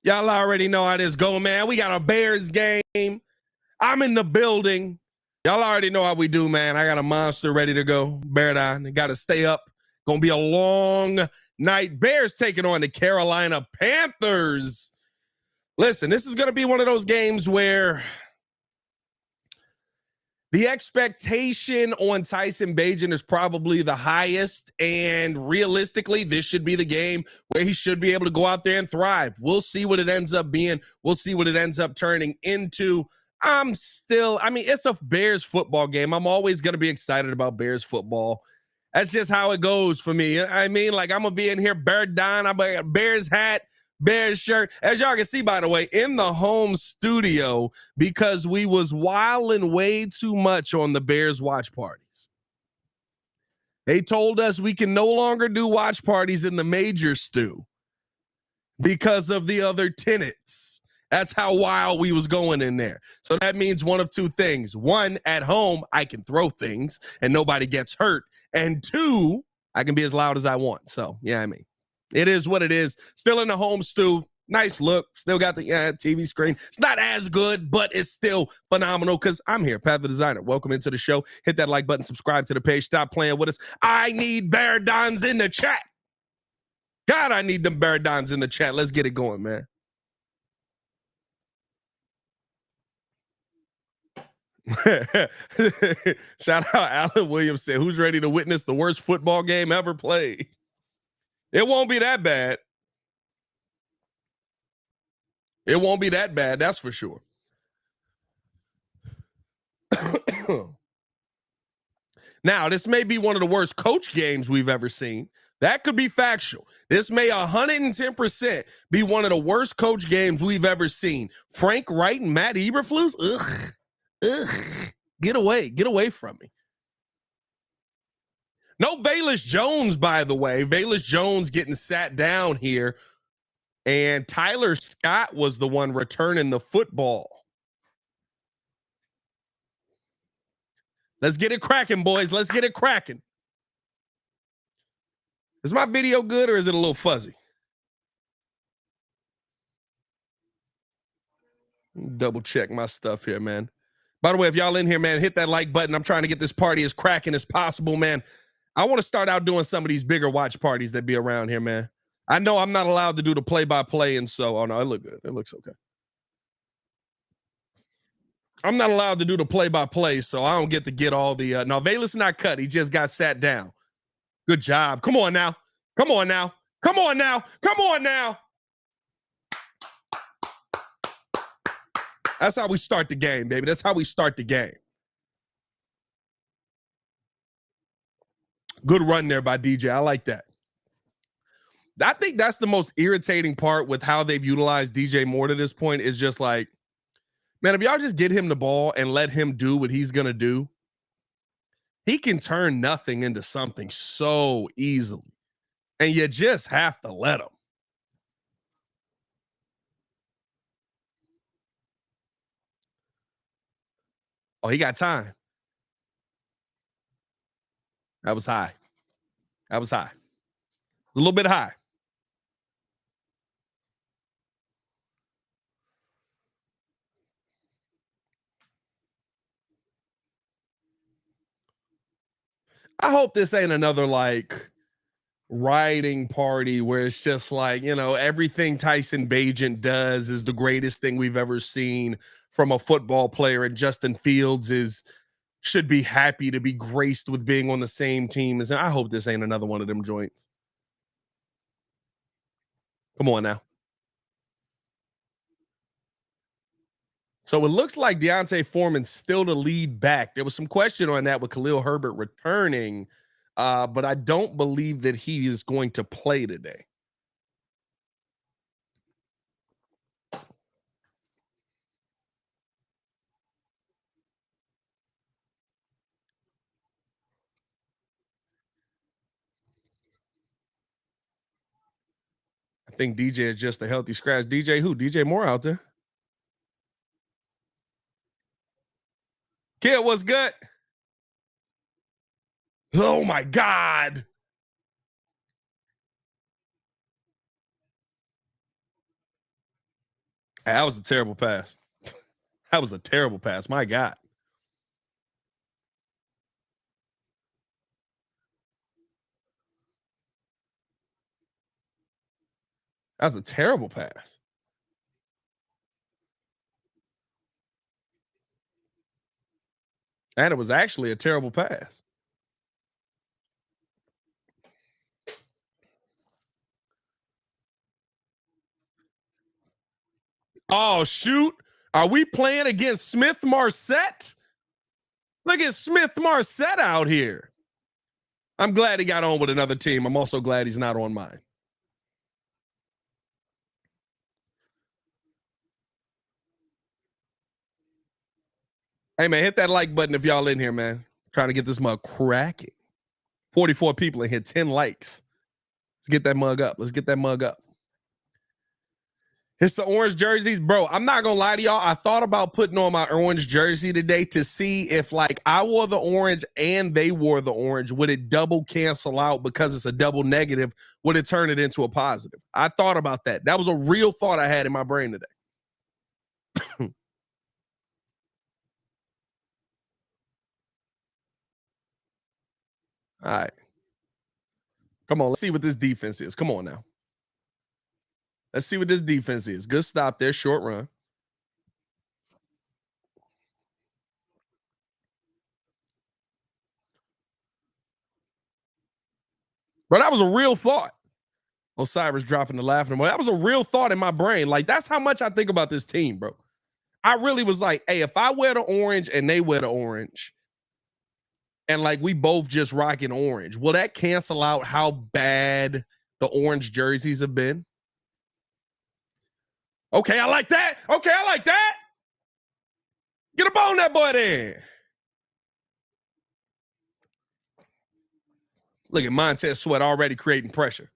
Y'all already know how this go, man. We got a Bears game. I'm in the building. Y'all already know how we do, man. I got a monster ready to go. Bear down. Got to stay up. Gonna be a long night. Bears taking on the Carolina Panthers. Listen, this is gonna be one of those games where the expectation on Tyson Bagent is probably the highest, and realistically, this should be the game where he should be able to go out there and thrive. We'll see what it ends up being. We'll see what it ends up turning into. It's a Bears football game. I'm always going to be excited about Bears football. That's just how it goes for me. I'm going to be in here, Bear Don. I'm a Bears hat, Bears shirt. As y'all can see, by the way, in the home studio, because we was wilding way too much on the Bears watch parties. They told us we can no longer do watch parties in the major stew because of the other tenants. That's how wild we was going in there. So that means one of two things. One, at home, I can throw things and nobody gets hurt. And two, I can be as loud as I want. So, yeah, it is what it is. Still in the home stew. Nice look. Still got the TV screen. It's not as good, but it's still phenomenal because I'm here, Pat the Designer. Welcome into the show. Hit that like button. Subscribe to the page. Stop playing with us. I need Bear Dons in the chat. God, I need them Bear Dons in the chat. Let's get it going, man. Shout out Alan Williams said, who's ready to witness the worst football game ever played? It won't be that bad. It won't be that bad, that's for sure. Now, this may be one of the worst coach games we've ever seen. That could be factual. This may 110% be one of the worst coach games we've ever seen. Frank Wright and Matt Eberflus? Ugh. Get away from me. No Velus Jones, by the way. Velus Jones getting sat down here. And Tyler Scott was the one returning the football. Let's get it cracking, boys. Let's get it cracking. Is my video good or is it a little fuzzy? Double check my stuff here, man. By the way, if y'all in here, man, hit that like button. I'm trying to get this party as cracking as possible, man. I want to start out doing some of these bigger watch parties that be around here, man. I know I'm not allowed to do the play-by-play, and so, oh no, it look good. It looks okay. I'm not allowed to do the play-by-play, so I don't get to get all the, no, Velus not cut. He just got sat down. Good job. Come on now. Come on now. Come on now. Come on now. That's how we start the game, baby. That's how we start the game. Good run there by DJ. I like that. I think that's the most irritating part with how they've utilized DJ Moore to this point is just like, man, if y'all just get him the ball and let him do what he's going to do, he can turn nothing into something so easily. And you just have to let him. Oh, he got time. That was high. That was high. It was a little bit high. I hope this ain't another like riding party where it's just like, you know, everything Tyson Bagent does is the greatest thing we've ever seen from a football player, and Justin Fields should be happy to be graced with being on the same team as him. I hope this ain't another one of them joints. Come on now. So it looks like Deontay Foreman's still the lead back. There was some question on that with Khalil Herbert returning, but I don't believe that he is going to play today. I think DJ is just a healthy scratch. DJ who? DJ Moore out there. Kid, what's good? Oh my God. That was a terrible pass. That was a terrible pass. My God. That was a terrible pass. And it was actually a terrible pass. Oh, shoot. Are we playing against Smith Marset? Look at Smith Marset out here. I'm glad he got on with another team. I'm also glad he's not on mine. Hey, man, hit that like button if y'all in here, man. Trying to get this mug cracking. 44 people in here, 10 likes. Let's get that mug up. Let's get that mug up. It's the orange jerseys. Bro, I'm not going to lie to y'all. I thought about putting on my orange jersey today to see if, like, I wore the orange and they wore the orange. Would it double cancel out because it's a double negative? Would it turn it into a positive? I thought about that. That was a real thought I had in my brain today. All right. Come on. Let's see what this defense is. Come on now. Let's see what this defense is. Good stop there. Short run. Bro, that was a real thought. Osiris dropping the laughing. That was a real thought in my brain. Like, that's how much I think about this team, bro. I really was like, hey, if I wear the orange and they wear the orange, and like we both just rocking orange, will that cancel out how bad the orange jerseys have been? Okay, I like that. Okay, I like that. Get up on that boy then. Look at Montez Sweat already creating pressure.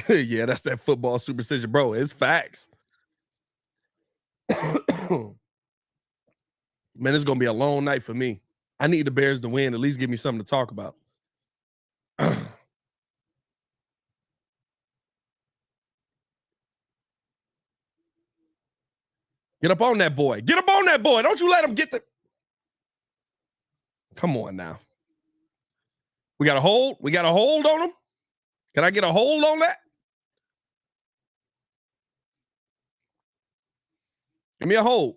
Yeah, that's that football superstition, bro. It's facts. Man, it's gonna be a long night for me. I need the Bears to win. At least give me something to talk about. Get up on that boy. Get up on that boy. Don't you let him get the. Come on now. We got a hold. We got a hold on him. Can I get a hold on that? Give me a hold.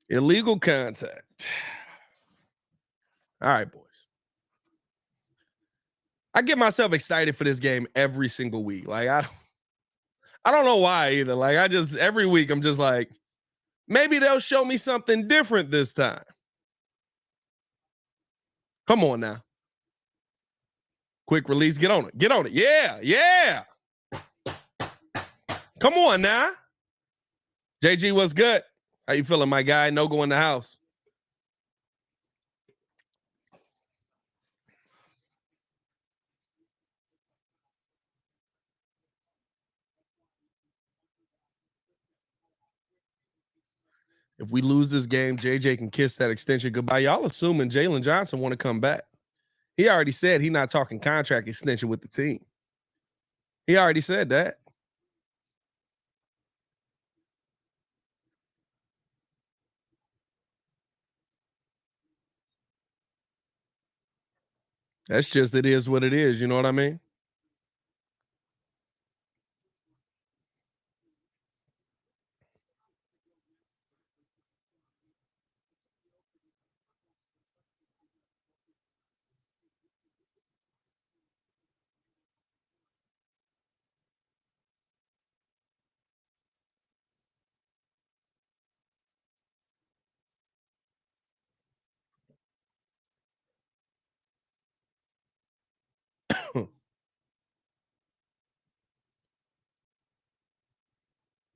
Illegal contact. All right, boys. I get myself excited for this game every single week. Like I don't know why either. Like I just every week I'm just like, maybe they'll show me something different this time. Come on now. Quick release. Get on it. Get on it. Yeah. Yeah. Come on now. JG, what's good? How you feeling, my guy? No go in the house. If we lose this game, JJ can kiss that extension goodbye. Y'all assuming Jalen Johnson want to come back. He already said he not talking contract extension with the team. He already said that. That's just it is what it is. You know what I mean?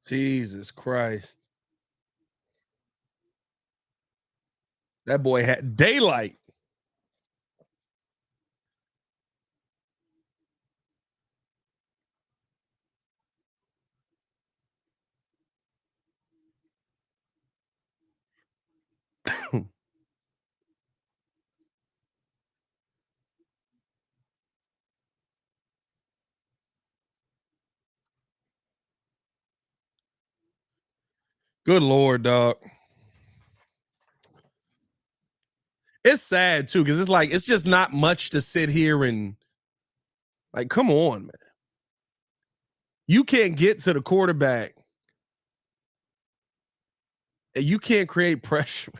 Jesus Christ. That boy had daylight. Good Lord, dog. It's sad too, because it's like it's just not much to sit here and like, come on, man. You can't get to the quarterback and you can't create pressure.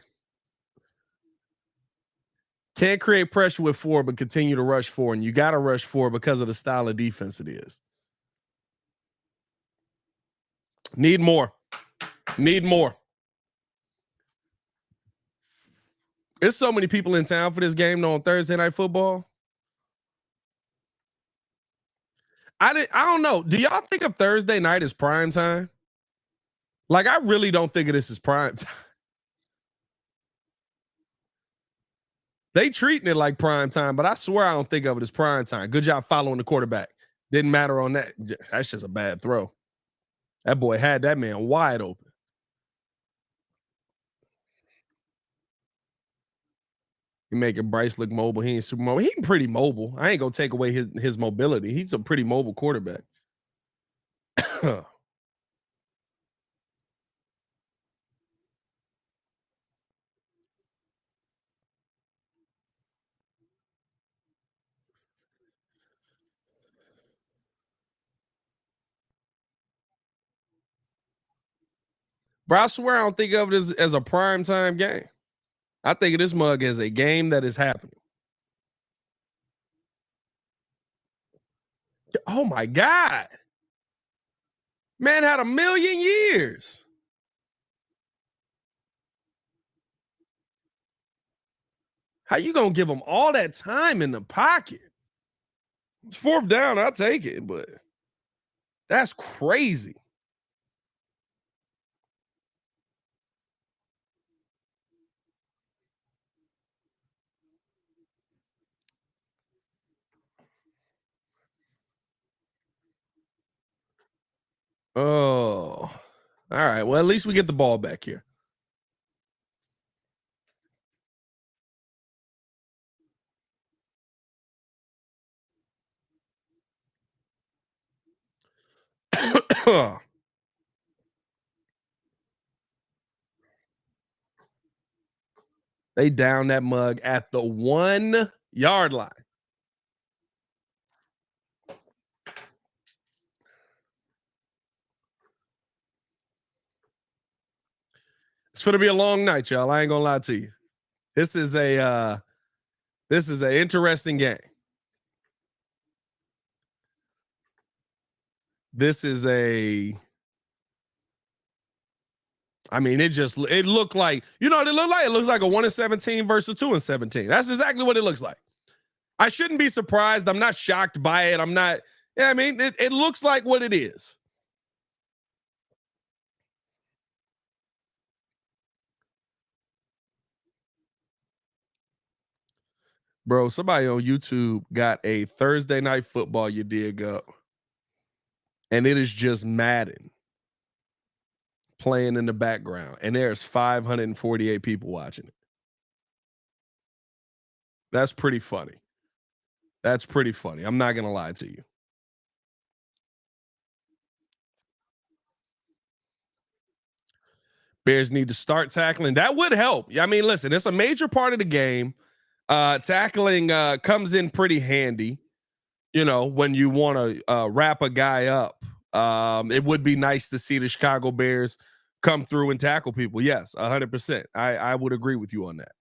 Can't create pressure with four, but continue to rush four. And you got to rush four because of the style of defense it is. Need more. Need more. There's so many people in town for this game though, on Thursday Night Football. I don't know. Do y'all think of Thursday night as prime time? Like, I really don't think of this as prime time. They treating it like prime time, but I swear I don't think of it as prime time. Good job following the quarterback. Didn't matter on that. That's just a bad throw. That boy had that man wide open. You making Bryce look mobile. He ain't super mobile. He pretty mobile. I ain't gonna take away his mobility. He's a pretty mobile quarterback. Bro, I swear I don't think of it as a prime time game. I think of this mug as a game that is happening. Oh my God. Man had a million years. How you gonna give him all that time in the pocket? It's fourth down. I'll take it, but that's crazy. Oh, all right. Well, at least we get the ball back here. They down that mug at the 1 yard line. It's gonna be a long night, y'all. I ain't gonna lie to you. This is an interesting game. This is I mean, it looked like, you know what it looked like? It looks like a 1-17 versus 2-17. That's exactly what it looks like. I shouldn't be surprised. I'm not shocked by it. I'm not, yeah, I mean, it looks like what it is. Bro, somebody on YouTube got a Thursday night football you dig up. And it is just Madden playing in the background. And there's 548 people watching it. That's pretty funny. That's pretty funny. I'm not gonna lie to you. Bears need to start tackling. That would help. I mean, listen, it's a major part of the game. Tackling comes in pretty handy, you know, when you want to wrap a guy up. It would be nice to see the Chicago Bears come through and tackle people. Yes, 100%. I would agree with you on that.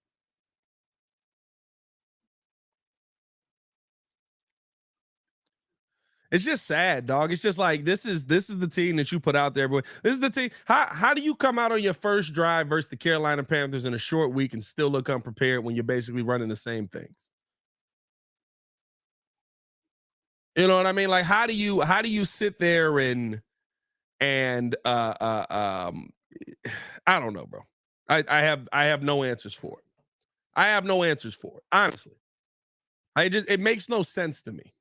It's just sad, dog. It's just like this is the team that you put out there. But this is the team. How do you come out on your first drive versus the Carolina Panthers in a short week and still look unprepared when you're basically running the same things? You know what I mean? Like, how do you sit there and And I don't know, bro. I have no answers for it. I have no answers for it. Honestly, it makes no sense to me.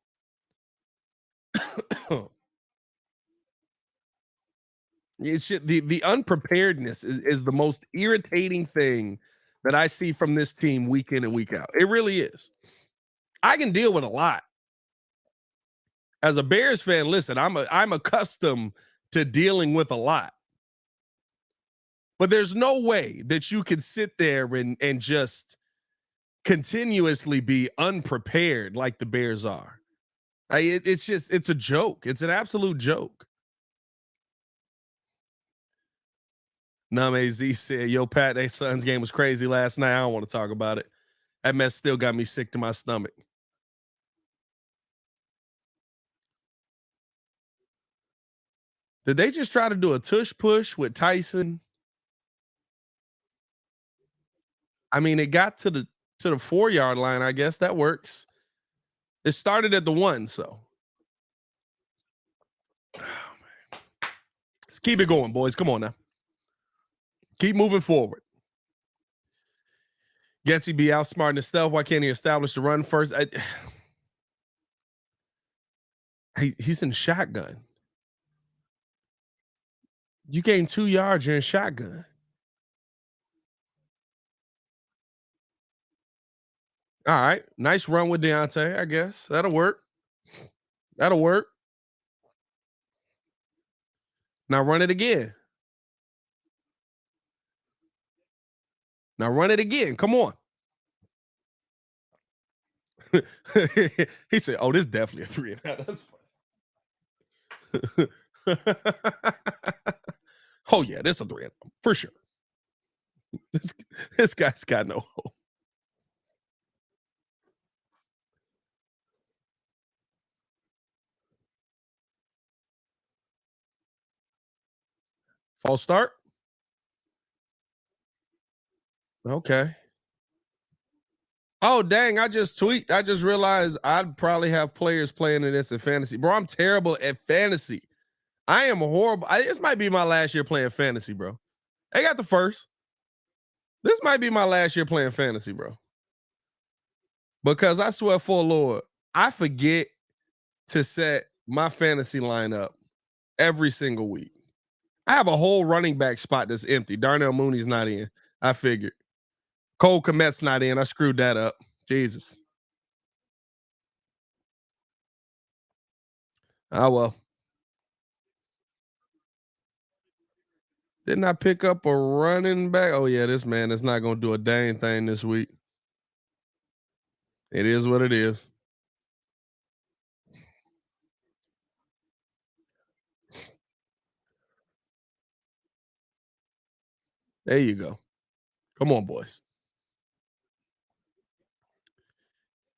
It's just, the unpreparedness is the most irritating thing that I see from this team week in and week out. It really is. I can deal with a lot. As a Bears fan, listen, I'm accustomed to dealing with a lot. But there's no way that you could sit there and just continuously be unprepared like the Bears are. It's a joke. It's an absolute joke. Numb AZ said, "Yo, Pat, their son's game was crazy last night. I don't want to talk about it. That mess still got me sick to my stomach." Did they just try to do a tush push with Tyson? I mean, it got to the 4-yard line. I guess that works. It started at the 1, so let's keep it going, boys. Come on now. Keep moving forward. Getsy be outsmarting himself. Why can't he establish the run first? He's in shotgun. You gain 2 yards, you're in shotgun. All right. Nice run with Deontay, I guess. That'll work. That'll work. Now run it again. Now run it again. Come on. He said, "Oh, this is definitely a 3 and out." That's funny. Oh, yeah, this is a 3 and out for sure. This guy's got no hope. False start. Okay. Oh, dang. I just realized I'd probably have players playing in this in fantasy. Bro, I'm terrible at fantasy. I am horrible. This might be my last year playing fantasy, bro. They got the first. This might be my last year playing fantasy, bro. Because I swear for Lord, I forget to set my fantasy lineup every single week. I have a whole running back spot that's empty. Darnell Mooney's not in. I figured. Cole Kmet's not in. I screwed that up. Jesus. Oh, well. Didn't I pick up a running back? Oh, yeah, this man is not going to do a dang thing this week. It is what it is. There you go. Come on, boys.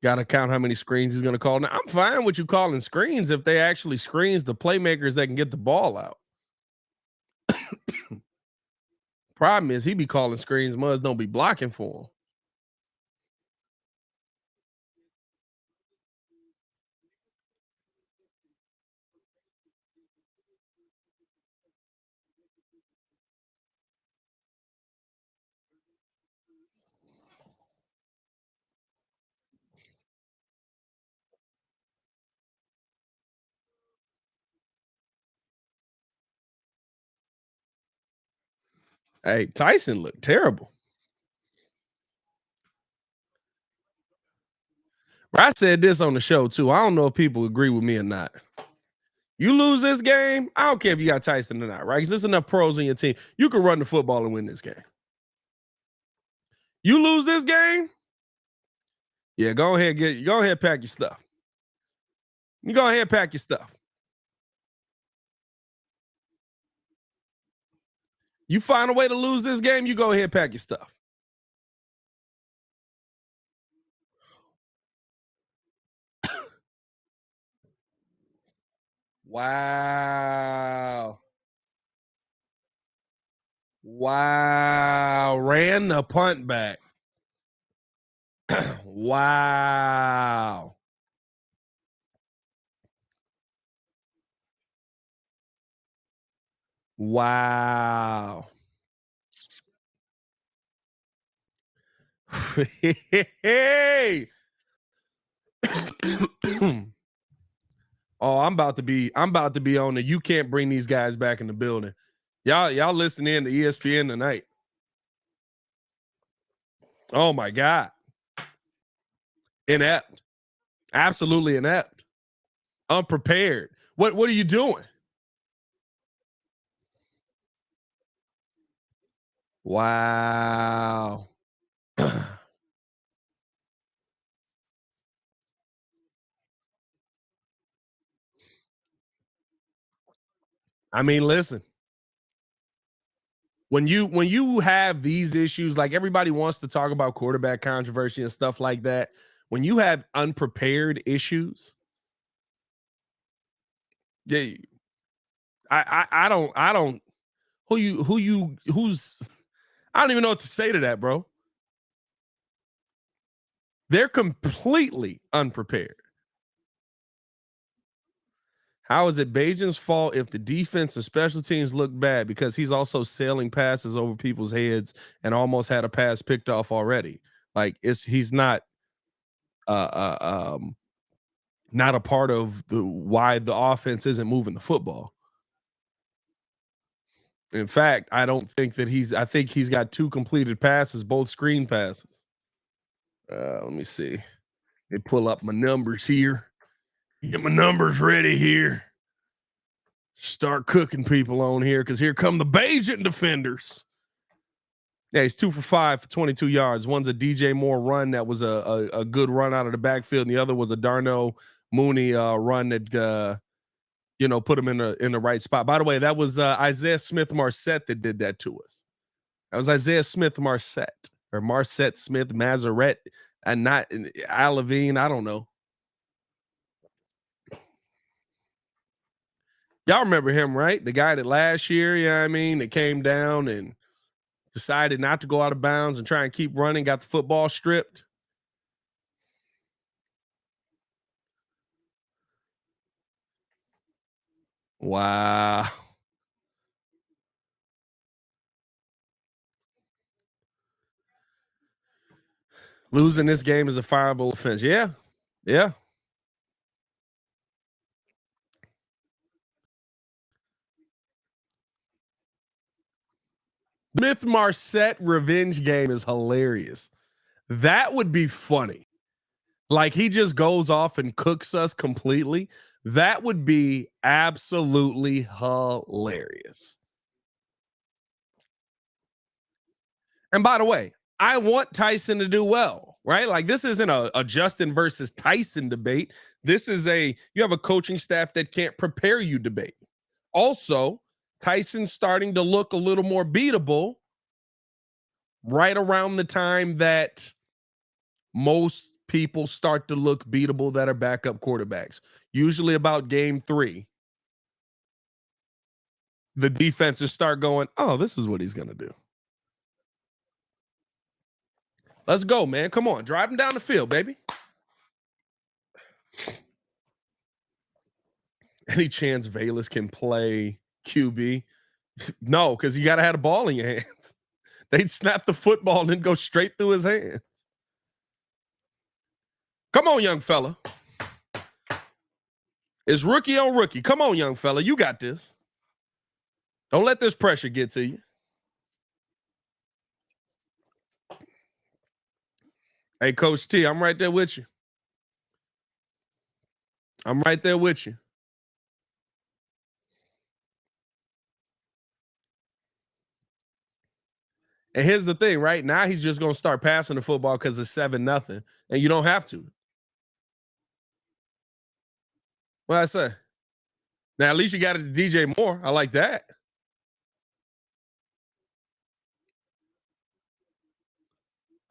Got to count how many screens he's going to call. Now, I'm fine with you calling screens if they actually screens the playmakers that can get the ball out. Problem is, he be calling screens. Muzz don't be blocking for him. Hey, Tyson looked terrible. I said this on the show too. I don't know if people agree with me or not. You lose this game, I don't care if you got Tyson or not, right? Because there's enough pros in your team. You can run the football and win this game. You lose this game, yeah, go ahead, pack your stuff. You go ahead, pack your stuff. You find a way to lose this game, you go ahead, pack your stuff. Wow. Wow. Ran the punt back. Wow. Wow. Hey. Oh, I'm about to be on the you can't bring these guys back in the building. Y'all listen in to ESPN tonight. Oh my God. Inept. Absolutely inept. Unprepared. What are you doing? Wow. I mean, listen, when you have these issues, like everybody wants to talk about quarterback controversy and stuff like that. When you have unprepared issues, yeah, I don't who's I don't even know what to say to that, bro. They're completely unprepared. How is it Bajan's fault if the defense and special teams look bad because he's also sailing passes over people's heads and almost had a pass picked off already? Like he's uh, not a part of the why the offense isn't moving the football. In fact, I don't think that I think he's got two completed passes, both screen passes. Let me see. They pull up my numbers here. Get my numbers ready here. Start cooking people on here because here come the Bajan defenders. Yeah, he's 2 for 5 for 22 yards. One's a DJ Moore run that was a good run out of the backfield, and the other was a Darnell Mooney run that put him in the right spot. By the way, that was Isaiah Smith Marset that did that to us. That was Isaiah Smith Marset or Marset Smith Mazaret and not Al Levine. I don't know. Y'all remember him, right? The guy that last year, that came down and decided not to go out of bounds and try and keep running, got the football stripped. Wow. Losing this game is a fireable offense. Yeah. Yeah. Smith Marset revenge game is hilarious. That would be funny. Like he just goes off and cooks us completely. That would be absolutely hilarious. And by the way, I want Tyson to do well, right? Like this isn't a Justin versus Tyson debate. This is you have a coaching staff that can't prepare you debate. Also, Tyson's starting to look a little more beatable right around the time that most people start to look beatable that are backup quarterbacks. Usually about game 3, the defenses start going, oh, this is what he's going to do. Let's go, man. Come on. Drive him down the field, baby. Any chance Valus can play QB? No, because you got to have the ball in your hands. They'd snap the football and then go straight through his hands. Come on, young fella. It's rookie on rookie. Come on, young fella. You got this. Don't let this pressure get to you. Hey, Coach T, I'm right there with you. I'm right there with you. And here's the thing, right? Now he's just going to start passing the football because it's 7-0, and you don't have to. What I say? Now, at least you got it to DJ Moore. I like that.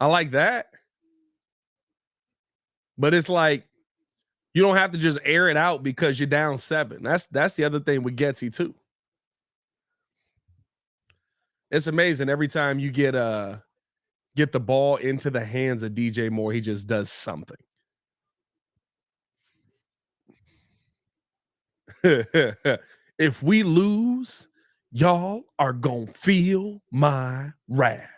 I like that. But it's like you don't have to just air it out because you're down 7. That's the other thing with Getsy too. It's amazing every time you get the ball into the hands of DJ Moore, he just does something. If we lose, Y'all are gonna feel my wrath.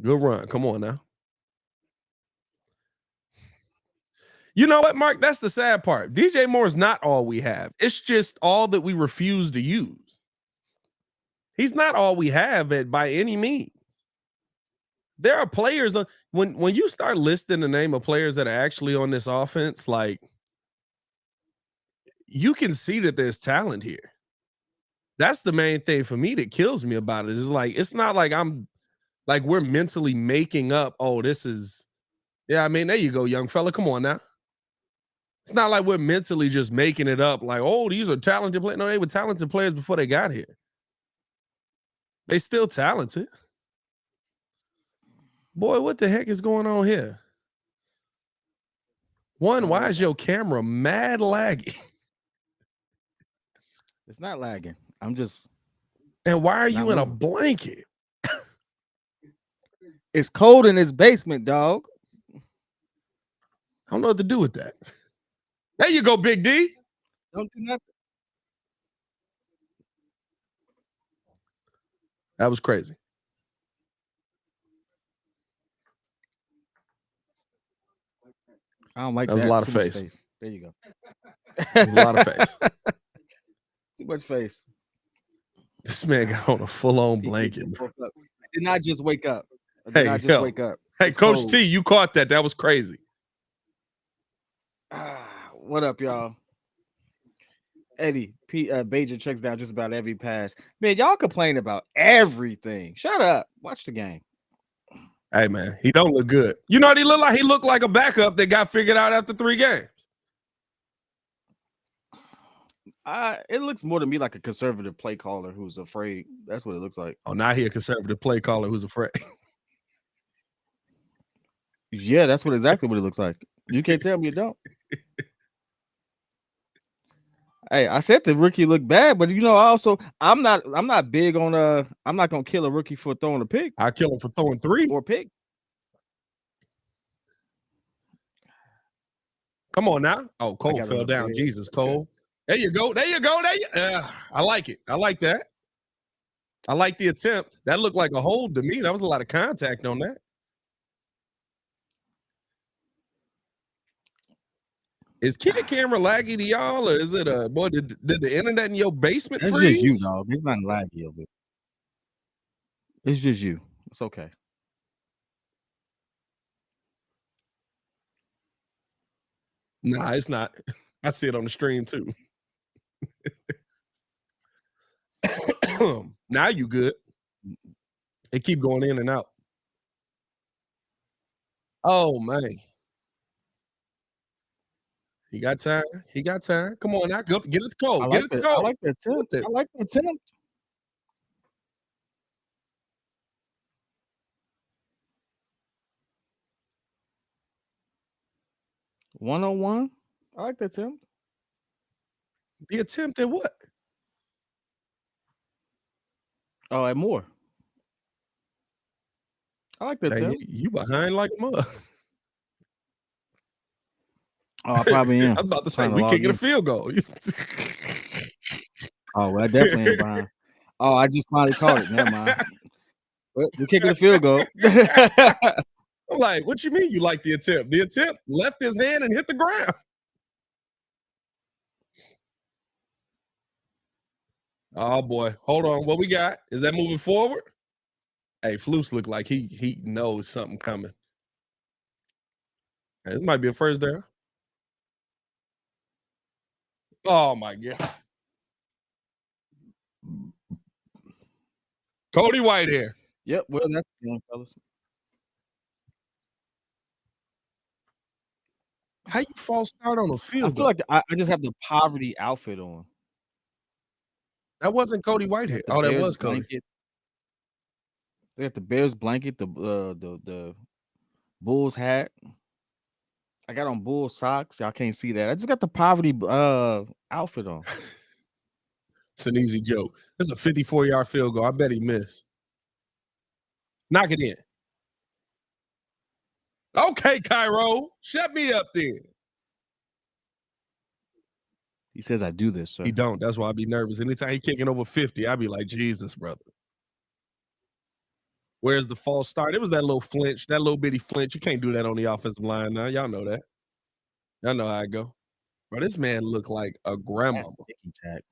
Good run. Come on now. You know what, Mark? That's the sad part. DJ Moore is not all we have. It's just all that we refuse to use. He's not all we have by any means. There are players when you start listing the name of players that are actually on this offense, like you can see that there's talent here. That's the main thing for me that kills me about it. Is like it's not like we're mentally making up. Oh, this is I mean, there you go, young fella. Come on now. It's not like we're mentally just making it up. Like, oh, these are talented players. No, they were talented players before they got here. They still talented. Boy, what the heck is going on here? One, why is your camera mad laggy? It's not lagging. I'm just. And why are you in a blanket? It's cold in his basement, dog. I don't know what to do with that. There you go, Big D. Don't do nothing. That was crazy. I don't like that. Was a lot of face. There you go. That was a lot of face. Too much face. This man got on a full-on blanket. I did not just wake up. Wake up. Hey, it's Coach cold. T, you caught that. That was crazy. What up, y'all? Eddie, Bajan checks down just about every pass. Man, y'all complain about everything. Shut up. Watch the game. Hey, man, he don't look good. You know what he looked like? He looked like a backup that got figured out after 3 games. It looks more to me like a conservative play caller who's afraid. That's what it looks like. Oh, now he a conservative play caller who's afraid. Yeah, that's exactly what it looks like. You can't tell me you don't. Hey, I said the rookie looked bad, but I'm not big on I'm not gonna kill a rookie for throwing a pick. I kill him for throwing 3 or picks. Come on now. Oh, Cole fell down. Jesus, Cole. There you go. There you go. I like it. I like that. I like the attempt. That looked like a hold to me. That was a lot of contact on that. Is Kid Camera laggy to y'all, or is it boy? Did the internet in your basement freeze? It's just you, dog. It's not laggy of it. It's just you. It's okay. Nah, it's not. I see it on the stream too. Now you good. They keep going in and out. Oh man. He got time. He got time. Come on now. Go, get it to Cole. Get it to Cole. I like that attempt. I like the attempt. One-on-one. I like the attempt. The attempt at what? Oh, at more. I like that attempt. You behind like a mother. Oh, I probably am. I was about to say, we can't get a field goal. Oh, well, I definitely am behind. Oh, I just finally caught it. Never mind. Well, we're kicking the field goal. I'm like, what you mean you like the attempt? The attempt left his hand and hit the ground. Oh, boy. Hold on. What we got? Is that moving forward? Hey, Flus look like he knows something coming. Hey, this might be a first down. Oh, my God. Cody Whitehair. Yep, well, that's the one, fellas. How you false start on a field? I feel like I just have the poverty outfit on. That wasn't Cody Whitehair. Oh, that was Cody. Blanket. They got the Bears blanket, the Bulls hat. I got on Bulls socks. Y'all can't see that. I just got the poverty outfit on. It's an easy joke. This is a 54-yard field goal. I bet he missed. Knock it in. Okay, Cairo, shut me up then. He says I do this, sir. He don't. That's why I be nervous. Anytime he kicking over 50, I be like, Jesus, brother. Where's the false start? It was that little flinch, that little bitty flinch. You can't do that on the offensive line now. Y'all know that. Y'all know how I go. Bro, this man look like a grandmama. That's ticky tack.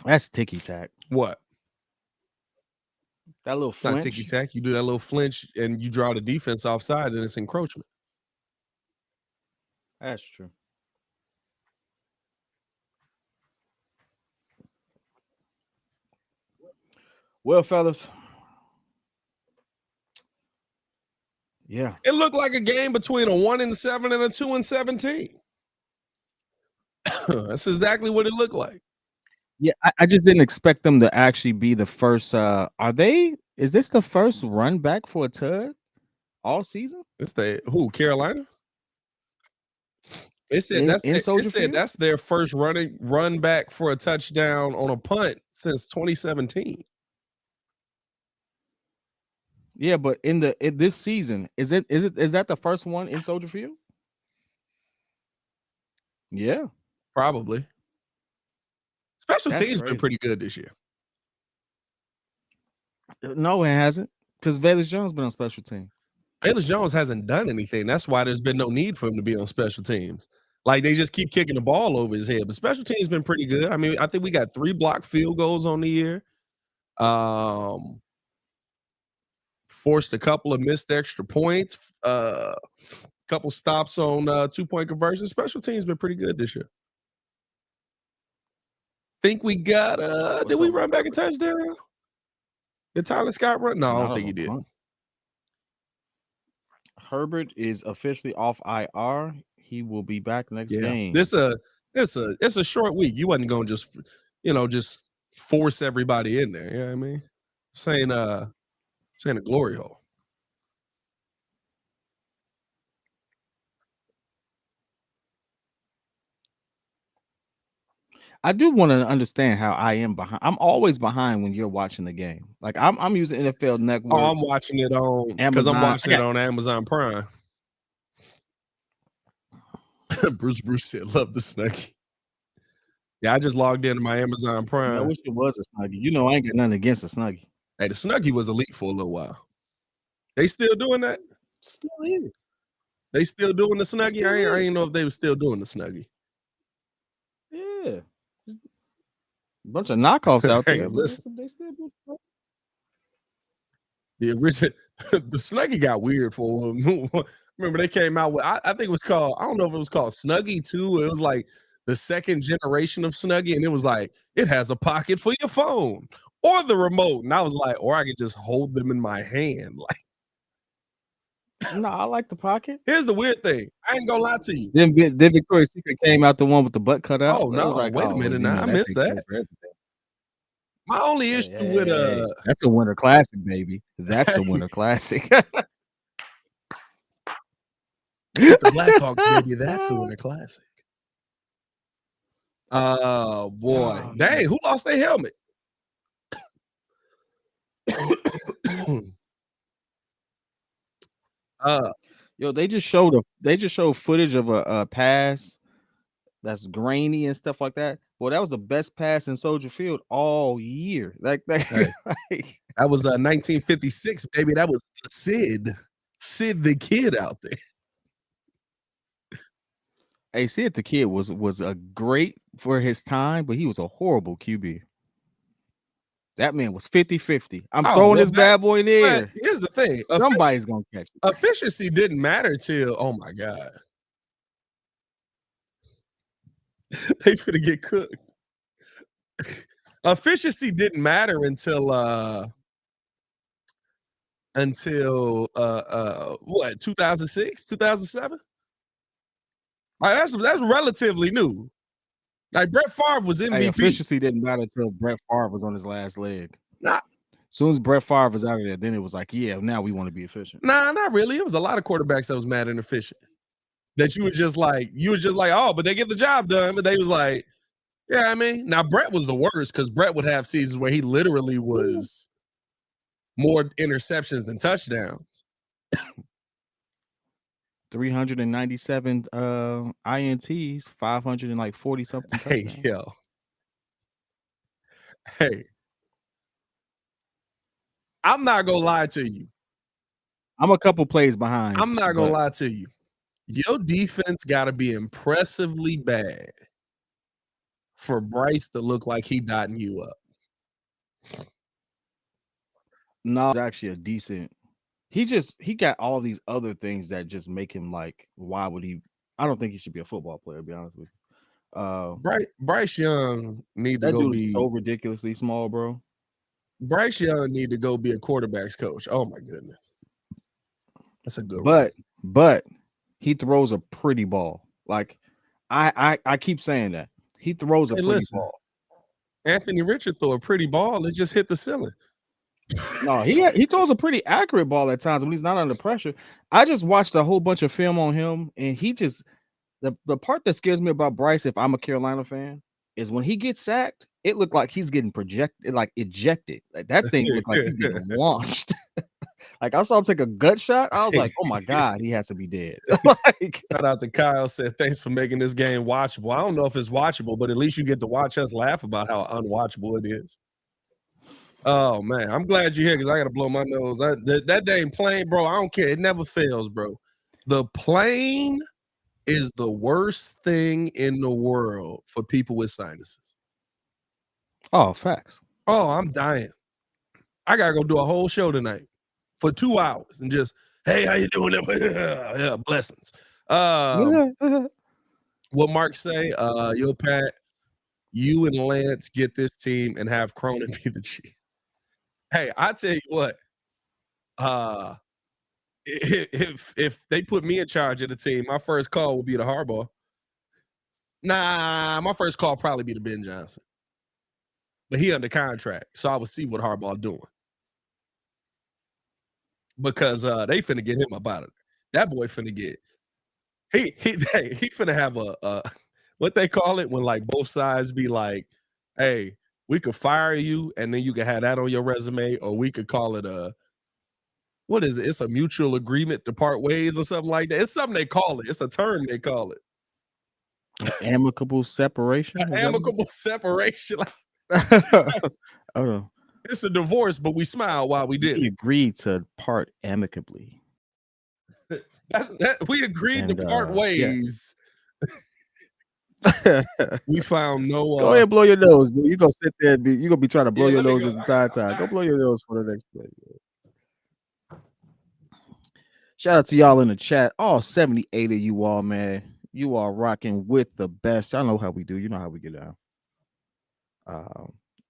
That's ticky tack. What? That little It's flinch. not ticky tack. You do that little flinch and you draw the defense offside, and it's encroachment. That's true. Well, fellas. Yeah. It looked like a game between a 1-7 and a 2-17. That's exactly what it looked like. Yeah, I just didn't expect them to actually be the first. Is this the first run back for a tud all season? It's Carolina? They said that's their first run back for a touchdown on a punt since 2017. Yeah, but in this season, is that the first one in Soldier Field? Yeah, probably. Special That's teams crazy. been pretty good this year. No, it hasn't, because Velus Jones been on special team. Velus Jones hasn't done anything. That's why there's been no need for him to be on special teams. Like, they just keep kicking the ball over his head. But special teams been pretty good. I mean, I think we got 3 blocked field goals on the year. Forced a couple of missed extra points. Couple stops on 2-point conversions. Special teams been pretty good this year. Think we got did we run back a touchdown? Did Tyler Scott run? No, I don't think he did. Herbert is officially off IR. He will be back next game. It's a short week. You wasn't gonna just force everybody in there. You know what I mean? Saying a glory hole. I do want to understand how I am behind. I'm always behind when you're watching the game. Like I'm using NFL Network. Oh, I'm watching it on because I'm watching it on Amazon Prime. Bruce said, "Love the Snuggie." Yeah, I just logged into my Amazon Prime. I wish it was a Snuggie. You know, I ain't got nothing against a Snuggie. Hey, the Snuggie was elite for a little while. They still doing that? Still is. They still doing the Snuggie? I ain't know if they were still doing the Snuggie. Yeah. A bunch of knockoffs out there. Listen. They still do. The original, the Snuggie got weird for them. Remember, they came out with, I think it was called, I don't know if it was called Snuggie 2. It was like the second generation of Snuggie, and it was like, it has a pocket for your phone or the remote. And I was like, or I could just hold them in my hand. Like, no, I like the pocket. Here's the weird thing. I ain't gonna lie to you. Then Victoria's Secret came out the one with the butt cut out. Oh, no. Was like, wait a minute now. I missed that. My only issue with that's a winter classic, baby. That's a winter classic. The Blackhawks, baby. That's a winter classic. Oh boy. Oh, dang, who lost their helmet? Yo, they just showed footage of a pass that's grainy and stuff like that. Well, that was the best pass in Soldier Field all year. Like that. Hey, that was 1956, baby. That was Sid the Kid out there. Hey, Sid the Kid was a great for his time, but he was a horrible QB. That man was 50-50. I'm throwing this bad boy in the air. Here's the thing. Somebody's going to catch it. Efficiency didn't matter till, oh my God. They finna get cooked. Efficiency didn't matter until what, 2006, 2007? Like, that's relatively new. Like, Brett Favre was MVP. Hey, efficiency didn't matter until Brett Favre was on his last leg. Nah. As soon as Brett Favre was out of there, then it was like, yeah, now we want to be efficient. Nah, not really. It was a lot of quarterbacks that was mad inefficient. That you was just like, oh, but they get the job done. But they was like, yeah, I mean, now Brett was the worst because Brett would have seasons where he literally was more interceptions than touchdowns. 397 INTs, 540 something Hey, touchdowns. yo. Hey. I'm not gonna lie to you. I'm a couple plays behind. I'm not gonna lie to you. Your defense gotta be impressively bad for Bryce to look like he dotting you up. No, it's actually a decent. He got all these other things that just make him like, why would he? I don't think he should be a football player, to be honest with you. Bryce Young need to That go dude is be so ridiculously small, bro. Bryce Young need to go be a quarterback's coach. Oh my goodness. That's a good But he throws a pretty ball. Like I keep saying that. He throws a pretty ball. Anthony Richard threw a pretty ball. It just hit the ceiling. No, he throws a pretty accurate ball at times when he's not under pressure. I just watched a whole bunch of film on him, and he just the part that scares me about Bryce, if I'm a Carolina fan, is when he gets sacked, it looked like he's getting projected, like ejected. Like that thing looked like he's getting launched. Like I saw him take a gut shot. I was like, oh my God, he has to be dead. Like, shout out to Kyle, said thanks for making this game watchable. I don't know if it's watchable, but at least you get to watch us laugh about how unwatchable it is. Oh man, I'm glad you're here because I gotta blow my nose. That dang plane, bro. I don't care. It never fails, bro. The plane is the worst thing in the world for people with sinuses. Oh, facts. Oh, I'm dying. I gotta go do a whole show tonight for 2 hours and just, hey, how you doing? Yeah, blessings. What Mark say? Yo, Pat, you and Lance get this team and have Cronin be the chief. Hey, I tell you what. If they put me in charge of the team, my first call would be the Harbaugh. Nah, my first call probably be to Ben Johnson. But he under contract, so I would see what Harbaugh doing. Because they finna get him up out of there. That boy finna get he finna have a what they call it when like both sides be like, hey, we could fire you and then you can have that on your resume, or we could call it a what is it? It's a mutual agreement to part ways or something like that. It's something they call it. It's a term they call it. Amicable separation. Amicable separation. Oh, it's a divorce, but we smile while we did. We agreed to part amicably. We agreed to part ways. Yeah. We found no. Go ahead, and blow your nose, dude. You gonna sit there and you gonna be trying to blow your nose this entire time. Go blow your nose for the next play. Shout out to y'all in the chat. All 78 of you all, man. You are rocking with the best. I know how we do. You know how we get down.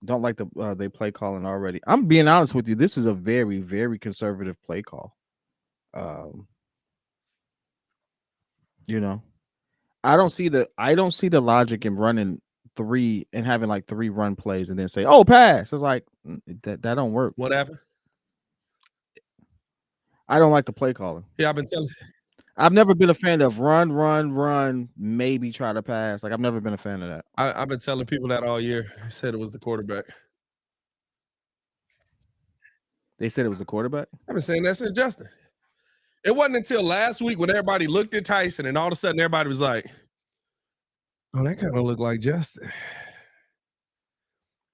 Don't like the they play calling already. I'm being honest with you. This is a very, very conservative play call. You know, I don't see the logic in running 3 and having like 3 run plays and then say, "Oh, pass." It's like that don't work. What happened? I don't like the play calling. Yeah, I've never been a fan of run, maybe try to pass. Like I've never been a fan of that. I've been telling people that all year. I said it was the quarterback. They said it was the quarterback? I've been saying that since Justin. It wasn't until last week when everybody looked at Tyson and all of a sudden everybody was like, oh, that kind of looked like Justin.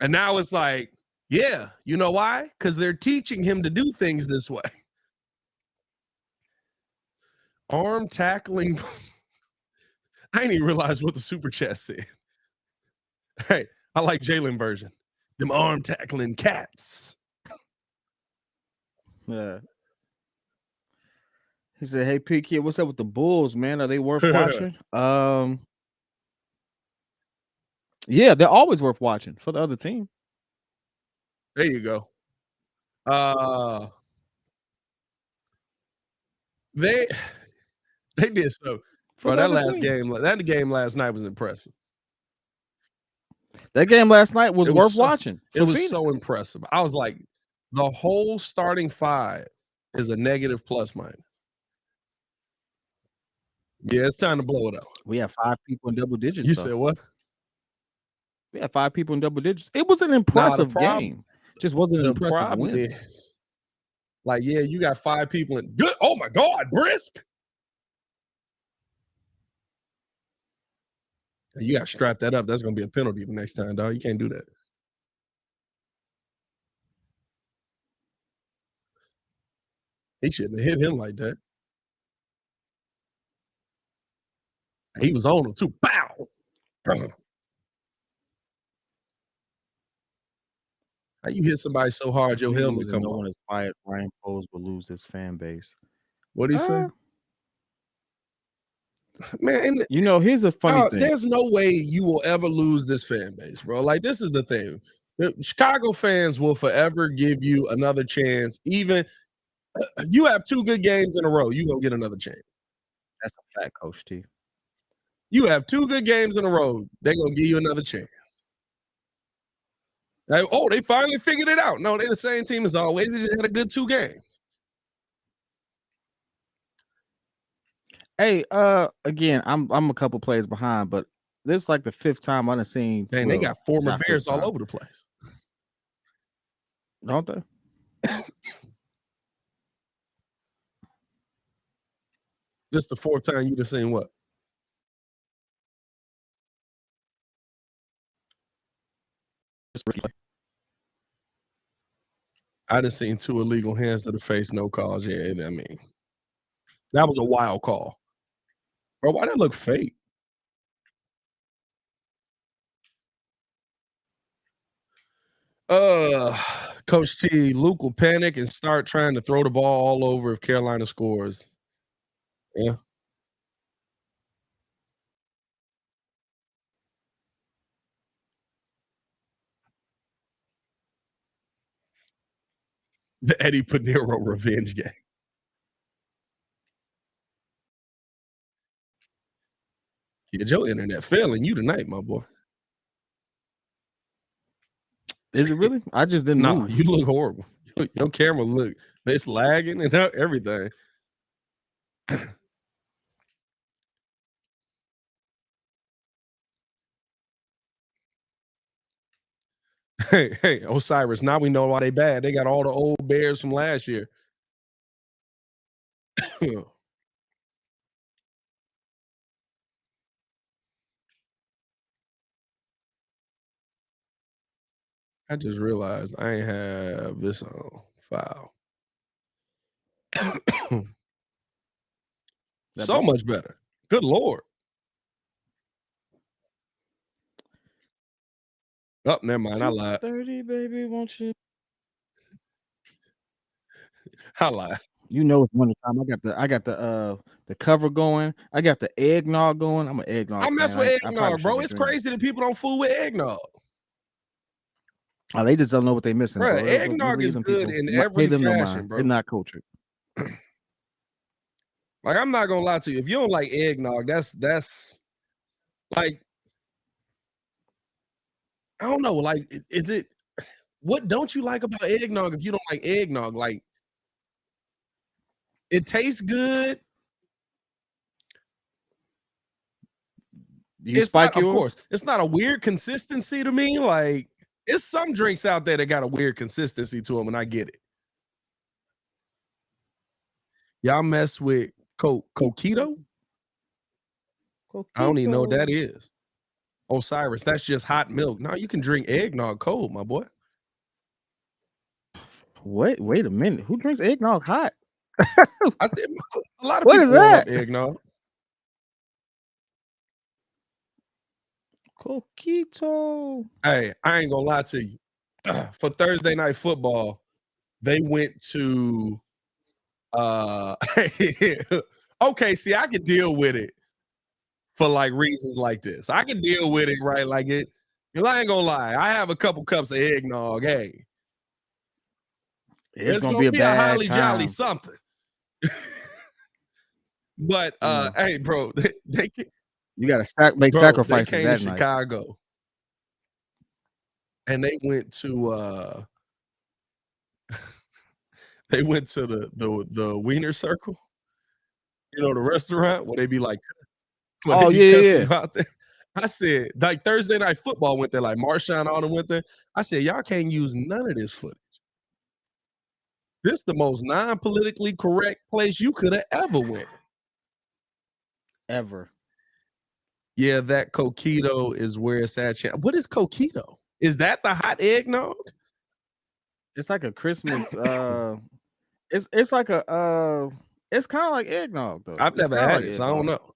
And now it's like, yeah, you know why? Because they're teaching him to do things this way. Arm tackling. I didn't even realize what the super chat said. Hey, I like Jalen version. Them arm tackling cats. Yeah. He said, "Hey, P Kid, what's up with the Bulls, man? Are they worth watching?" Yeah, they're always worth watching for the other team. There you go. They did so. Bro, that game last night was impressive. That game last night was worth watching. It was so impressive. I was like, the whole starting 5 is a negative plus minus. Yeah, it's time to blow it up. We have 5 people in double digits. You said what? We had 5 people in double digits. It was an impressive game. Just wasn't an impressive win. Like, yeah, you got 5 people in good. Oh my God, Brisk. You got to strap that up. That's going to be a penalty the next time, dog. You can't do that. He shouldn't have hit him like that. He was on him too. Bow. How you hit somebody so hard your helmet come no off? one is quiet. Ryan Poles will lose his fan base. What did he say? Man, You know, here's a funny thing. There's no way you will ever lose this fan base, bro. Like, this is the thing. The Chicago fans will forever give you another chance. Even you have 2 good games in a row, you gonna get another chance. That's a fact, Coach T. You have 2 good games in a row, they're gonna give you another chance. Like, oh, they finally figured it out. No, they're the same team as always. They just had a good 2 games. Hey, again, I'm a couple plays behind, but this is like the 5th time I've seen. Dang, they got former Bears all over the place. Don't they? This is the 4th time you've seen what? I done seen 2 illegal hands to the face, no calls. Yeah, I mean, that was a wild call. Bro, why that look fake? Coach T, Luke will panic and start trying to throw the ball all over if Carolina scores. Yeah. The Eddie Pinero revenge game. Yeah, your internet failing you tonight, my boy. Is it really? I just didn't No, move. you look horrible. Your camera look, it's lagging and everything. Hey, Osiris, now we know why they bad. They got all the old Bears from last year. I just realized I ain't have this on file. So much better. Good Lord. Oh, never mind. I lied. 30, baby, won't you? I lied. You know, it's winter time. I got the cover going. I got the eggnog going. I'm an eggnog. I mess fan. with eggnog, bro. It's drinking. crazy that people don't fool with eggnog. Oh, they just don't know what they're missing, bro. Eggnog is good in every fashion, bro. They're not cultured. Like, I'm not gonna lie to you. If you don't like eggnog, that's like, I don't know. Like, is it what don't you like about eggnog if you don't like eggnog? Like, it tastes good. Do you spike yours? Of course, it's not a weird consistency to me. Like, it's some drinks out there that got a weird consistency to them, and I get it. Y'all mess with Coquito? I don't even know what that is. Osiris, that's just hot milk. No, you can drink eggnog cold, my boy. Wait a minute. Who drinks eggnog hot? I think a lot of What people is that? eggnog. Coquito. Hey, I ain't gonna lie to you. For Thursday night football, they went to okay, see, I can deal with it for like reasons like this. I can deal with it, right? Like it, I ain't gonna lie. I have a couple cups of eggnog. Hey, it's gonna be a highly time. jolly something. But hey, bro, they you gotta make sacrifices. They came that to night. Chicago, and they went to the Wiener Circle. You know, the restaurant where they be like, oh yeah. Out there. I said, like Thursday night football went there, like Marshawn all them went there. I said, y'all can't use none of this footage. This is the most non-politically correct place you could have ever went. Ever. Yeah, that coquito is where it's at. What is coquito? Is that the hot eggnog? It's like a Christmas. It's like a. It's kind of like eggnog though. I've It's never kind of had like it, so I don't eggnog. know.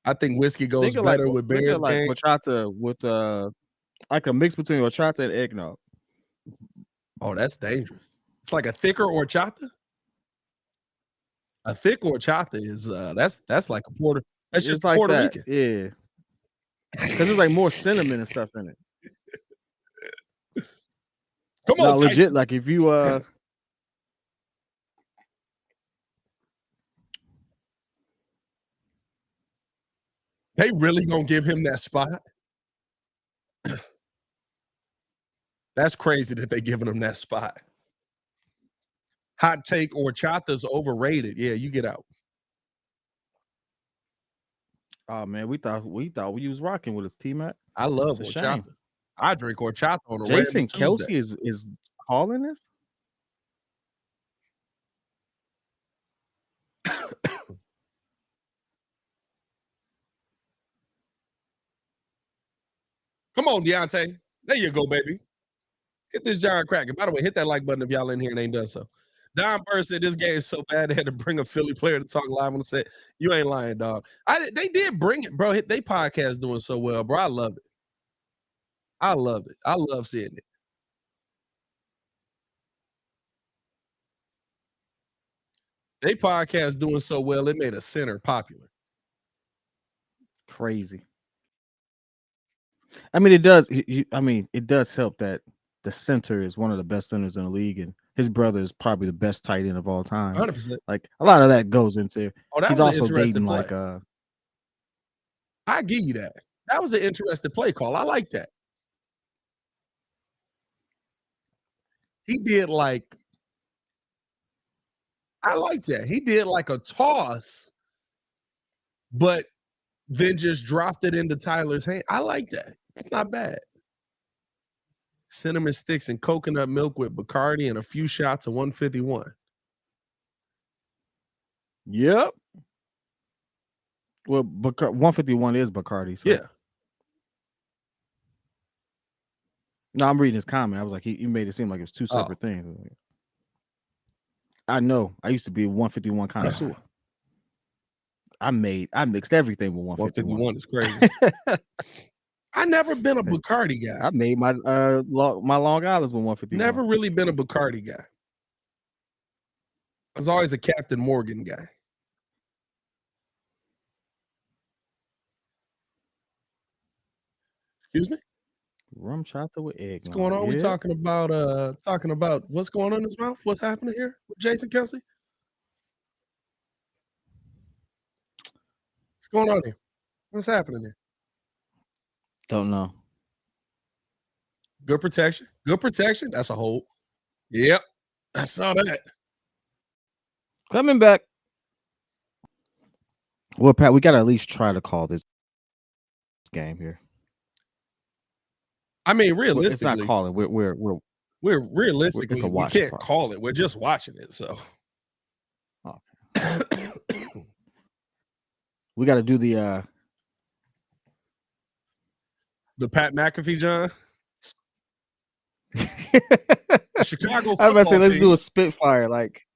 I think whiskey goes Think of like better with think Bears of like game. horchata with like a mix between horchata and eggnog. Oh, that's dangerous. It's like a thicker horchata. A thick horchata is that's like a Puerto. That's It's just a like Puerto that, Rican. yeah. Because there's like more cinnamon and stuff in it. Come No, on, legit. Tyson. Like if you They really gonna give him that spot? That's crazy that they giving him that spot. Hot take, horchata's overrated. Yeah, you get out. Oh man, we thought we was rocking with us, T-Mac. I love It's a shame. horchata. I drink horchata on a random Jason Tuesday. Kelsey is calling this. Come on, Deontay. There you go, baby. Get this John cracking. By the way, hit that like button if y'all in here and ain't done so. Don Burr said this game is so bad they had to bring a Philly player to talk live on the set. You ain't lying, dog. They did bring it, bro. They podcast doing so well, bro. I love it. I love it. I love seeing it. They podcast doing so well, it made a center popular. Crazy. I mean, it does. It does help that the center is one of the best centers in the league, and his brother is probably the best tight end of all time. 100%. Like a lot of that goes into. Oh, that he's was an also interesting dating play. like I give you that. That was an interesting play call. I like that. He did like. I like that. He did like a toss, but then just dropped it into Tyler's hand. I like that. It's not bad. Cinnamon sticks and coconut milk with Bacardi and a few shots of 151. Yep. Well, 151 is Bacardi. So. Yeah. No, I'm reading his comment. I was like, he made it seem like it was two separate things. I know. I used to be a 151 connoisseur. I mixed everything with 151. 151 is crazy. I never been a Bacardi guy. I made my Long Island's with 151. Never really been a Bacardi guy. I was always a Captain Morgan guy. Excuse me? Rum chata with egg. What's going on? Yeah. We talking about what's going on in his mouth? What's happening here with Jason Kelsey? What's going on here? What's happening here? Don't know. Good protection. Good protection. That's a hold. Yep. I saw that. Coming back. Well, Pat, we got to at least try to call this game here. I mean, realistically, it's not calling. We're realistically, it's a watch. We can't call it. We're just watching it. So, we got to do the Pat McAfee, John. Chicago. I was about to say, let's team. do a Spitfire. Like,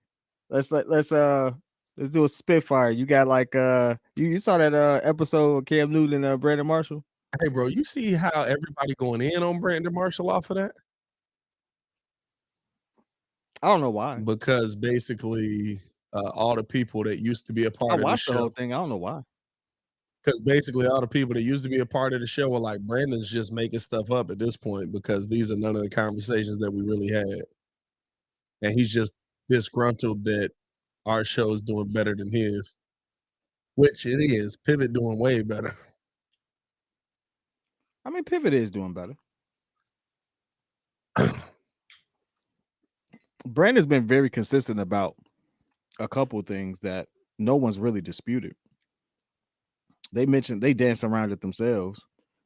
let's do a Spitfire. You got like you saw that episode of Cam Newton and Brandon Marshall. Hey, bro, you see how everybody going in on Brandon Marshall off of that? I don't know why. Because basically, all the people that used to be a part of the show. I watched the whole thing. I don't know why. Because basically, all the people that used to be a part of the show were like, Brandon's just making stuff up at this point because these are none of the conversations that we really had. And he's just disgruntled that our show is doing better than his, which it is. Pivot doing way better. I mean, Pivot is doing better. Brandon's been very consistent about a couple of things that no one's really disputed. They mentioned they danced around it themselves.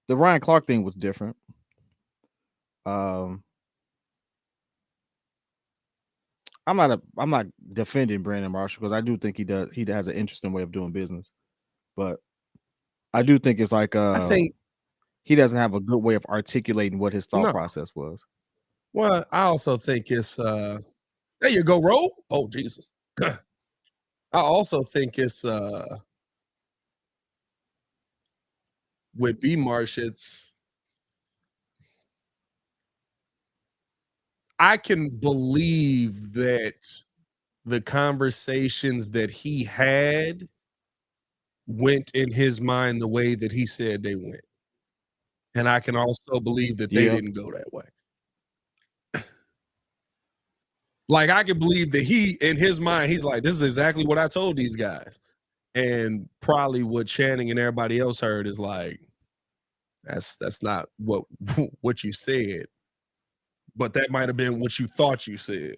The Ryan Clark thing was different. I'm not defending Brandon Marshall because I do think he has an interesting way of doing business, but I do think it's like I think he doesn't have a good way of articulating what his thought no. process was. Well, I also think it's there you go, roll. Oh, Jesus. I also think it's with B Marsh, I can believe that the conversations that he had went in his mind the way that he said they went. And I can also believe that they didn't go that way. Like, I can believe that he, in his mind, he's like, this is exactly what I told these guys. And probably what Channing and everybody else heard is like, that's not what you said. But that might have been what you thought you said.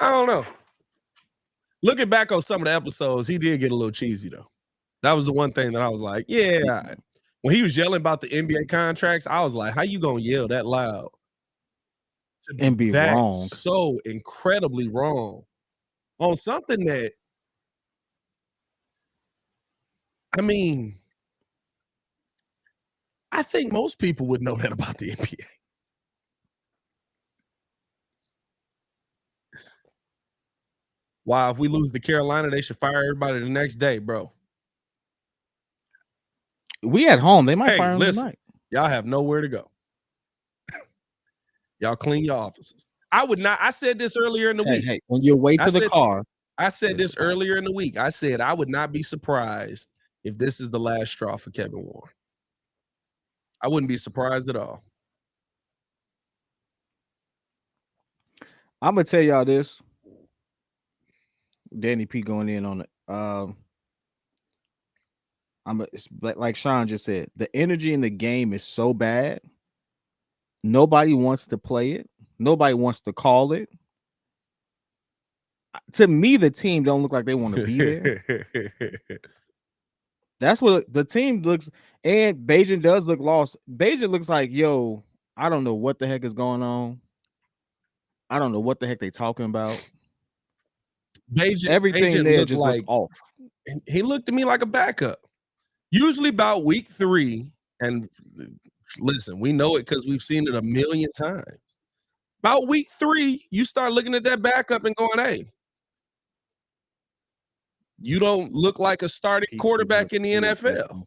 I don't know. Looking back on some of the episodes, he did get a little cheesy, though. That was the one thing that I was like, yeah. When he was yelling about the NBA contracts, I was like, how you going to yell that loud? And be that wrong. So incredibly wrong on something that, I mean, I think most people would know that about the NBA. Wow, if we lose to Carolina, they should fire everybody the next day, bro. We at home. They might fire him listen, tonight. Y'all have nowhere to go. Y'all clean your offices. I would not. I said this earlier in the week. Hey, on your way to the car. I said this earlier in the week. I said I would not be surprised if this is the last straw for Kevin Warren. I wouldn't be surprised at all. I'm gonna tell y'all this. Danny P going in on it. Like Sean just said, the energy in the game is so bad. Nobody wants to play it. Nobody wants to call it. To me, the team don't look like they want to be there. That's what the team looks. And Bajan does look lost. Bajan looks like, yo, I don't know what the heck is going on. I don't know what the heck they talking about. Everything there just looks off. He looked to me like a backup. Usually about week 3, and listen, we know it because we've seen it a million times. About week 3, you start looking at that backup and going, hey, you don't look like a starting quarterback in the NFL.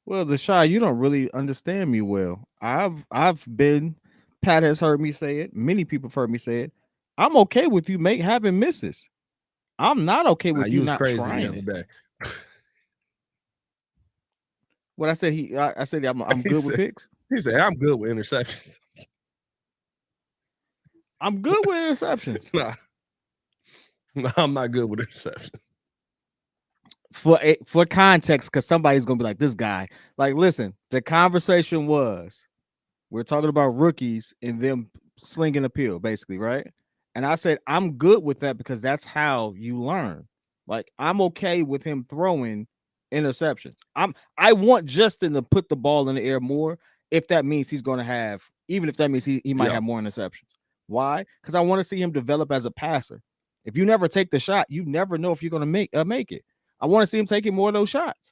Well, Deshaun, you don't really understand me well. I've been, Pat has heard me say it. Many people have heard me say it. I'm okay with you having misses. I'm not okay with you not crazy trying the other day. What I said, I said I'm good with picks. He said I'm good with interceptions. I'm good with interceptions. No, I'm not good with interceptions. For context, because somebody's gonna be like, this guy. Like, listen, the conversation was, we're talking about rookies and them slinging a pill, basically, right? And I said, I'm good with that because that's how you learn. Like, I'm okay with him throwing interceptions. I want Justin to put the ball in the air more if that means he's going to have, even if that means he might have more interceptions. Why? Because I want to see him develop as a passer. If you never take the shot, you never know if you're going to make it. I want to see him taking more of those shots.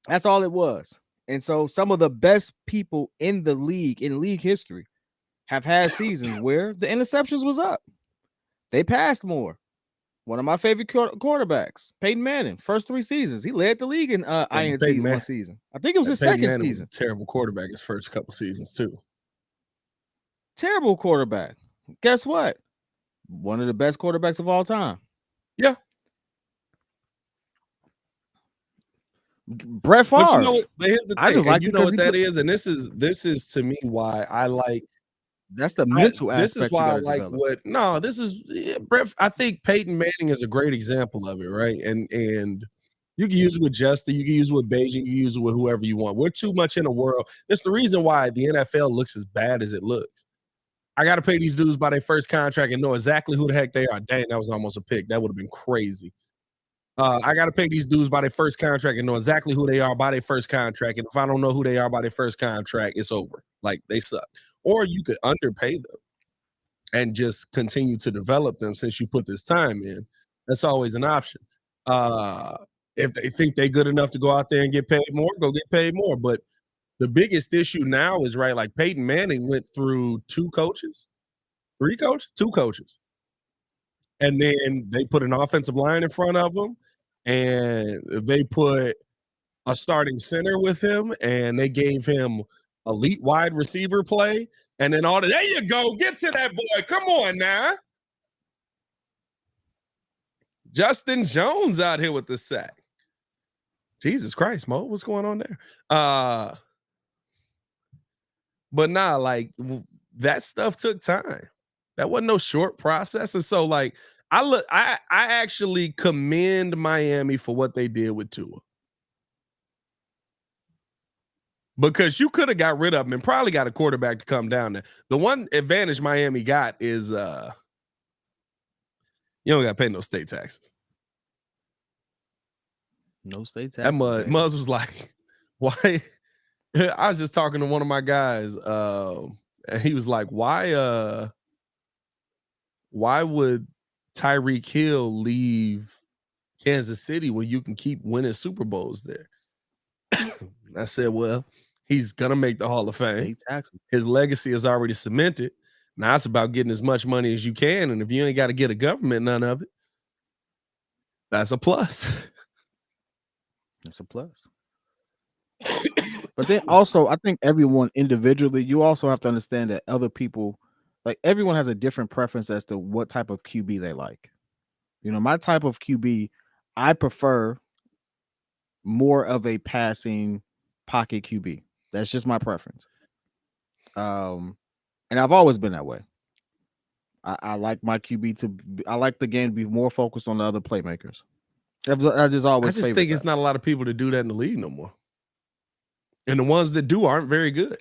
That's all it was. And so some of the best people in the league, in league history, have had seasons where the interceptions was up. They passed more. One of my favorite quarterbacks, Peyton Manning, first 3 seasons, he led the league in INTs one season. I think it was his second season. Was a terrible quarterback his first couple seasons too. Terrible quarterback. Guess what? One of the best quarterbacks of all time. Yeah. Brett Favre. But you know what? But here's the thing. I just like you know what that is, and this is to me why I like. That's the mental aspect. This is why I like develop. This is Brett. I think Peyton Manning is a great example of it, right? And you can use it with Justin, you can use it with Beijing, you can use it with whoever you want. We're too much in a world. It's the reason why the NFL looks as bad as it looks. I got to pay these dudes by their first contract and know exactly who the heck they are. Dang, that was almost a pick. That would have been crazy. I got to pay these dudes by their first contract and know exactly who they are by their first contract. And if I don't know who they are by their first contract, it's over. Like, they suck. Or you could underpay them. and just continue to develop them since you put this time in. That's always an option. If they think they're good enough to go out there and get paid more, go get paid more. But the biggest issue now is right, like Peyton Manning went through 2 coaches, 3 coaches, 2 coaches. And then they put an offensive line in front of him, and they put a starting center with him, and they gave him elite wide receiver play, and then all the there you go, get to that boy. Come on now. Justin Jones out here with the sack. Jesus Christ, Mo, what's going on there? But nah, like that stuff took time. That wasn't no short process. And so, like, I actually commend Miami for what they did with Tua. Because you could have got rid of him and probably got a quarterback to come down there. The one advantage Miami got is you don't got to pay no state taxes. No state taxes. That Muzz was like, why? I was just talking to one of my guys, and he was like, why would Tyreek Hill leave Kansas City when you can keep winning Super Bowls there? I said, well, he's gonna make the Hall of Fame. His legacy is already cemented. Now it's about getting as much money as you can, and if you ain't got to get a government none of it, that's a plus. That's a plus. But then also, I think everyone individually, you also have to understand that other people, like everyone has a different preference as to what type of QB they like. You know, my type of QB, I prefer more of a passing pocket QB. That's just my preference. And I've always been that way. I like my QB I like the game to be more focused on the other playmakers. I just think it's not a lot of people to do that in the league no more. And the ones that do aren't very good.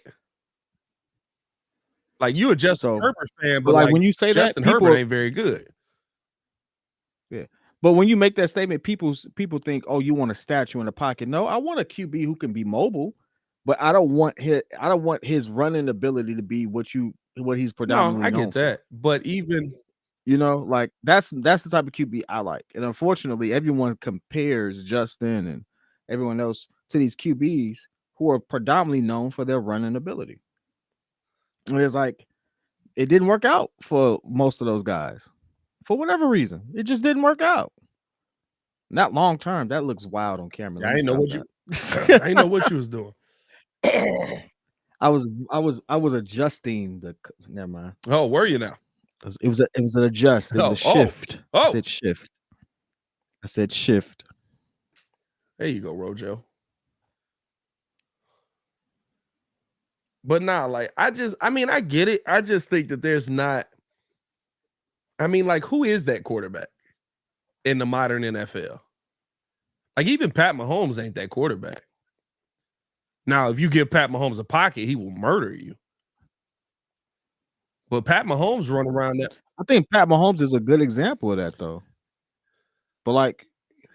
Like you a Justin Herbert fan, but like when you say Justin Herbert ain't very good. Yeah. But when you make that statement, people think, oh, you want a statue in the pocket. No, I want a QB who can be mobile, but I don't want his running ability to be what he's predominantly known. I get that. But even like that's the type of QB I like. And unfortunately, everyone compares Justin and everyone else to these QBs who are predominantly known for their running ability. And it's like it didn't work out for most of those guys. For whatever reason, it just didn't work out. Not long term. That looks wild on camera. I didn't know what I didn't know what you was doing. I was adjusting the. Never mind. Oh, were you now? It was an adjust. It was a shift. I said shift. I said shift. There you go, Rojo. But nah, like I get it. I just think that there's not. I mean, like, who is that quarterback in the modern NFL? Like, even Pat Mahomes ain't that quarterback. Now, if you give Pat Mahomes a pocket, he will murder you. But Pat Mahomes run around that. I think Pat Mahomes is a good example of that, though. But like,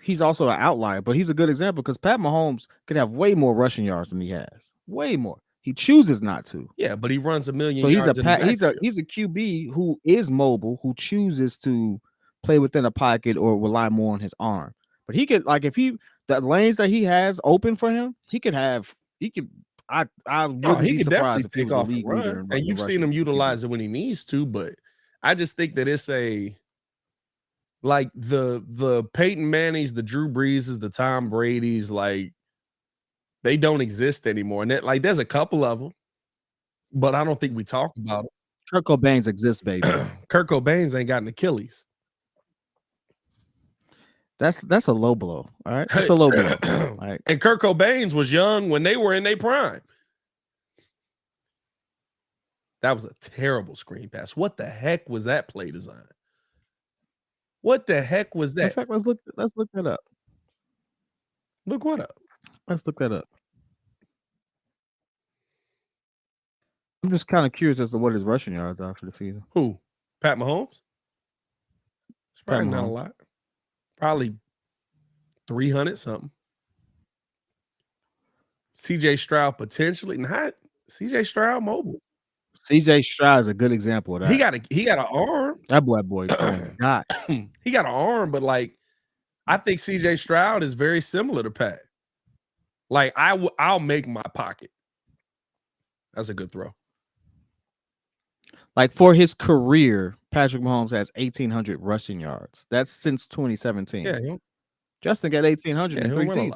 he's also an outlier. But he's a good example because Pat Mahomes could have way more rushing yards than he has. Way more. He chooses not to. Yeah, but he runs a million. So he's a QB who is mobile, who chooses to play within a pocket or rely more on his arm. But he could, like, if the lanes that he has open for him, he could. I wouldn't be surprised if he was a league leader. And you've seen him utilize it when he needs to. But I just think that it's like the Peyton Mannings, the Drew Breeses, the Tom Brady's, like. They don't exist anymore. And there's a couple of them, but I don't think we talk about them. Kurt Cobain's exist, baby. Kurt Cobain's ain't got an Achilles. That's a low blow. All right. That's a low blow. Right. And Kurt Cobain's was young when they were in their prime. That was a terrible screen pass. What the heck was that play design? What the heck was that? In fact, let's look that up. Look what up? Let's look that up. I'm just kind of curious as to what his rushing yards are for the season. Who? Pat Mahomes? It's probably not a lot. Probably 300 something. CJ Stroud potentially. Not CJ Stroud mobile. CJ Stroud is a good example of that. He got an arm. That boy throwing dots. He got an arm, but like I think CJ Stroud is very similar to Pat. Like I'll make my pocket. That's a good throw. Like for his career, Patrick Mahomes has 1,800 rushing yards. That's since 2017. Yeah, Justin got 1,800 in 3 seasons.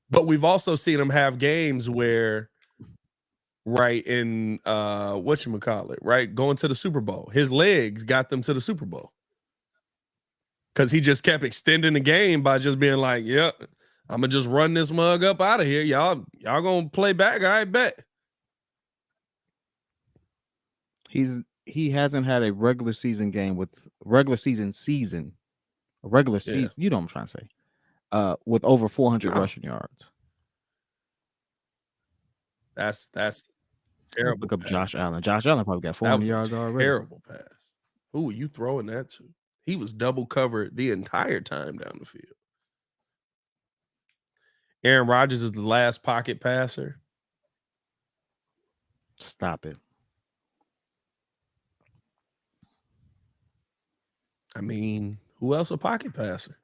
But we've also seen him have games where, right, in whatchamacallit, right, going to the Super Bowl, his legs got them to the Super Bowl. Because he just kept extending the game by just being like, yep, I'm going to just run this mug up out of here. Y'all going to play back, I bet. He hasn't had a regular season game with season. You know what I'm trying to say. With over 400 rushing yards. That's terrible. Let's look up Josh Allen. Josh Allen probably got 400 yards already. Terrible pass. Who are you throwing that to? He was double covered the entire time down the field. Aaron Rodgers is the last pocket passer. Stop it. I mean, who else a pocket passer?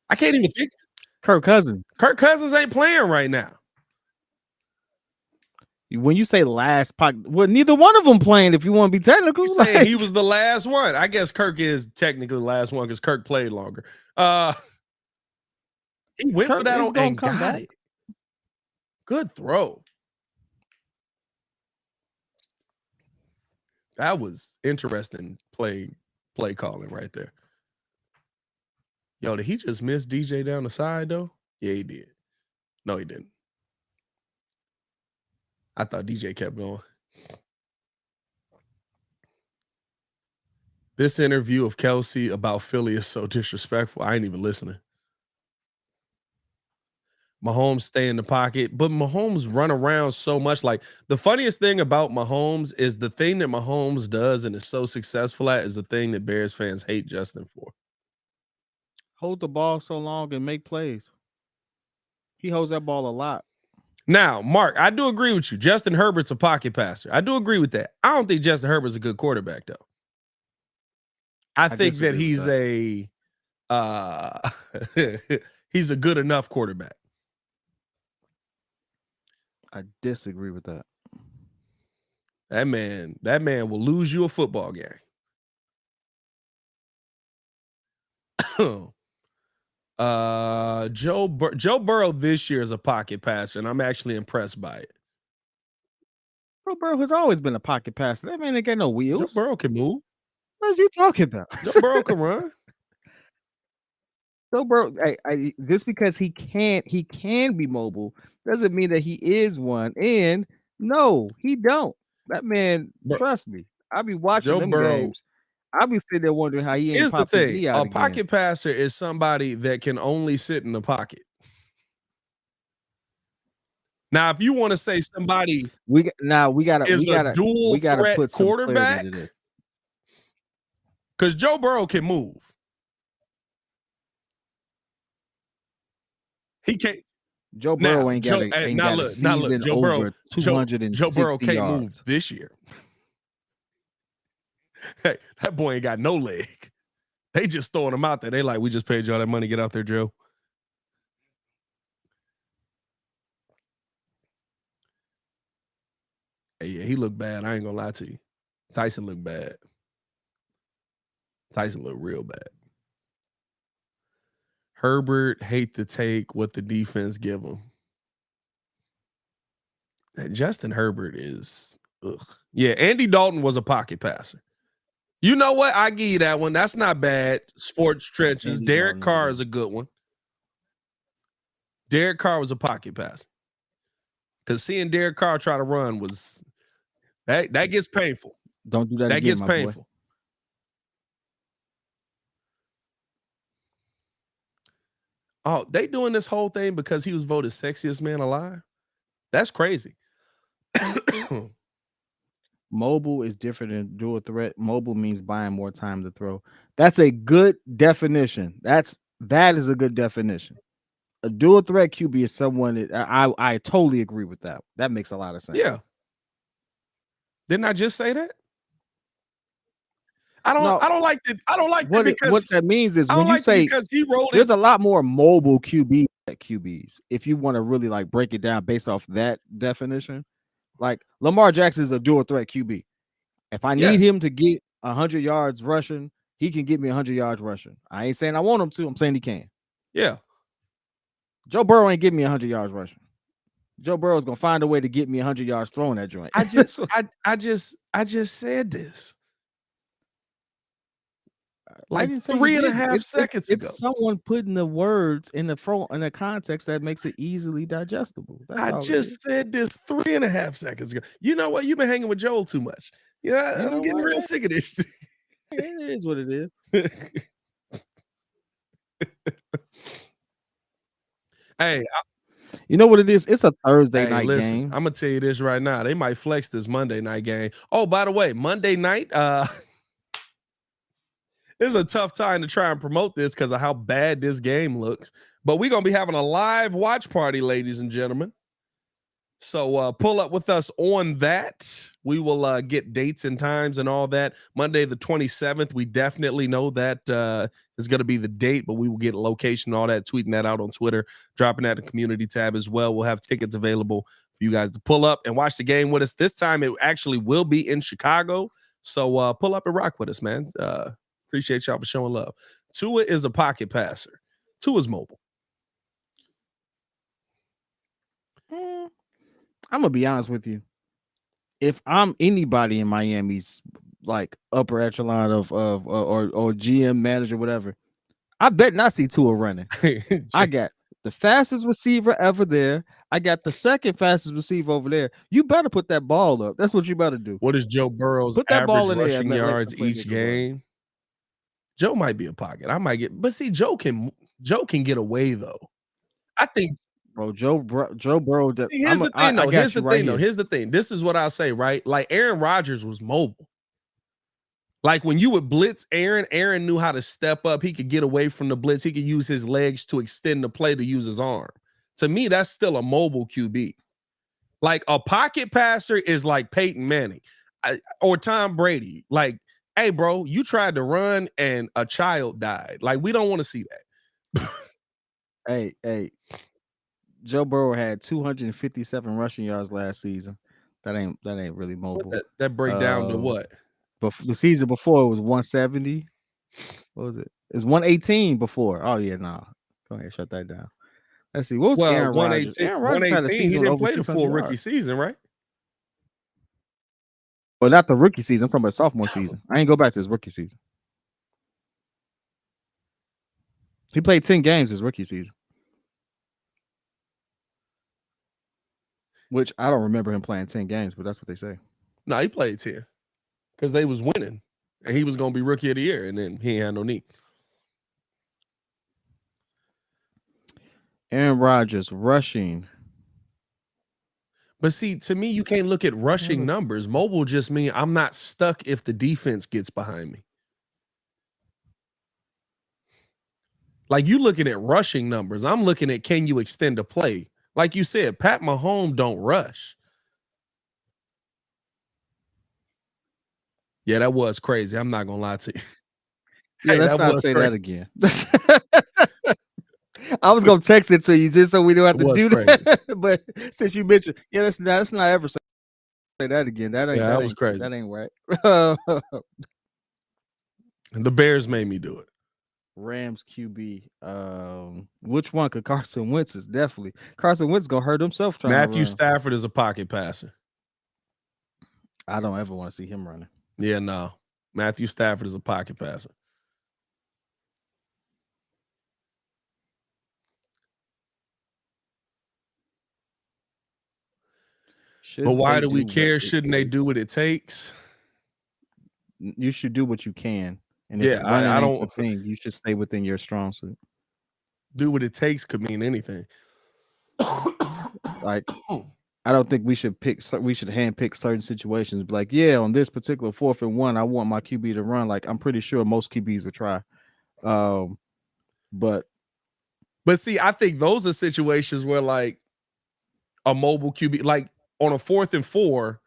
I can't even think. Kirk Cousins. Kirk Cousins ain't playing right now. When you say last pocket, well, neither one of them playing. If you want to be technical, he's saying he was the last one. I guess Kirk is technically the last one because Kirk played longer. He went for that on and got it. Good throw. That was interesting play calling right there. Yo, did he just miss DJ down the side though? Yeah, he did. No, he didn't. I thought DJ kept going. This interview of Kelsey about Philly is so disrespectful. I ain't even listening. Mahomes stay in the pocket, but Mahomes run around so much. Like the funniest thing about Mahomes is the thing that Mahomes does and is so successful at is the thing that Bears fans hate Justin for. Hold the ball so long and make plays. He holds that ball a lot. Now, Mark, I do agree with you. Justin Herbert's a pocket passer. I do agree with that. I don't think Justin Herbert's a good quarterback, though. I think that he's he's a good enough quarterback. I disagree with that. That man will lose you a football game. Joe Burrow this year is a pocket passer, and I'm actually impressed by it. Joe Burrow has always been a pocket passer. That man ain't got no wheels. Joe Burrow can move. What are you talking about? Joe Burrow can run. Joe Burrow, just because he can be mobile doesn't mean that he is one. And no, he don't. That man, trust me. I'll be watching them games. I'll be sitting there wondering how he ain't popped his knee out again. A pocket passer is somebody that can only sit in the pocket. Now, if you want to say somebody we gotta dual threat put quarterback, because Joe Burrow can move. He can't. Joe Burrow ain't got a season over 260 Joe Burrow can't yards. move this year. Hey, that boy ain't got no leg. They just throwing him out there. They like, we just paid y'all that money. Get out there, Joe. Hey, yeah, he looked bad. I ain't gonna lie to you. Tyson looked bad. Tyson looked real bad. Herbert hate to take what the defense give him. And Justin Herbert is, ugh. Yeah, Andy Dalton was a pocket passer. You know what? I give you that one. That's not bad. Sports trenches. Andy Derek Dalton Carr is a good one. Derek Carr was a pocket passer. Because seeing Derek Carr try to run was that gets painful. Don't do that. That again, gets my painful. Boy. Oh, they doing this whole thing because he was voted sexiest man alive? That's crazy. Mobile is different than dual threat. Mobile means buying more time to throw. That's a good definition. That is a good definition. A dual threat QB is someone that I totally agree with that. That makes a lot of sense. Yeah. Didn't I just say that? I No, don't like that. I don't like that because what that means is I when don't you like it say because he rolled in. there's a lot more mobile QBs. If you want to really like break it down based off that definition, like Lamar Jackson is a dual threat QB. If I Yeah. need him to get 100 yards rushing, he can get me 100 yards rushing. I ain't saying I want him to. I'm saying he can. Yeah. Joe Burrow ain't getting me 100 yards rushing. Joe Burrow's gonna find a way to get me 100 yards throwing that joint. I just said this I like didn't say you 3.5 didn't. seconds ago. It's someone putting the words in the context that makes it easily digestible. That's I all just said this 3.5 seconds ago. You know what? You've been hanging with Joel too much. Yeah, You I'm know getting what? real sick of this. It is what it is. Hey, You know what it is? It's a Thursday night listen, game. I'm gonna tell you this right now. They might flex this Monday night game. Oh, by the way, Monday night, this is a tough time to try and promote this because of how bad this game looks. But we're gonna be having a live watch party, ladies and gentlemen. So pull up with us on that. We will get dates and times and all that. Monday the 27th. We definitely know that is going to be the date, but we will get location, all that, tweeting that out on Twitter, dropping that in the community tab as well. We'll have tickets available for you guys to pull up and watch the game with us. This time it actually will be in Chicago. So pull up and rock with us, man. Appreciate y'all for showing love. Tua is a pocket passer. Tua's mobile. I'm gonna be honest with you. If I'm anybody in Miami's like upper echelon of or GM manager, whatever, I bet not see Tua running. I got the fastest receiver ever there. I got the second fastest receiver over there. You better put that ball up. That's what you better do. What is Joe Burrow's Put that average ball in there rushing and let yards the each playmaker game? run. Joe might be a pocket. I might get, but see, Joe can get away though. I think, bro. Joe Burrow. See, here's the thing, though. Here's the thing. This is what I'll say, right? Like Aaron Rodgers was mobile. Like when you would blitz Aaron knew how to step up. He could get away from the blitz. He could use his legs to extend the play to use his arm. To me, that's still a mobile QB. Like a pocket passer is like Peyton Manning or Tom Brady. Like, hey, bro, you tried to run and a child died. Like, we don't want to see that. Hey. Joe Burrow had 257 rushing yards last season. That ain't really mobile. That break down to what? But the season before it was 170. What was it? It was 118 before. Oh yeah, nah. Go ahead, shut that down. Let's see. What was Aaron Rodgers? Aaron Rodgers had a season. He didn't play the full 600 rookie yards. season, right? Well, not the rookie season. I'm talking about sophomore season. I ain't go back to his rookie season. He played 10 games his rookie season. Which I don't remember him playing 10 games, but that's what they say. No, he played 10 because they was winning, and he was going to be rookie of the year, and then he ain't had no knee. Aaron Rodgers rushing. But see, to me, you can't look at rushing numbers. Mobile just mean I'm not stuck if the defense gets behind me. Like you looking at rushing numbers. I'm looking at can you extend a play? Like you said, Pat Mahomes don't rush. Yeah, that was crazy. I'm not gonna lie to you. Yeah, let's not say that again. I was gonna text it to you just so we don't have to do that. But since you mentioned, yeah, let's not ever say that again. That was crazy. That ain't right. And the Bears made me do it. Rams QB. Which one? Could Carson Wentz is definitely Carson Wentz gonna hurt himself trying Matthew to run. Stafford is a pocket passer. I don't ever want to see him running. Yeah, no. Matthew Stafford is a pocket passer. But why do we care? Shouldn't they do what it takes? You should do what you can. And if I don't think you should stay within your strong suit. Do what it takes could mean anything. Like I don't think we should handpick certain situations. Like, yeah, on this particular 4th and 1, I want my QB to run. Like, I'm pretty sure most QBs would try. But But see, I think those are situations where like a mobile QB, like on a 4th and 4,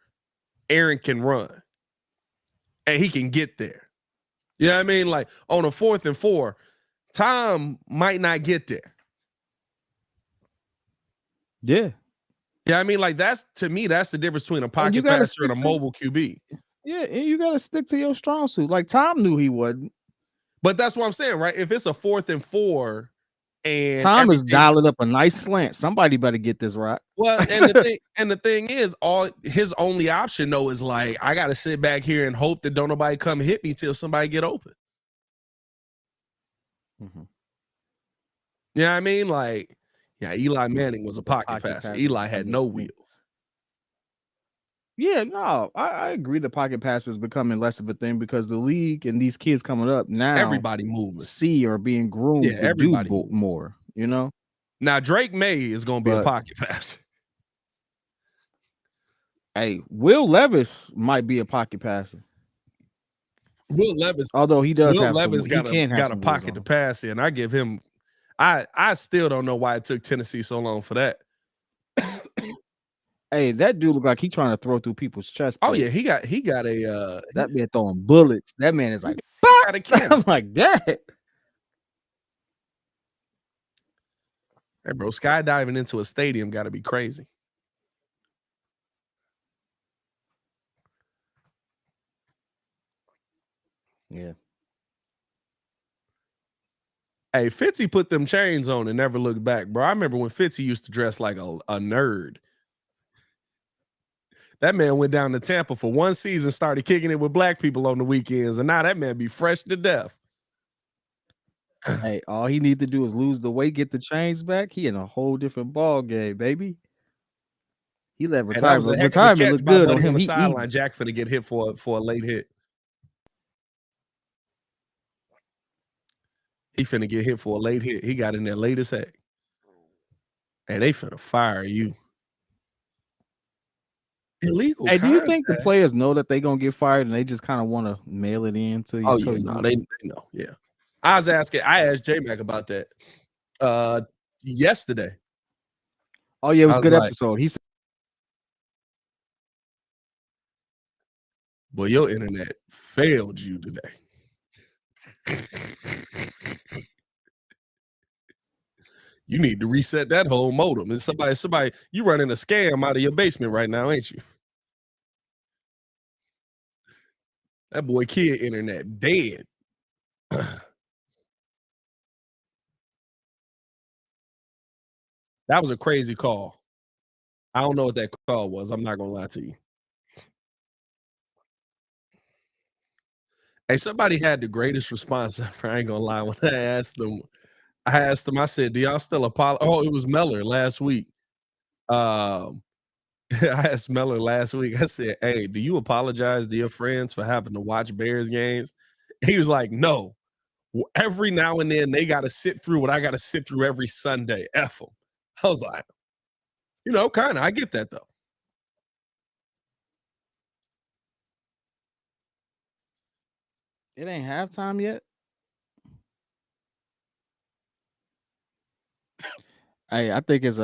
Aaron can run and he can get there. You know what I mean? Like on a 4th and 4, Tom might not get there. Yeah. Yeah, I mean, like that's to me, that's the difference between a pocket passer and a mobile QB. Yeah, and you gotta stick to your strong suit. Like Tom knew he wasn't. But that's what I'm saying, right? If it's a 4th and 4 and Tom is dialing up a nice slant, somebody better get this right. Well, and the thing is, all his only option though is like, I gotta sit back here and hope that don't nobody come hit me till somebody get open. Mm-hmm. Yeah, you know I mean, like, yeah, Eli Manning was a pocket passer. Eli had no wheels. Yeah, no, I agree. The pocket pass is becoming less of a thing because the league and these kids coming up now, everybody moving, see or being groomed to do more. You know. Now Drake May is going to be a pocket passer. Hey, Will Levis might be a pocket passer. Will Levis, although he does Will have Levis got a pocket to pass in. I give him. I still don't know why it took Tennessee so long for that. Hey, that dude look like he trying to throw through people's chest. Oh yeah, he got a that man throwing bullets. That man is like, I'm like that. Hey bro, skydiving into a stadium got to be crazy. Yeah. Hey, Fitzy put them chains on and never looked back, bro. I remember when Fitzy used to dress like a nerd. That man went down to Tampa for one season, started kicking it with black people on the weekends, and now that man be fresh to death. Hey, all he need to do is lose the weight, get the chains back. He in a whole different ball game, baby. He let retirement look good on him. On the sideline. Jack finna get hit for a late hit. He finna get hit for a late hit. He got in there late as heck. And they finna fire you. Illegal. Hey, do you think the players know that they gonna get fired and they just kind of want to mail it in to you? Oh, yeah, no, they know. Yeah. I asked J-Mac about that yesterday. Oh, yeah, it was a good episode. He said, "Boy, your internet failed you today." You need to reset that whole modem. And somebody, you running a scam out of your basement right now, ain't you? That boy kid internet dead. That was a crazy call. I don't know what that call was. I'm not gonna lie to you. Hey, somebody had the greatest response ever. I ain't gonna lie. When I asked them, I said, "Do y'all still apologize?" Oh, it was Meller last week. I asked Meller last week. I said, "Hey, do you apologize to your friends for having to watch Bears games?" He was like, "No. Every now and then they got to sit through what I got to sit through every Sunday. F them." I was like, kind of. I get that though. It ain't halftime yet. Hey, I think it's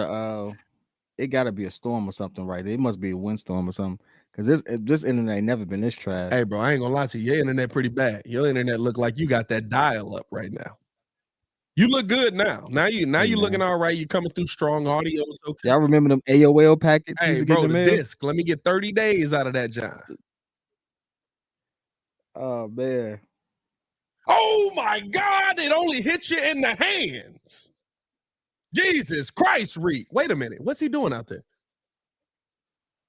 it got to be a storm or something, right? It must be a windstorm or something, because this internet ain't never been this trash. Hey, bro, I ain't gonna lie to you. Your internet pretty bad. Your internet look like you got that dial up right now. You look good now. Now you looking all right. You coming through strong audio. It's okay. Y'all remember them AOL packets? Hey, bro, the disc. Let me get 30 days out of that, John. Oh man. Oh my God! It only hit you in the hands. Jesus Christ, Reek. Wait a minute. What's he doing out there?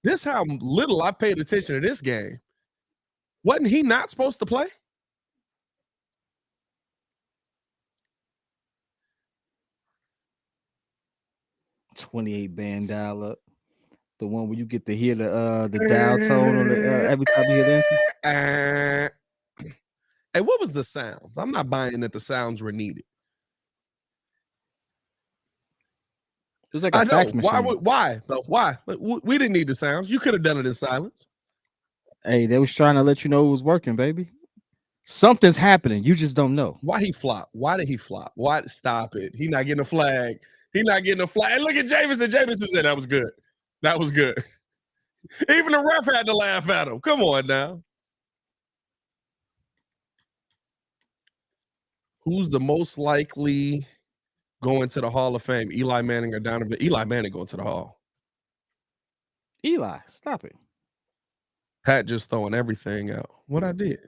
This how little I paid attention to this game. Wasn't he not supposed to play? .28 band dial up. The one where you get to hear the dial tone on the every time you hear that. Hey, what was the sounds? I'm not buying that the sounds were needed. It was like a fax machine. Why? We didn't need the sounds. You could have done it in silence. Hey, they was trying to let you know it was working, baby. Something's happening. You just don't know. Why he flop? Why did he flop? Why? Stop it. He not getting a flag. He not getting a flag. And look at Jameson. Jameson said that was good. That was good. Even the ref had to laugh at him. Come on now. Who's the most likely going to the Hall of Fame? Eli Manning or Donovan? Eli Manning going to the Hall. Eli, stop it. Pat just throwing everything out. What I did.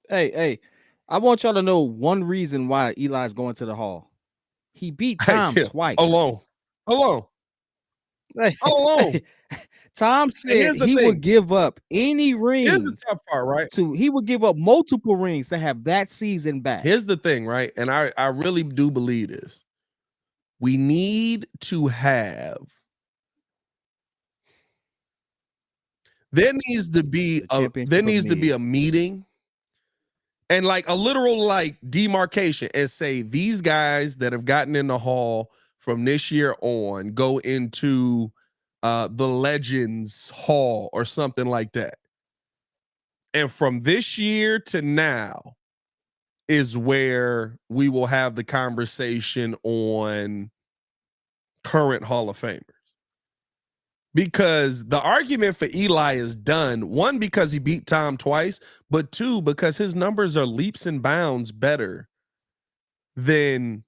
Hey, I want y'all to know one reason why Eli's going to the Hall. He beat Tom twice. Alone. Hey, Tom said he would give up any ring. Here's the tough part, right? He would give up multiple rings to have that season back. Here's the thing, right? And I really do believe this. We need to have. There needs to be a meeting and like a literal like demarcation and say these guys that have gotten in the Hall from this year on go into the Legends Hall or something like that. And from this year to now is where we will have the conversation on current Hall of Famers. Because the argument for Eli is done, one, because he beat Tom twice, but two, because his numbers are leaps and bounds better than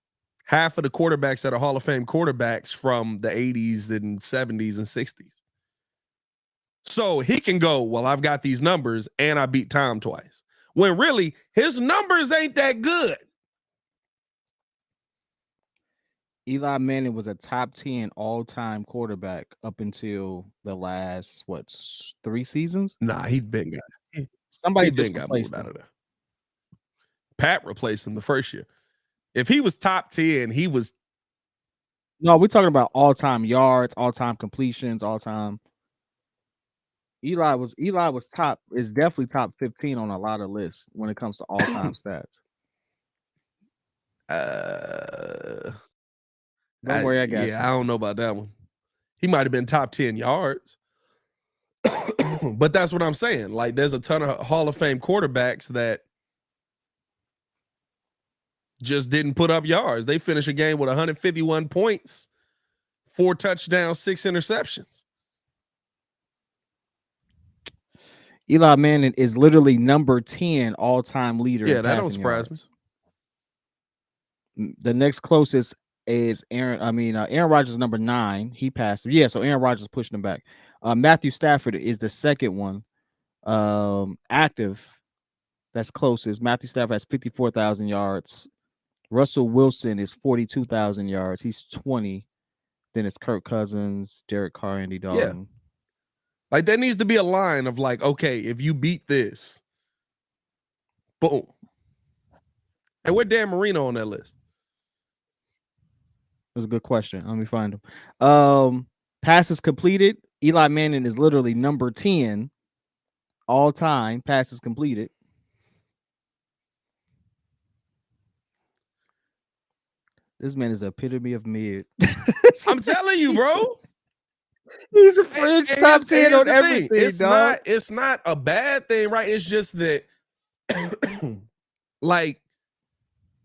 half of the quarterbacks that are Hall of Fame quarterbacks from the 80s and 70s and 60s. So he can go, well, I've got these numbers and I beat Tom twice. When really his numbers ain't that good. Eli Manning was a top 10 all-time quarterback up until the last 3 seasons. Nah, he'd been got somebody just got moved out of there. Pat replaced him the first year. If he was top 10, he was. No, we're talking about all-time yards, all-time completions, all-time. Eli was top, is definitely top 15 on a lot of lists when it comes to all-time stats. Don't worry, I got you. I don't know about that one. He might have been top 10 yards. But that's what I'm saying. Like, there's a ton of Hall of Fame quarterbacks that just didn't put up yards. They finished a game with 151 points, 4 touchdowns, 6 interceptions. Eli Manning is literally number 10 all-time leader. Yeah, that don't surprise me. The next closest is Aaron Rodgers is number 9. He passed him. Yeah, so Aaron Rodgers pushed him back. Matthew Stafford is the second one active that's closest. Matthew Stafford has 54,000 yards. Russell Wilson is 42,000 yards. He's 20. Then it's Kirk Cousins, Derek Carr, Andy Dalton. Yeah. Like, there needs to be a line of like, okay, if you beat this, boom. And where's Dan Marino on that list? That's a good question. Let me find him. Passes completed. Eli Manning is literally number 10 all time passes completed. This man is the epitome of mid. I'm telling you, bro. He's a fringe top 10 on everything. It's not a bad thing, right? It's just that like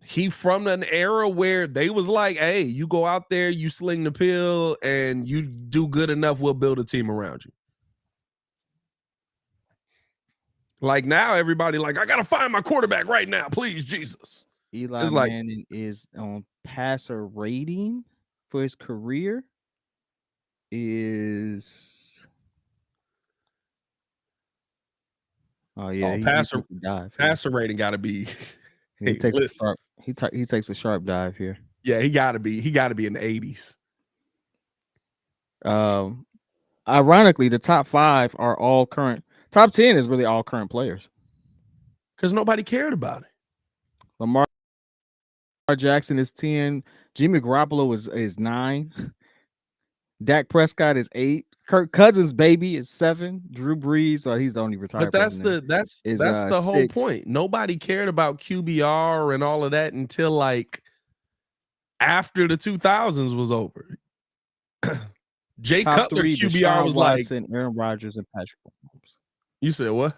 he from an era where they was like, hey, you go out there, you sling the pill, and you do good enough, we'll build a team around you. Like now, everybody like, I gotta find my quarterback right now, please, Jesus. Eli Manning is on passer rating for his career is passer rating got to be. He takes a sharp dive here. Yeah, he got to be in the 80s. Ironically, the top 5 are all current. Top 10 is really all current players because nobody cared about it. Lamar Jackson is 10. Jimmy Garoppolo is 9. Dak Prescott is 8. Kirk Cousins, baby, is 7. Drew Brees, he's the only retired. But that's the whole 6. point. Nobody cared about QBR and all of that until like after the 2000s was over. Jay Top Cutler 3, QBR Deshaun was Watson, like Aaron Rodgers, and Patrick Mahomes. You said what?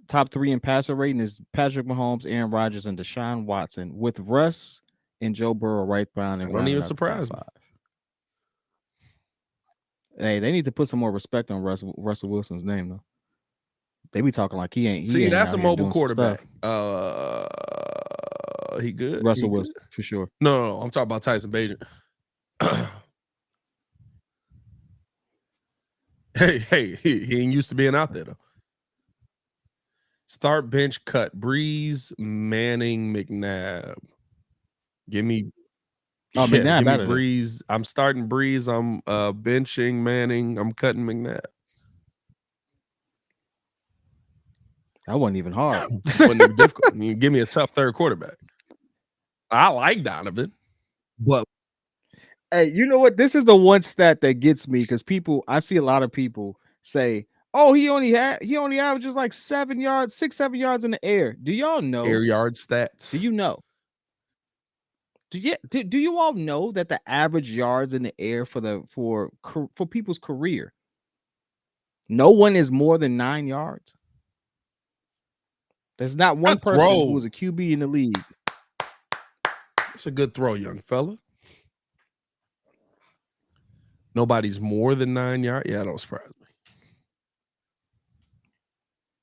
top 3 in passer rating is Patrick Mahomes, Aaron Rodgers, and Deshaun Watson, with Russ and Joe Burrow right behind and Don't even rounding out the top surprise me. 5. Hey, they need to put some more respect on Russell Wilson's name, though. They be talking like he ain't. See, that's out a here mobile doing some quarterback. stuff. He good. Russell He Wilson good? for sure. No, I'm talking about Tyson Bagent. Hey, he ain't used to being out there though. Start, bench, cut. Breeze, Manning, McNabb. Give me. Oh, Yeah, McNabb give me out of there. Breeze. I'm starting Breeze. I'm benching Manning. I'm cutting McNabb. That wasn't even hard. Wasn't even difficult. You give me a tough third quarterback. I like Donovan, but Hey, you know what? This is the one stat that gets me because I see a lot of people say, "Oh, he only averages like 7 yards, 6-7 yards in the air." Do y'all know air yard stats? Do you know? Do you all know that the average yards in the air for people's career, no one is more than 9 yards? There's not one Good person throw. who was a QB in the league. It's a good throw, young fella. Nobody's more than 9 yards. Yeah, don't surprise me.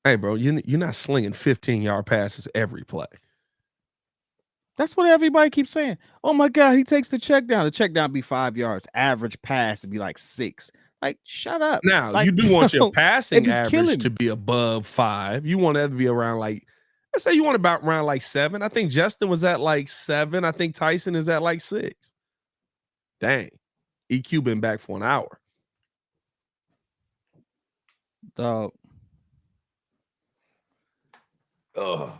Hey, bro, you're not slinging 15-yard passes every play. That's what everybody keeps saying. Oh my God, he takes the check down. The check down be 5 yards. Average pass would be like 6. Like, shut up. Now, like, you do want your passing be average to be above 5. You want that to be around like, let's say you want about around like 7. I think Justin was at like 7. I think Tyson is at like 6. Dang. EQ been back for an hour. Dog. Ugh.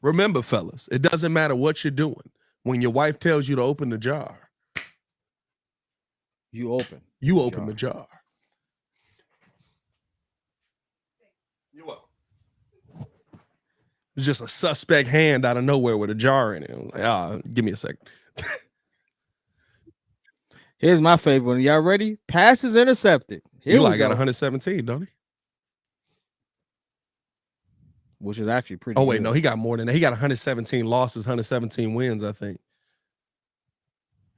Remember, fellas, it doesn't matter what you're doing. When your wife tells you to open the jar, you open the jar. You welcome. It's just a suspect hand out of nowhere with a jar in it. I'm like, give me a second. Here's my favorite one. Y'all ready? Passes intercepted. Here Eli we go. got 117, don't he? Which is actually pretty. Oh wait, good. no, he got more than that. He got 117 losses, 117 wins, I think.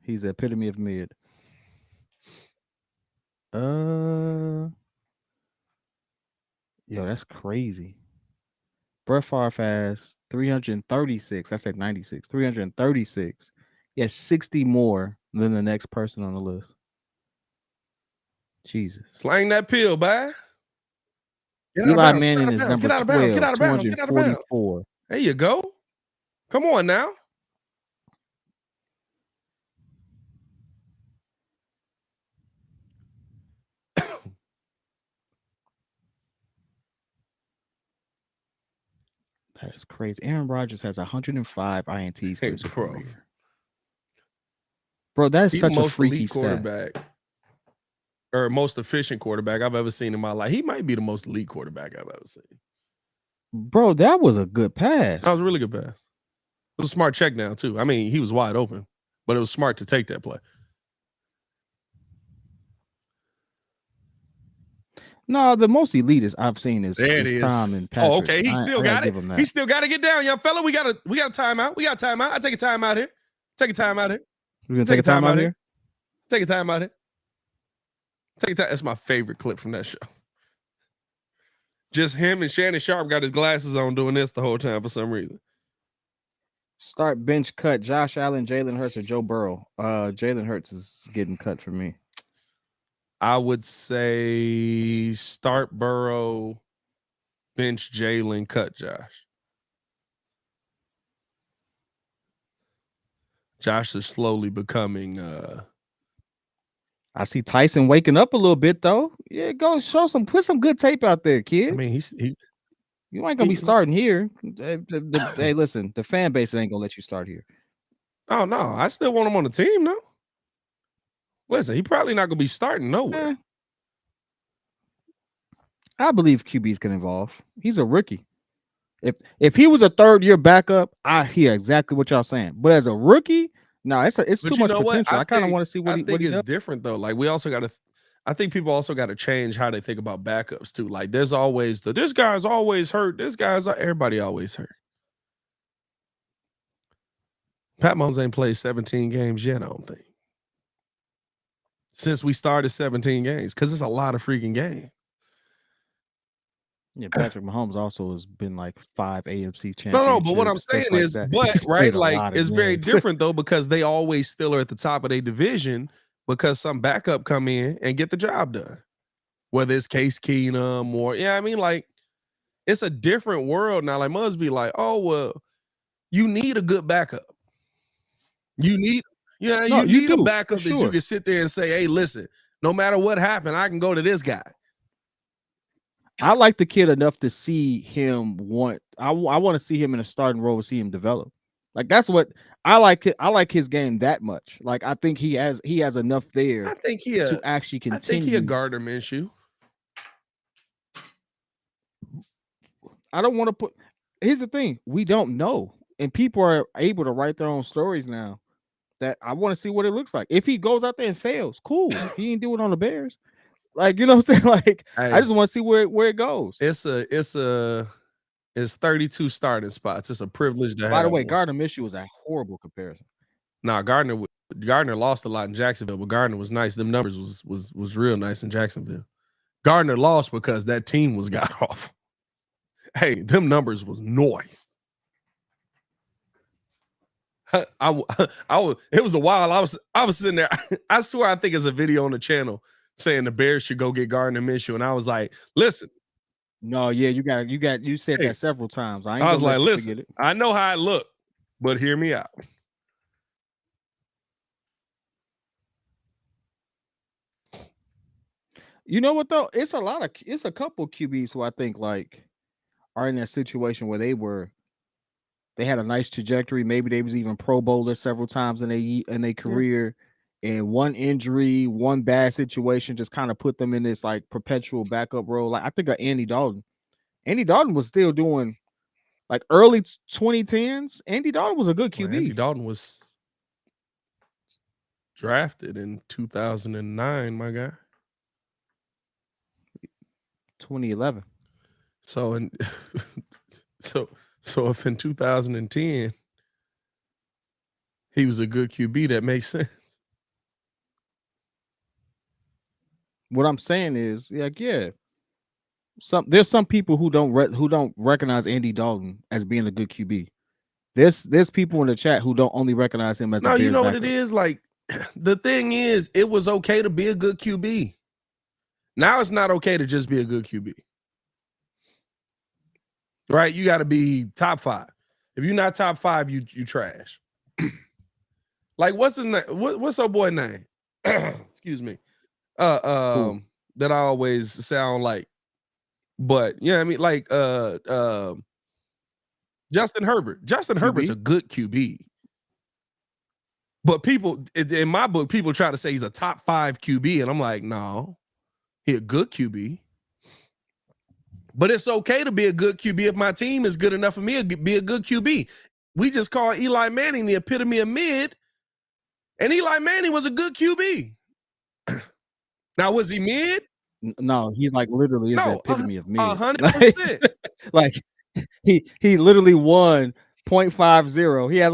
He's the epitome of mid. Yo, that's crazy. Brett Favre has 336. I said 96. 336. He has 60 more than the next person on the list. Jesus. Slang that pill, bye. Eli Manning is number 12, 244. There you go. Come on now. That is crazy. Aaron Rodgers has 105 INTs for his career. Bro, that is such a freaky quarterback. Or most efficient quarterback I've ever seen in my life. He might be the most elite quarterback I've ever seen. Bro, that was a good pass. That was a really good pass. It was a smart check down, too. I mean, he was wide open, but it was smart to take that play. No, the most elitist I've seen is Tom and Patrick. Oh, okay. He still got it. He still got to get down, young fella. We got a timeout. We got a timeout. I take a timeout here. Take a timeout here. We're gonna take a timeout here. Take a timeout here. Take a time. That's my favorite clip from that show. Just him and Shannon Sharp got his glasses on doing this the whole time for some reason. Start, bench, cut. Josh Allen, Jalen Hurts, or Joe Burrow. Jalen Hurts is getting cut for me. I would say start Burrow, bench Jalen, cut Josh. Josh is slowly becoming I see Tyson waking up a little bit though. Yeah, go put some good tape out there, kid. I mean, you ain't gonna be starting here. Hey, listen, the fan base ain't gonna let you start here. Oh no, I still want him on the team, though. Listen, he probably not gonna be starting nowhere. I believe QBs can evolve. He's a rookie. If he was a third-year backup, I hear exactly what y'all saying. But as a rookie, no, it's too much potential. I kind of want to see what he does. Different though. Like we also got to. I think people also got to change how they think about backups too. Like there's always this guy's always hurt. This guy's everybody always hurt. Pat Mahomes ain't played 17 games yet, I don't think. Since we started 17 games, because it's a lot of freaking games. Yeah, Patrick Mahomes also has been like 5 AFC championships. No, but what I'm saying like is, that. but He's right, played a like lot of it's very games. different though, because they always still are at the top of their division because some backup come in and get the job done. Whether it's Case Keenum or I mean, like it's a different world now. Like must be like, oh well, you need a good backup. You need, No, you you need do, a for backup that you sure. can sit there and say, hey, listen, no matter what happened, I can go to this guy. I like the kid enough to see him I want to see him in a starting role, see him develop. Like that's what I like. I like his game that much. Like I think he has enough there I think to actually I think he a continue. Gardner Minshew. I don't want to put. Here's the thing: we don't know, and people are able to write their own stories now. That I want to see what it looks like. If he goes out there and fails, cool. He didn't do it on the Bears. Like you know what I'm saying? Like Hey, I just want to see where it goes. It's 32 starting spots. It's a privilege to have. By the way, one. Gardner Minshew was a horrible comparison. Nah, Gardner lost a lot in Jacksonville, but Gardner was nice. Them numbers was real nice in Jacksonville. Gardner lost because that team was got off. Hey, them numbers was noise. It was a while. I was sitting there. I swear I think it's a video on the channel saying the Bears should go get Gardner Minshew, and I was like, listen. No, yeah, you said that several times. I was like, listen, I know how it looked, but hear me out. You know what though? It's a couple QBs who I think like are in that situation where they had a nice trajectory. Maybe they was even Pro Bowler several times in their career, and one injury, one bad situation just kind of put them in this like perpetual backup role. Like I think of Andy Dalton. Andy Dalton was still doing like early 2010s. Andy Dalton was a good QB. Well, Andy Dalton was drafted in 2009, my guy. 2011. So so if in 2010 he was a good QB, that makes sense. What I'm saying is, there's some people who don't recognize Andy Dalton as being a good QB. There's people in the chat who don't only recognize him as the Bears you know backup. what it is? Like the thing is, it was okay to be a good QB. Now it's not okay to just be a good QB. Right? You got to be top 5. If you're not top 5, you trash. Like what's his name? What's our boy name? Excuse me. That I always sound like. But I mean, like Justin Herbert. Justin Herbert's a good QB. But people in my book, people try to say he's a top 5 QB, and I'm like, no, he's a good QB. But it's okay to be a good QB if my team is good enough for me to be a good QB. We just call Eli Manning the epitome of mid, and Eli Manning was a good QB. Now, was he mid? No, he's like literally the epitome of mid. 100%. Like he literally won 0.50. He has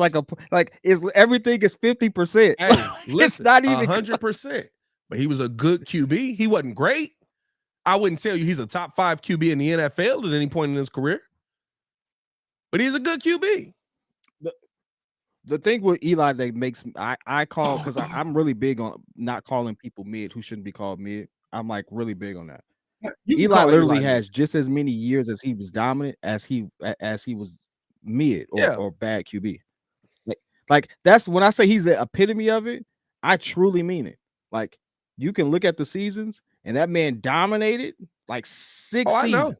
everything is 50%. Hey, listen, it's not even 100%. But he was a good QB. He wasn't great. I wouldn't tell you he's a top 5 QB in the NFL at any point in his career. But he's a good QB. The thing with Eli that makes I call, because I'm really big on not calling people mid who shouldn't be called mid. I'm like really big on that. Eli literally has just as many years as he was dominant as he was mid or bad QB. Like that's when I say he's the epitome of it. I truly mean it. Like you can look at the seasons, and that man dominated like 6 seasons.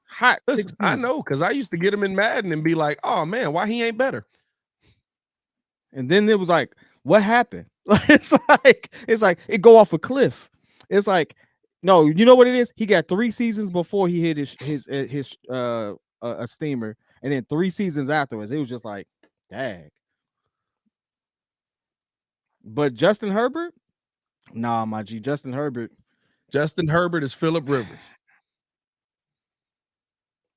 Hot. Listen, 6 seasons. I know, because I used to get him in Madden and be like, oh man, why he ain't better? And then it was like, what happened? It's like it go off a cliff. It's like, no, you know what it is? He got 3 seasons before he hit his a steamer, and then 3 seasons afterwards. It was just like, dang. But Justin Herbert, nah, my G, Justin Herbert, Justin Herbert is Phillip Rivers.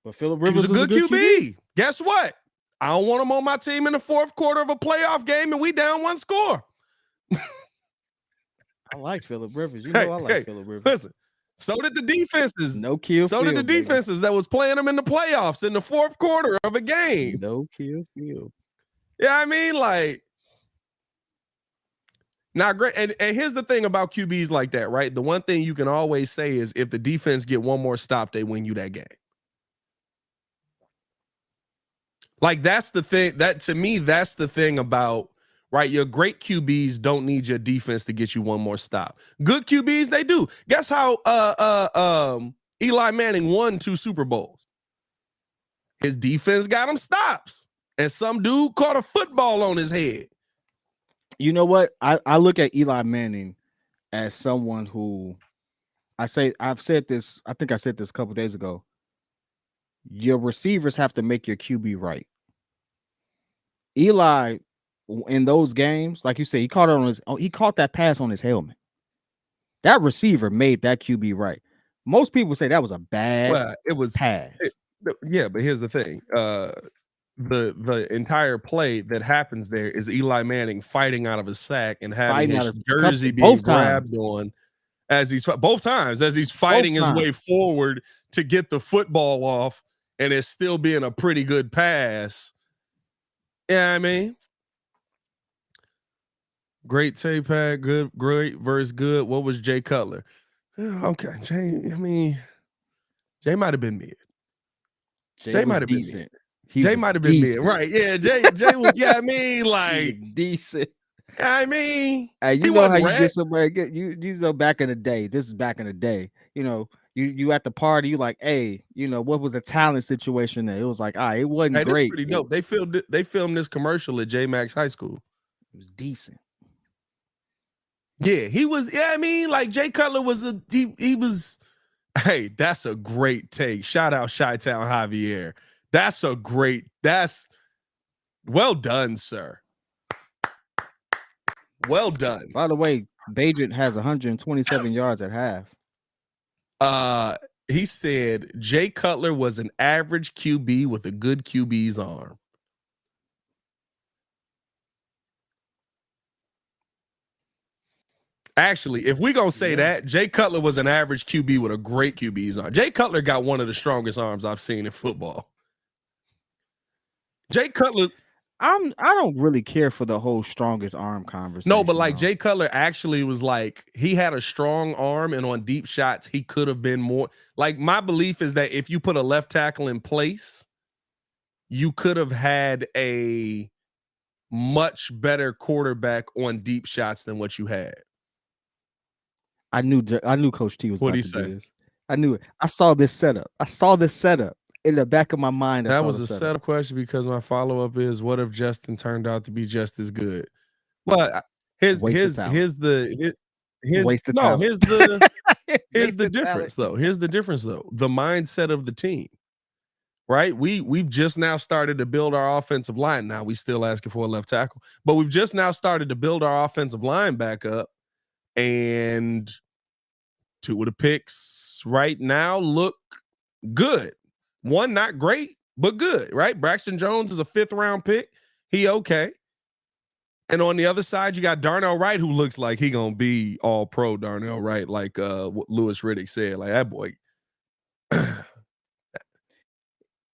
But Phillip He was Rivers a good QB. Guess what? I don't want him on my team in the fourth quarter of a playoff game, and we down one score. I like Phillip Rivers. You know I like Phillip Rivers. Listen, so did the defenses. No kill. So did the defenses that was playing them in the playoffs in the fourth quarter of a game. No kill field. Yeah, I mean, like, now great. And here's the thing about QBs like that, right? The one thing you can always say is if the defense get one more stop, they win you that game. Like, that's the thing. That, to me, that's the thing about, right? Your great QBs don't need your defense to get you one more stop. Good QBs, they do. Guess how Eli Manning won 2 Super Bowls? His defense got him stops, and some dude caught a football on his head. You know what? I look at Eli Manning as someone who I've said this, I think I said this a couple days ago. Your receivers have to make your QB right. Eli, in those games, like you said, he caught that pass on his helmet. That receiver made that QB right. Most people say that was a bad pass. Yeah, but here's the thing. The entire play that happens there is Eli Manning fighting out of a sack and having his jersey being grabbed on as he's fighting his way forward to get the football off, and it's still being a pretty good pass. Yeah, I mean, great tape pad, great versus good. What was Jay Cutler? Okay, Jay might have been mid. Jay might have been decent. Jay might have been mid, right? Yeah, Jay was. Yeah, I mean, like, decent. I mean, you know how you get somebody. You know, back in the day. This is back in the day. You know, you at the party. You like, hey, you know, what was the talent situation there? It was like, it wasn't great. Pretty dope. They filmed this commercial at J Max High School. It was decent. Yeah, he was. Yeah, I mean, like, Jay Cutler was he was. Hey, that's a great take. Shout out Chi-Town Javier. That's well done, sir. Well done. By the way, Bajent has 127 yards at half. He said Jay Cutler was an average QB with a good QB's arm. Actually, if we gonna say that, Jay Cutler was an average QB with a great QB's arm. Jay Cutler got one of the strongest arms I've seen in football. Jay Cutler, I don't really care for the whole strongest arm conversation. No, but like, Jay Cutler actually was like, he had a strong arm, and on deep shots, he could have been more. Like, my belief is that if you put a left tackle in place, you could have had a much better quarterback on deep shots than what you had. I knew Coach T was about to do this. I knew it. I saw this setup in the back of my mind. That was a setup question, because my follow-up is, what if Justin turned out to be just as good? But here's the difference though. Here's the difference though. The mindset of the team. Right? We've just now started to build our offensive line. Now we still asking for a left tackle, but we've just now started to build our offensive line back up, and 2 of the picks right now look good. One not great, but good, right? Braxton Jones is a 5th round pick. He okay. And on the other side, you got Darnell Wright, who looks like he gonna be all pro. Darnell Wright, like what Louis Riddick said, like, that boy.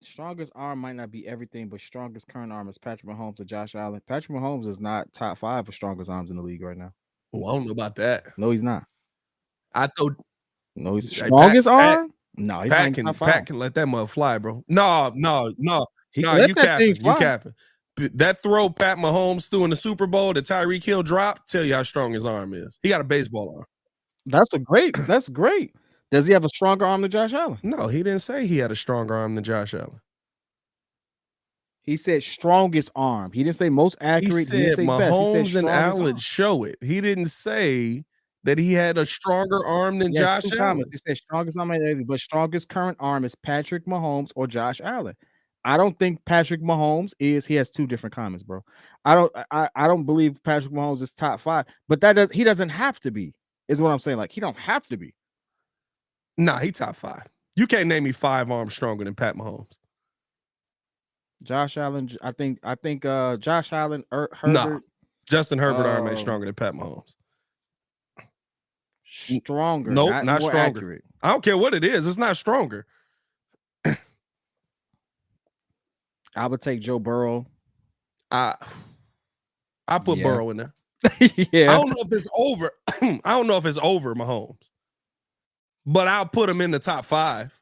Strongest arm might not be everything, but strongest current arm is Patrick Mahomes or Josh Allen. Patrick Mahomes is not top 5 for strongest arms in the league right now. Well, I don't know about that. No, he's not. I thought. No, he's strongest arm. No, he's Pat can let that mother fly, bro. No, you capping. That throw Pat Mahomes threw in the Super Bowl that Tyreek Hill dropped, tell you how strong his arm is. He got a baseball arm. That's great. Does he have a stronger arm than Josh Allen? No, he didn't say he had a stronger arm than Josh Allen. He said strongest arm. He didn't say most accurate. He didn't say Mahomes best. He said and Allen show it. He didn't say that he had a stronger arm than Josh Allen. He said strongest arm, but strongest current arm is Patrick Mahomes or Josh Allen. I don't think Patrick Mahomes is. He has 2 different comments, bro. I don't believe Patrick Mahomes is top 5, but he doesn't have to be. Is what I'm saying. Like, he don't have to be. Nah, he top 5. You can't name me 5 arms stronger than Pat Mahomes. Josh Allen, I think Josh Allen, Nah, Herbert, Justin Herbert arm ain't stronger than Pat Mahomes. stronger, Nope, not not more stronger. accurate. I don't care what it is. It's not stronger. I would take Joe Burrow. I put Burrow in there. Yeah. I don't know if it's over. I don't know if it's over Mahomes, but I'll put him in the top 5.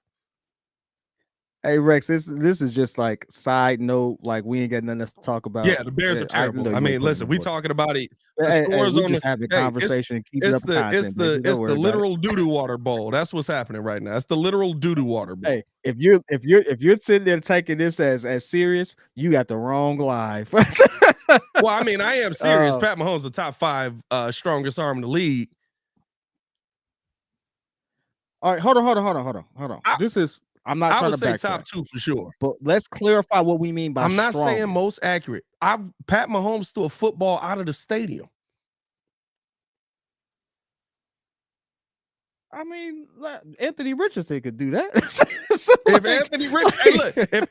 Hey Rex, this is just like side note. Like we ain't got nothing else to talk about. Yeah, the Bears are terrible. I mean, listen, we talking about it. The scores we on just the having conversation, keeping it's up content. the literal doo-doo water bowl. That's what's happening right now. It's the literal doo-doo water bowl. Hey, if you're sitting there taking this as serious, you got the wrong life. Well, I mean, I am serious. Pat Mahomes, the top 5 strongest arm in the league. All right, hold on. I'm not trying to say backtrack. top 2 for sure. But let's clarify what we mean by I'm not strongest. saying most accurate. Pat Mahomes threw a football out of the stadium. I mean, Anthony Richardson could do that. If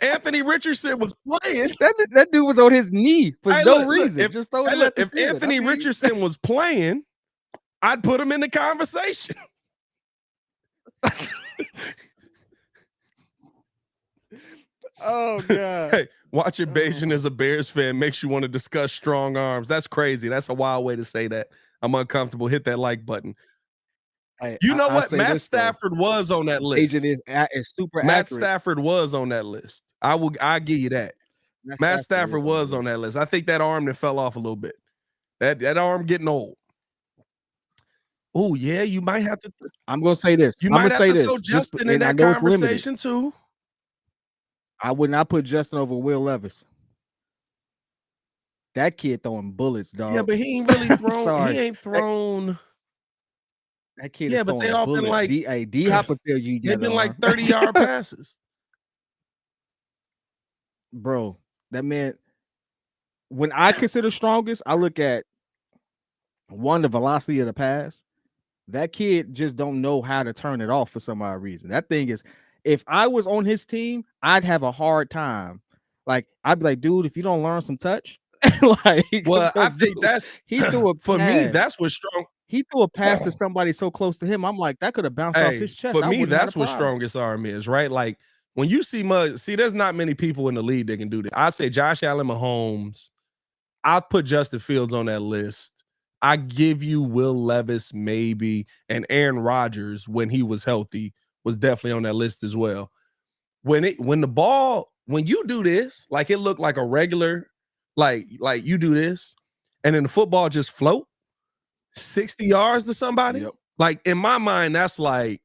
Anthony Richardson was playing, that dude was on his knee for no reason. If Anthony Richardson was playing, I'd put him in the conversation. Oh God! Hey, watching Bajan as a Bears fan makes you want to discuss strong arms. That's crazy. That's a wild way to say that. I'm uncomfortable. Hit that like button. Hey, you know what? Matt Stafford was on that list. Bajan is super Matt accurate. Stafford was on that list. I'll give you that. Matt Stafford was on that list. I think that arm that fell off a little bit. That arm getting old. Oh yeah, you might have to. I'm gonna say this. You might have to throw Justin in that conversation too. I would not put Justin over Will Levis. That kid throwing bullets, dog. Yeah, but he ain't really thrown. He ain't thrown. That kid is throwing bullets. Been like D-Hop will tell you they've been like 30-yard passes. Bro, that man. When I consider strongest, I look at one, the velocity of the pass. That kid just don't know how to turn it off for some odd reason. That thing is, if I was on his team, I'd have a hard time. Like, I'd be like, dude, if you don't learn some touch, like, well, I think he threw a for me, that's what's strong. He threw a pass to somebody so close to him. I'm like, that could have bounced off his chest. For me, that's what strongest arm is, right? Like when you see there's not many people in the league that can do that. I say Josh Allen, Mahomes. I'll put Justin Fields on that list. I give you Will Levis maybe, and Aaron Rodgers when he was healthy was definitely on that list as well. When you do this, like it looked like a regular, like you do this, and then the football just float 60 yards to somebody. Yep. Like in my mind, that's like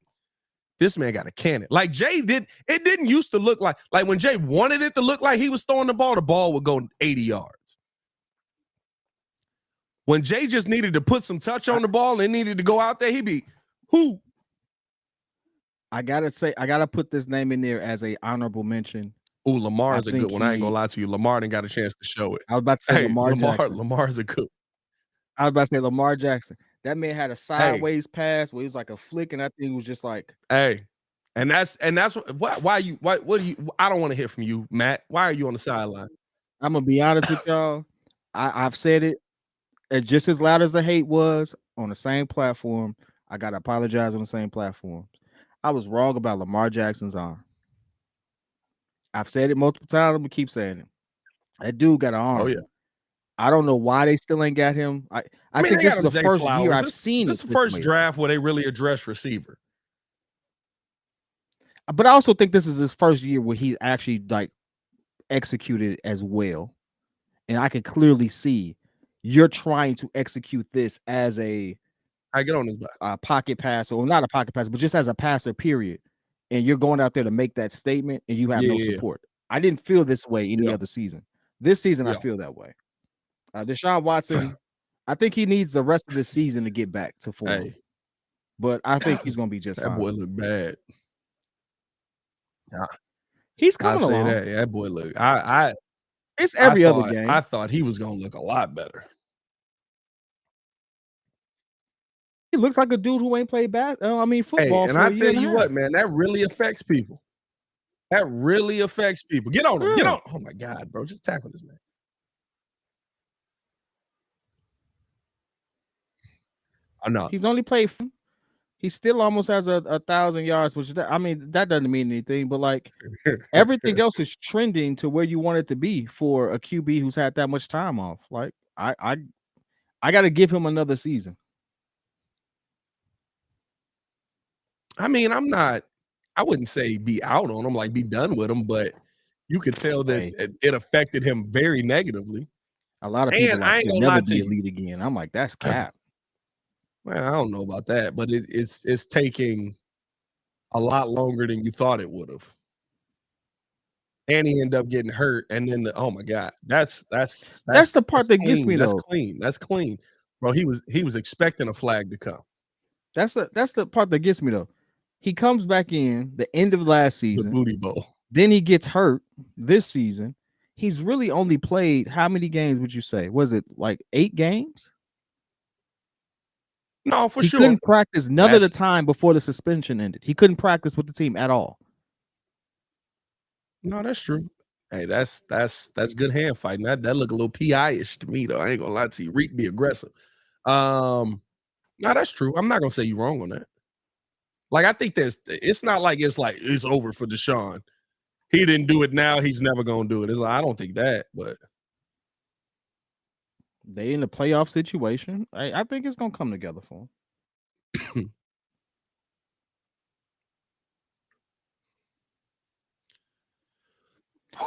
this man got a cannon. Like Jay did. It didn't used to look like when Jay wanted it to look like he was throwing the ball would go 80 yards. When Jay just needed to put some touch on the ball and needed to go out there, he'd be who? I gotta put this name in there as a honorable mention. Oh, Lamar is a good one. I ain't gonna lie to you. Lamar didn't got a chance to show it. I was about to say Lamar Jackson. Lamar's a good. I was about to say Lamar Jackson. That man had a sideways pass where he was like a flick, and that thing was just like, hey. And that's why do you I don't want to hear from you, Matt. Why are you on the sideline? I'm gonna be honest with y'all. I've said it. Just as loud as the hate was on the same platform, I gotta apologize on the same platform. I was wrong about Lamar Jackson's arm. I've said it multiple times. I'm gonna keep saying it. That dude got an arm. Oh yeah. I don't know why they still ain't got him. I think this is the first year I've seen this. This is the first draft where they really address receiver. But I also think this is his first year where he actually like executed as well, and I can clearly see you're trying to execute this as I get on his back. Pocket passer, or not a pocket passer, but just as a passer, period. And you're going out there to make that statement, and you have no support. I didn't feel this way any other season. This season, I feel that way. Deshaun Watson, I think he needs the rest of the season to get back to form. But I think he's going to be just fine. That boy look bad. Yeah. He's coming along. That boy look. It's every other game. I thought he was going to look a lot better. He looks like a dude who ain't played Hey, football and for I a year tell and a you half. what, man, that really affects people. That really affects people. Get on him. Get Yeah. on. Oh my God, bro. Just tackle this man. I know. He's only played. He still almost has a 1,000 yards, which that doesn't mean anything. But like everything else is trending to where you want it to be for a QB who's had that much time off. Like I got to give him another season. I mean, I wouldn't say be out on him, like be done with him, but you could tell that Hey, it affected him very negatively. a lot of people And like I ain't he'll gonna never lie to be you. elite again. I'm like, that's cap. Well, I don't know about that, but it's taking a lot longer than you thought it would have. And he ended up getting hurt. And then oh my God, that's The part that gets clean. me That's though. clean. That's clean. Bro, he was expecting a flag to come. That's the part that gets me though. He comes back in the end of last The season. booty bowl. Then he gets hurt this season. He's really only played how many games would you say? Was it like 8 games? No, for He sure. couldn't practice none of the That's time before the suspension ended. He couldn't practice with the team at all. no, that's true. Hey, that's good hand fighting. That look a little PI-ish to me, though. I ain't gonna lie to you. Reek be aggressive. No, that's true. I'm not gonna say you wrong on that. Like, I think it's not like it's over for Deshaun. He didn't do it now, he's never gonna do it. It's like, I don't think that, but They in a playoff situation. I think it's gonna come together for him.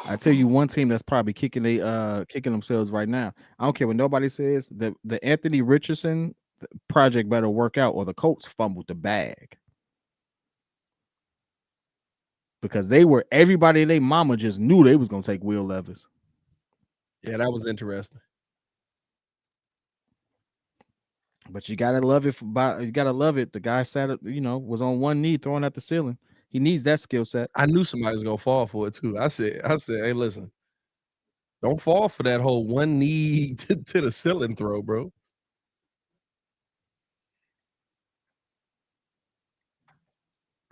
I tell you one team that's probably kicking themselves right now. I don't care what nobody says. The Anthony Richardson project better work out, or the Colts fumbled the bag. Because everybody and their mama just knew they was gonna take Will Levis. yeah, that was interesting. But you gotta love it. You gotta love it. The guy sat up, was on one knee throwing at the ceiling. He needs that skill set. I knew somebody was gonna fall for it too. I said, hey, listen, don't fall for that whole one knee to the ceiling throw, bro.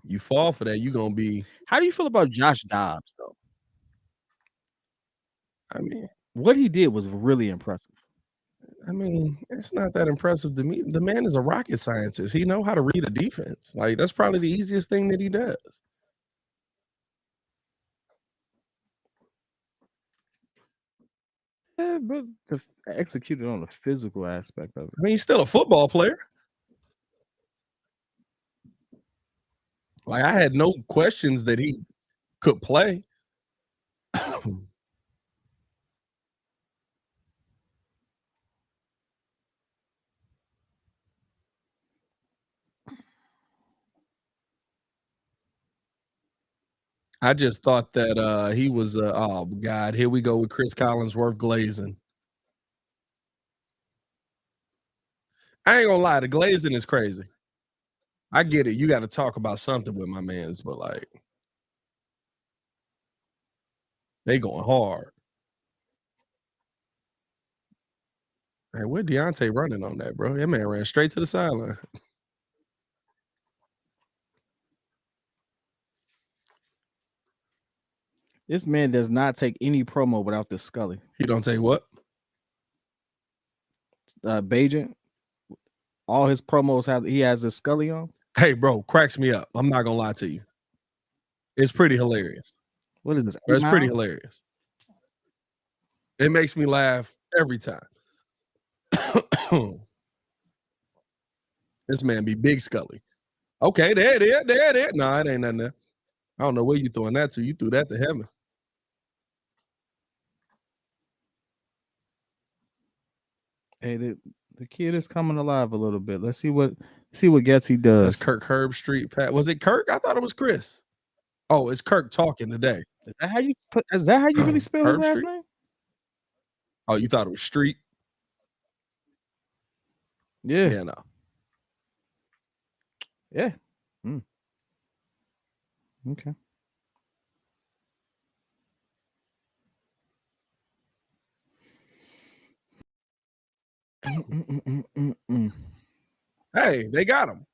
You fall for that, you're gonna be. How do you feel about Josh Dobbs, though? I mean, what he did was really impressive. It's not that impressive to me. The man is a rocket scientist. He know how to read a defense. Like, that's probably the easiest thing that he does. Yeah, but to execute it on the physical aspect of it. I mean, he's still a football player. Like, I had no questions that he could play. I just thought that he was oh God, here we go with Chris Collinsworth glazing. I ain't gonna lie, the glazing is crazy. I get it. You got to talk about something with my mans, but like they going hard. Hey, where Deontay running on that, bro? That man ran straight to the sideline. This man does not take any promo without the Scully. He don't take what? Bajent. All his promos he has his Scully on. Hey, bro, cracks me up. I'm not gonna lie to you. It's pretty hilarious. What is this? It's pretty hilarious. It makes me laugh every time. This man be Big Scully. Okay, there. No, it ain't nothing there. I don't know where you throwing that to. You threw that to heaven. Hey, the kid is coming alive a little bit. Let's see what Getsy does. That's Kirk Herbstreit. Pat, was it Kirk? I thought it was Chris. Oh, it's Kirk talking today. Is that how you really spell his last name? Oh, you thought it was Street? Yeah. Yeah, no. Yeah. Okay. Hey, Hey, they got him.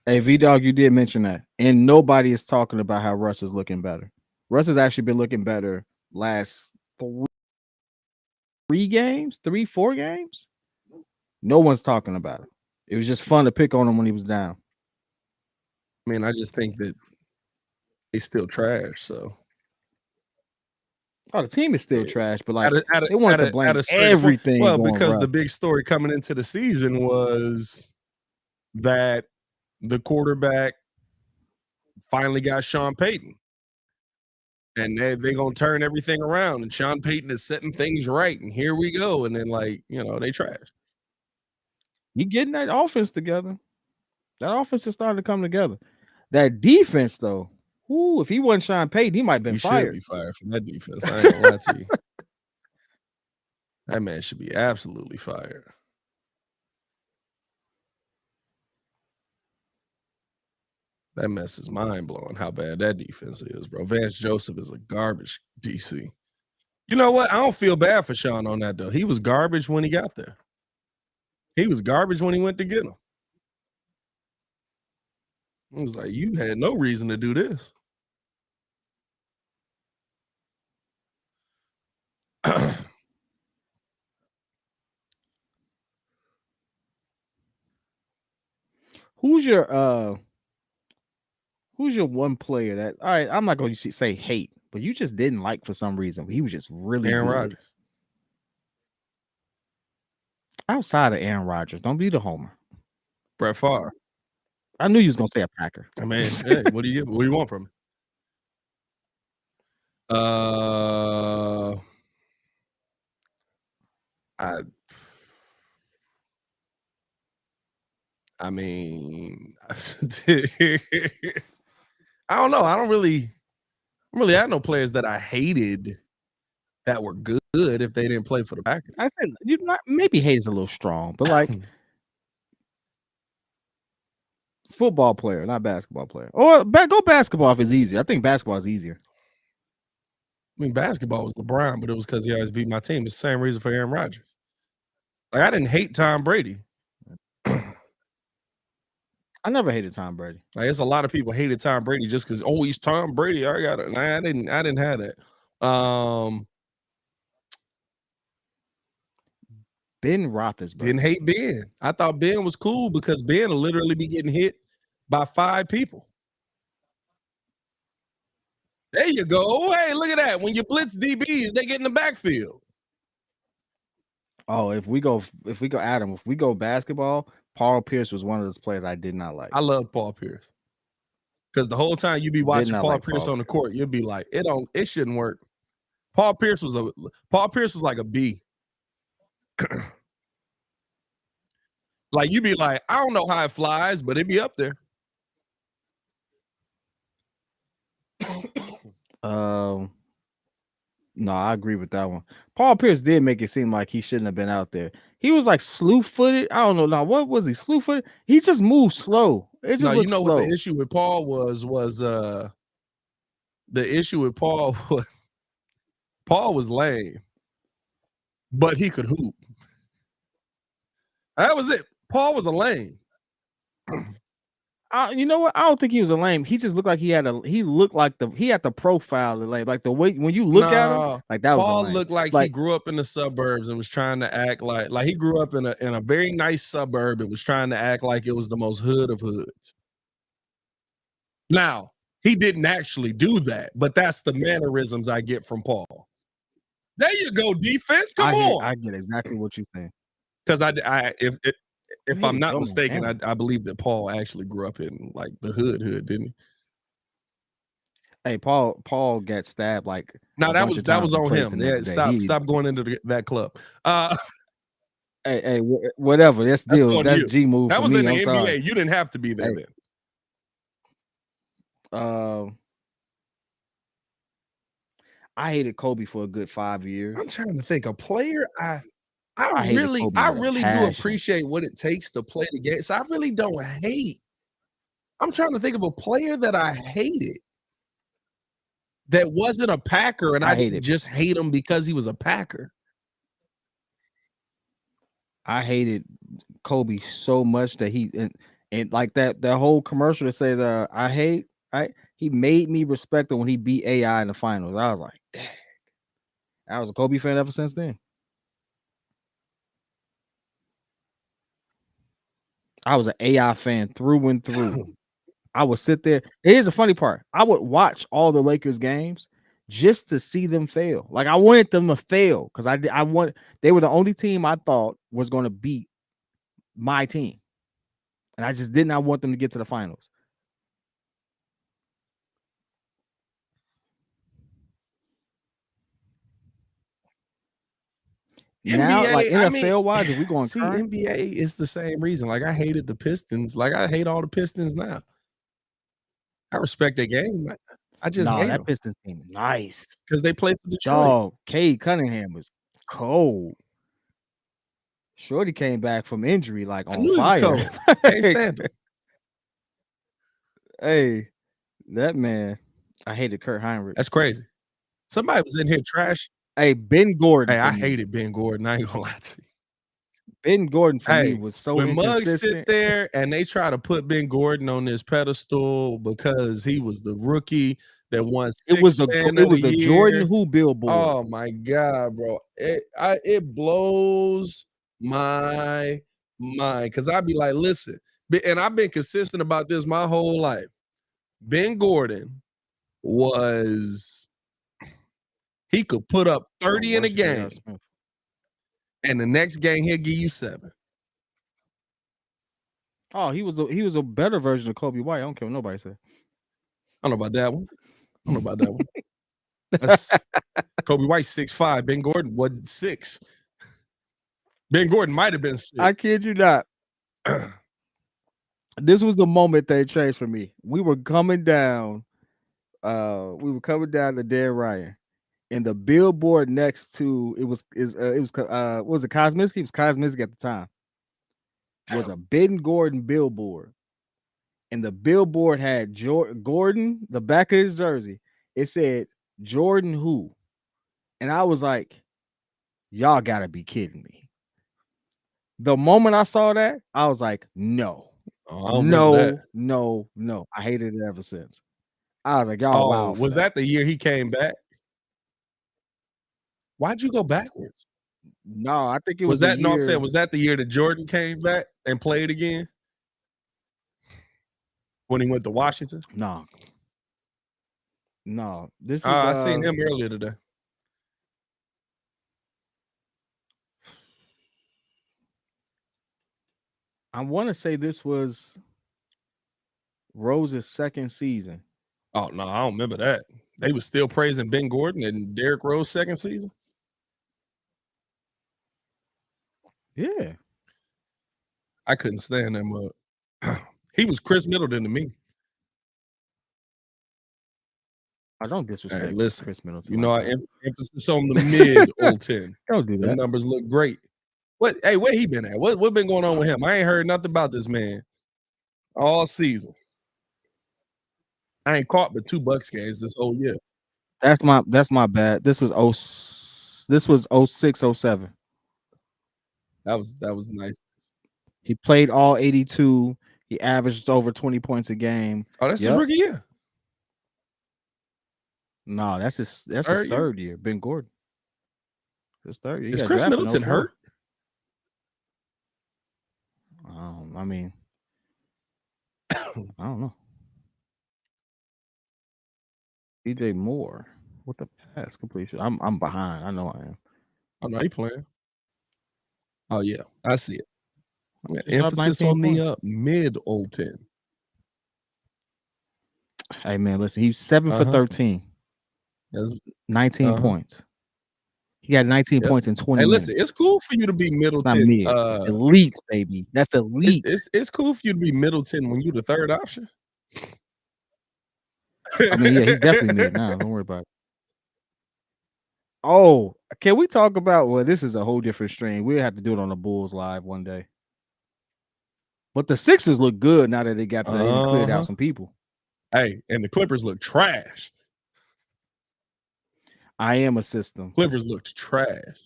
Hey, V-Dog, you did mention that. And nobody is talking about how Russ is looking better. Russ has actually been looking better last 4 games. No one's talking about it. It was just fun to pick on him when he was down. I mean, I just think that he's still trash, so. Oh, the team is still trash, but like At they wanted to blame everything. Well, on because Russ. the big story coming into the season was that the quarterback finally got Sean Payton. And they're going to turn everything around. And Sean Payton is setting things right. And here we go. And then, like, you know, they trash. You getting that offense together. That offense is starting to come together. That defense, though, ooh, if he wasn't Sean Payton, he might have been fired. Should be fired from that defense. I ain't going to lie to you. That man should be absolutely fired. That mess is mind-blowing how bad that defense is, bro. Vance Joseph is a garbage DC. You know what? I don't feel bad for Sean on that, though. He was garbage when he got there. He was garbage when he went to get him. It was like, you had no reason to do this. Who's your one player that, all right, I'm not going to say hate, but you just didn't like for some reason? He was just really Aaron good. Rodgers. Outside of Aaron Rodgers, don't be the homer. Brett Favre. I knew you was going to say a Packer. I mean, hey, what do you want from me? I mean, I don't know. I don't really have no players that I hated that were good if they didn't play for the Packers. I said you not maybe Hayes a little strong, but like football player, not basketball player. Or go basketball if it's easy. I think basketball is easier. I mean, basketball was LeBron, but it was because he always beat my team. It's the same reason for Aaron Rodgers. Like, I didn't hate Tom Brady. I never hated Tom Brady. Like, it's a lot of people hated Tom Brady just because, oh, he's Tom Brady. I got it. Nah, I didn't have that. Ben Roethlisberger. Didn't hate Ben. I thought Ben was cool because Ben will literally be getting hit by 5 people. There you go. Oh, hey, look at that. When you blitz DBs, they get in the backfield. Oh, if we go Adam, if we go basketball, Paul Pierce was one of those players I did not like. I love Paul Pierce. Because the whole time you be watching Paul Pierce on the court, you'll be like, it shouldn't work. Paul Pierce was like a B. Like, you be like, I don't know how it flies, but it be up there. No, I agree with that one. Paul Pierce did make it seem like he shouldn't have been out there. He was like slew-footed. I don't know. Now, what was he? Slew-footed? He just moved slow. It just looked slow. What the issue with Paul was the issue with Paul was lame, but he could hoop. That was it. Paul was a lame. You know what? I don't think he was a lame. He just looked like he had the profile like the way when you look at him, like that was. Paul looked like he grew up in the suburbs and was trying to act like he grew up in a very nice suburb and was trying to act like it was the most hood of hoods. Now, he didn't actually do that, but that's the mannerisms I get from Paul. There you go, defense. Come on. I get exactly what you're saying. Because if I'm not mistaken, I believe that Paul actually grew up in like the hood, didn't he? Hey, Paul got stabbed like. No, that was on him. Yeah, stop going into that club. Hey, whatever. That's G move. That was in the NBA. Sorry. You didn't have to be there then. I hated Kobe for a good 5 years. I'm trying to think a player I really do appreciate what it takes to play the game. So I really don't hate. I'm trying to think of a player that I hated that wasn't a Packer, and I didn't just hate him because he was a Packer. I hated Kobe so much that and like that whole commercial that said he made me respect him when he beat AI in the finals. I was like, dang. I was a Kobe fan ever since then. I was an AI fan through and through. I would sit there. Here's the funny part. I would watch all the Lakers games just to see them fail. Like I wanted them to fail because they were the only team I thought was going to beat my team. And I just did not want them to get to the finals. Now, NBA, like I mean, NFL wise, if we going see, current, NBA is the same reason. Like I hated the Pistons. Like I hate all the Pistons now. I respect their game. I just hate that them Pistons team nice because they play for Detroit. dog. Cade Cunningham was cold. Shorty came back from injury like on fire. He was cold. Can't stand him. Hey, that man, I hated Kurt Heinrich. That's crazy. Somebody was in here trash. Hey, Ben Gordon. Hey, I hated Ben Gordon. I ain't gonna lie to you. Ben Gordon for me was so when inconsistent. Muggs sit there and they try to put Ben Gordon on this pedestal because he was the rookie that won. It was the Jordan Who billboard. Oh my god, bro! It blows my mind because I'd be like, listen, and I've been consistent about this my whole life. Ben Gordon he could put up 30 in a game, and the next game he'll give you 7. Oh, he was a better version of Kobe White. I don't care what nobody said. I don't know about that one. That's Kobe White 6'5". Ben Gordon wasn't 6. Ben Gordon might have been 6. I kid you not. This was the moment they changed for me. We were coming down. To Dan Ryan, and the billboard next to it was what was it, Kosminski? It was Kosminski at the time. It was a Ben Gordon billboard, and the billboard had Gordon, the back of his jersey. It said Jordan Who, and I was like, y'all gotta be kidding me. The moment I saw that, I was like, no. No. I hated it ever since. I was like, y'all, wow. Was that the year he came back? Why'd you go backwards? No, I think it was that. No, I'm saying, was that the year that Jordan came back and played again? When he went to Washington? No. This was. I seen him earlier today. I want to say this was Rose's second season. Oh no, I don't remember that. They were still praising Ben Gordon and Derrick Rose second season. Yeah, I couldn't stand him. He was Chris Middleton to me. I don't disrespect Chris Middleton. You know, I emphasis on the mid old 10. Don't do that. The numbers look great. Where he been at? What been going on with him? I ain't heard nothing about this man all season. I ain't caught but 2 Bucks games this whole year. That's my bad. This was 06, 07. That was nice. He played all 82. He averaged over 20 points a game. Oh, that's his rookie year. No, that's his third year. Ben Gordon. His third year. Is Chris Middleton hurt? I mean, I don't know. DJ Moore. What the pass completion? I'm behind. I know I am. Oh no, he playing. Oh yeah, I see it. Emphasis on the mid old 10. Hey man, listen, he's 7 for 13. That's 19 points. He got 19 points in 20 minutes. Hey, listen, it's cool for you to be Middleton. It's elite, baby. That's elite. It's cool for you to be Middleton when you're the third option. I mean, yeah, he's definitely mid now. Don't worry about it. Oh, can we talk about? Well, this is a whole different stream. We'll have to do it on the Bulls live one day. But the Sixers look good now that they got cleared out some people. Hey, and the Clippers look trash. I am a system. Clippers looked trash.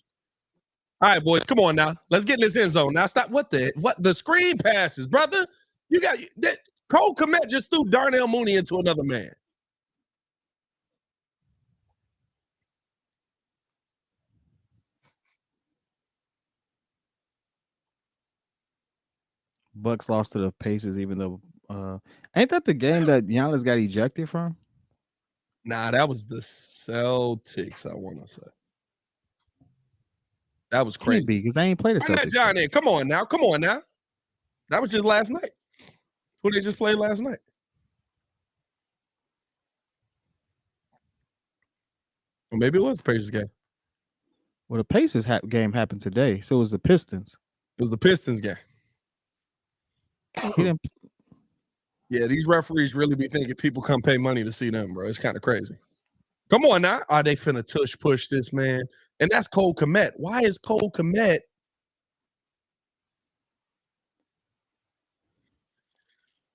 All right, boys, come on now. Let's get in this end zone now. Stop. What the screen passes, brother? You got that. Cole Kmet just threw Darnell Mooney into another man. Bucks lost to the Pacers, even though ain't that the game that Giannis got ejected from? Nah, that was the Celtics, I want to say. That was crazy. Can't be, because I ain't played the Bring that Celtics. John in. Come on now. That was just last night. Who they just played last night? Or maybe it was the Pacers game. Well, the Pacers game happened today, so it was the Pistons. It was the Pistons game. He didn't. Yeah, these referees really be thinking people come pay money to see them, bro. It's kind of crazy. Come on now. Are they finna tush push this man? And that's Cole Kmet. Why is Cole Kmet?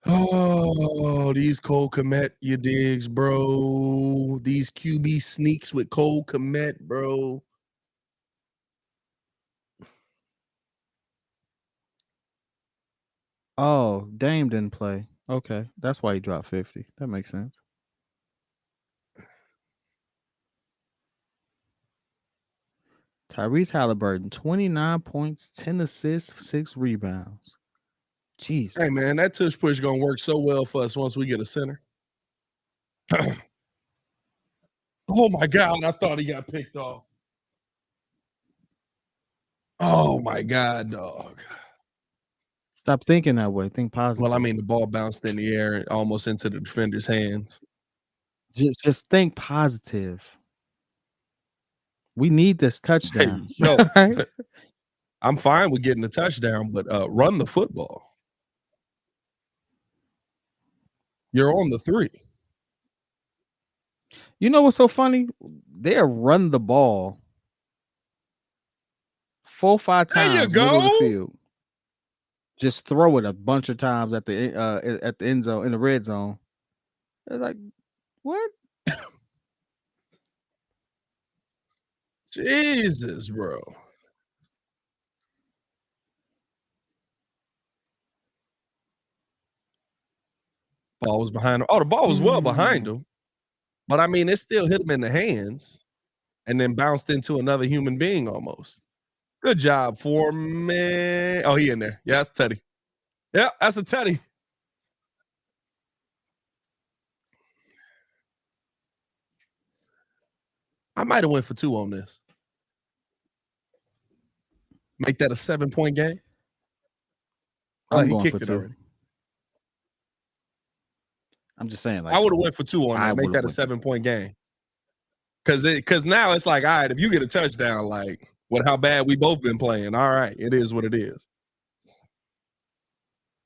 Oh, these Cole Kmet, you digs, bro. These QB sneaks with Cole Kmet, bro. Oh, Dame didn't play. Okay, that's why he dropped 50. That makes sense. Tyrese Halliburton, 29 points, 10 assists, 6 rebounds. Jeez. Hey, man, that tush push going to work so well for us once we get a center. Oh, my God. I thought he got picked off. Oh, my God, dog. Stop thinking that way. Think positive. Well, I mean, the ball bounced in the air and almost into the defender's hands. Just think positive. We need this touchdown. Hey, yo, I'm fine with getting a touchdown, but run the football. You're on the 3. You know what's so funny? They'll run the ball 4-5 times middle of the field. Just throw it a bunch of times at the end zone, in the red zone. They're like, what? Jesus, bro. Ball was behind him. Oh, the ball was well behind him. But, I mean, it still hit him in the hands and then bounced into another human being almost. Good job, Foreman. Oh, he in there. Yeah, that's Teddy. Yeah, that's a Teddy. I might have went for 2 on this. Make that a 7-point game. I'm he going kicked for it 2. already. I'm just saying, like, I would have went for 2 on that. Make that a 7-point game. Because now it's like, all right, if you get a touchdown, like, what how bad we both been playing. All right, it is what it is.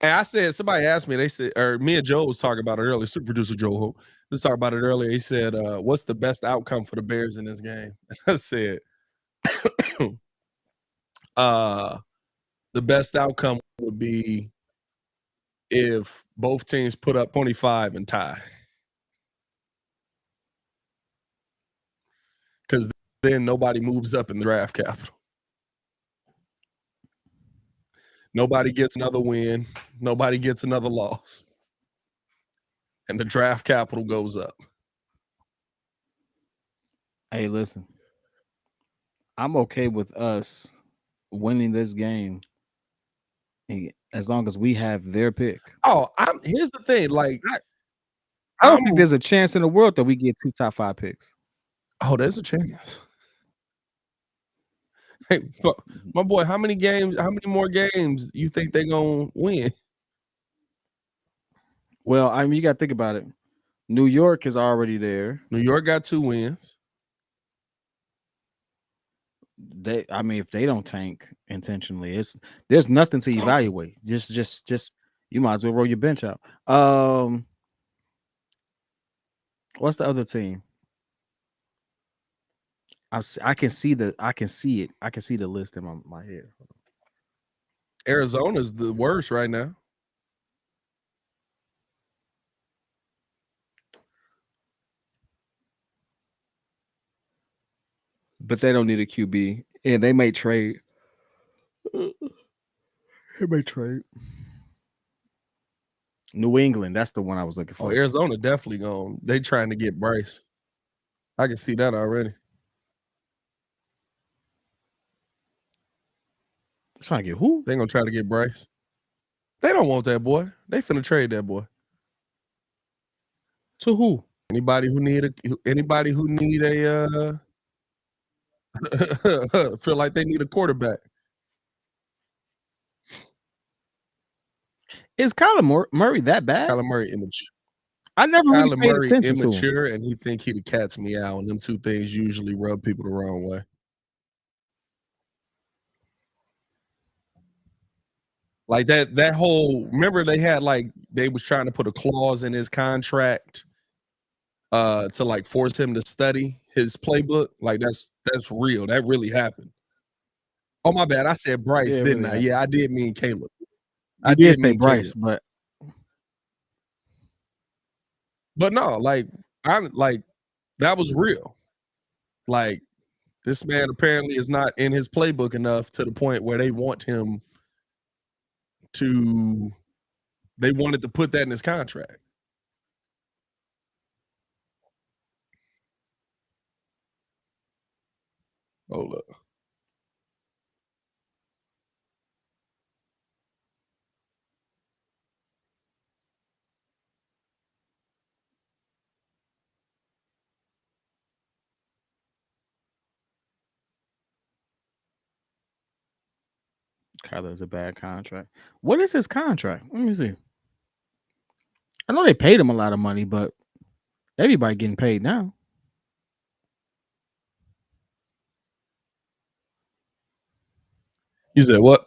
And I said, somebody asked me, they said, or me and Joe was talking about it earlier, super producer Joe was talking about it earlier. He said, what's the best outcome for the Bears in this game? And I said, the best outcome would be if both teams put up 25 and tie. Because then nobody moves up in the draft capital. Nobody gets another win. Nobody gets another loss. And the draft capital goes up. Hey, listen. I'm okay with us winning this game as long as we have their pick. Oh, here's the thing. Like, I don't think there's a chance in the world that we get 2 top 5 picks. Oh, there's a chance. Hey, my boy, how many more games you think they're gonna win? Well, I mean, you got to think about it. New York is already there. New York got 2 wins. If they don't tank intentionally, there's nothing to evaluate. Just you might as well roll your bench out. What's the other team? I can see it. I can see the list in my head. Arizona's the worst right now. But they don't need a QB, and they may trade. He may trade. New England, that's the one I was looking Oh, for. Arizona definitely gone. They trying to get Bryce. I can see that already. Trying to get who? They gonna try to get Bryce. They don't want that boy. They finna trade that boy. To who? Anybody who need a feel like they need a quarterback. Is Kyler Murray that bad? Kyler Murray immature. I never really Kyler paid Murray attention to him. immature, and he think he the cat's meow, and them two things usually rub people the wrong way. Like that whole, remember they had like, they was trying to put a clause in his contract to like force him to study his playbook. Like that's real. That really happened. Oh, my bad. I said Bryce, Yeah, didn't really I? Yeah, I did mean Caleb. I did say Bryce, Caleb. But no, like that was real. Like this man apparently is not in his playbook enough to the point where they want him to, they wanted to put that in his contract. Hold up. Kyler's a bad contract. What is his contract? Let me see. I know they paid him a lot of money, but everybody getting paid now. You said what?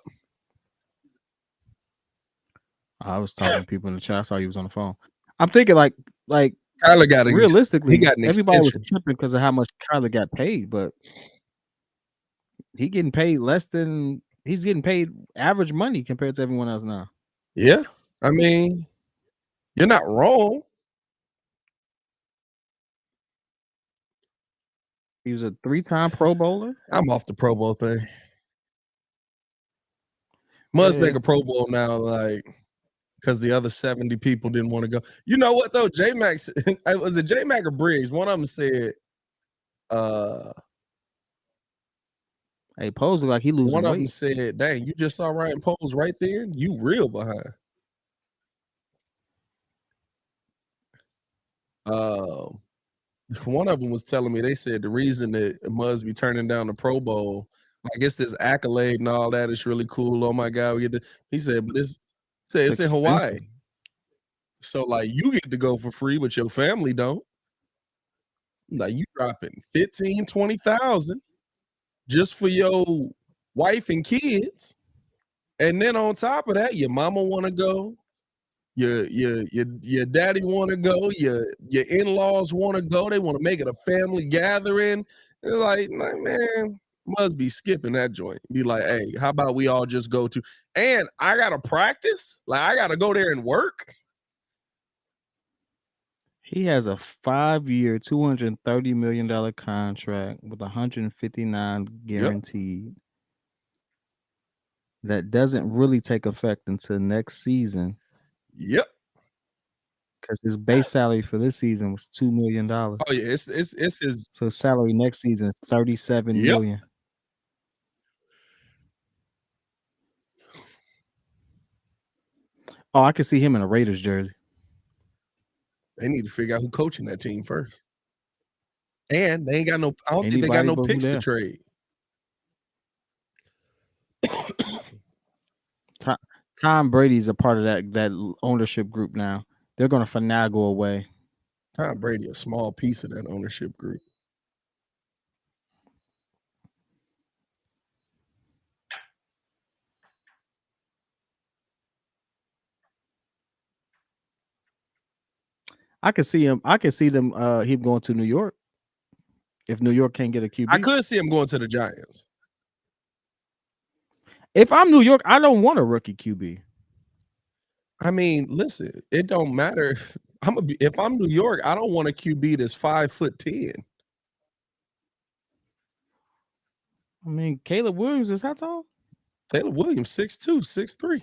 I was talking to people in the chat. I saw he was on the phone. I'm thinking like Kyler got realistically, he got an everybody was extension. tripping because of how much Kyler got paid, but he getting paid less than, he's getting paid average money compared to everyone else now. Yeah, I mean, you're not wrong. He was a 3-time Pro Bowler. I'm off the Pro Bowl thing. Must make a Pro Bowl now, like, because the other 70 people didn't want to go. You know what though? J-Max, was it J-Mac or Briggs? One of them said, hey, Pose look like he losing one weight. of them said, dang, you just saw Ryan Pose right there? You real behind. One of them was telling me, they said the reason that Muzz be turning down the Pro Bowl, I guess this accolade and all that is really cool. Oh my God, we get the, he said, but it's in Hawaii. So like you get to go for free, but your family don't. Like you dropping 15, 20,000 just for your wife and kids. And then on top of that, your mama want to go, your daddy want to go, your in-laws want to go. They want to make it a family gathering. It's like man, must be skipping that joint. Be like, hey, how about we all just go to? And I gotta practice. Like I gotta go there and work. He has a 5-year, $230 million contract with 159 guaranteed. Yep. That doesn't really take effect until next season. Yep. Because his base salary for this season was $2 million. Oh yeah, it's his. So his salary next season is $37 million. Oh, I can see him in a Raiders jersey. They need to figure out who coaching that team first. And they ain't got no, I don't think they got no picks to trade. Tom Brady's a part of that ownership group now. They're going to finagle away. Tom Brady, a small piece of that ownership group. I can see him. I can see them. Him going to New York. If New York can't get a QB, I could see him going to the Giants. If I'm New York, I don't want a rookie QB. I mean, listen, it don't matter. If I'm New York, I don't want a QB that's 5'10". I mean, Caleb Williams is how tall? Caleb Williams, 6'2", 6'3".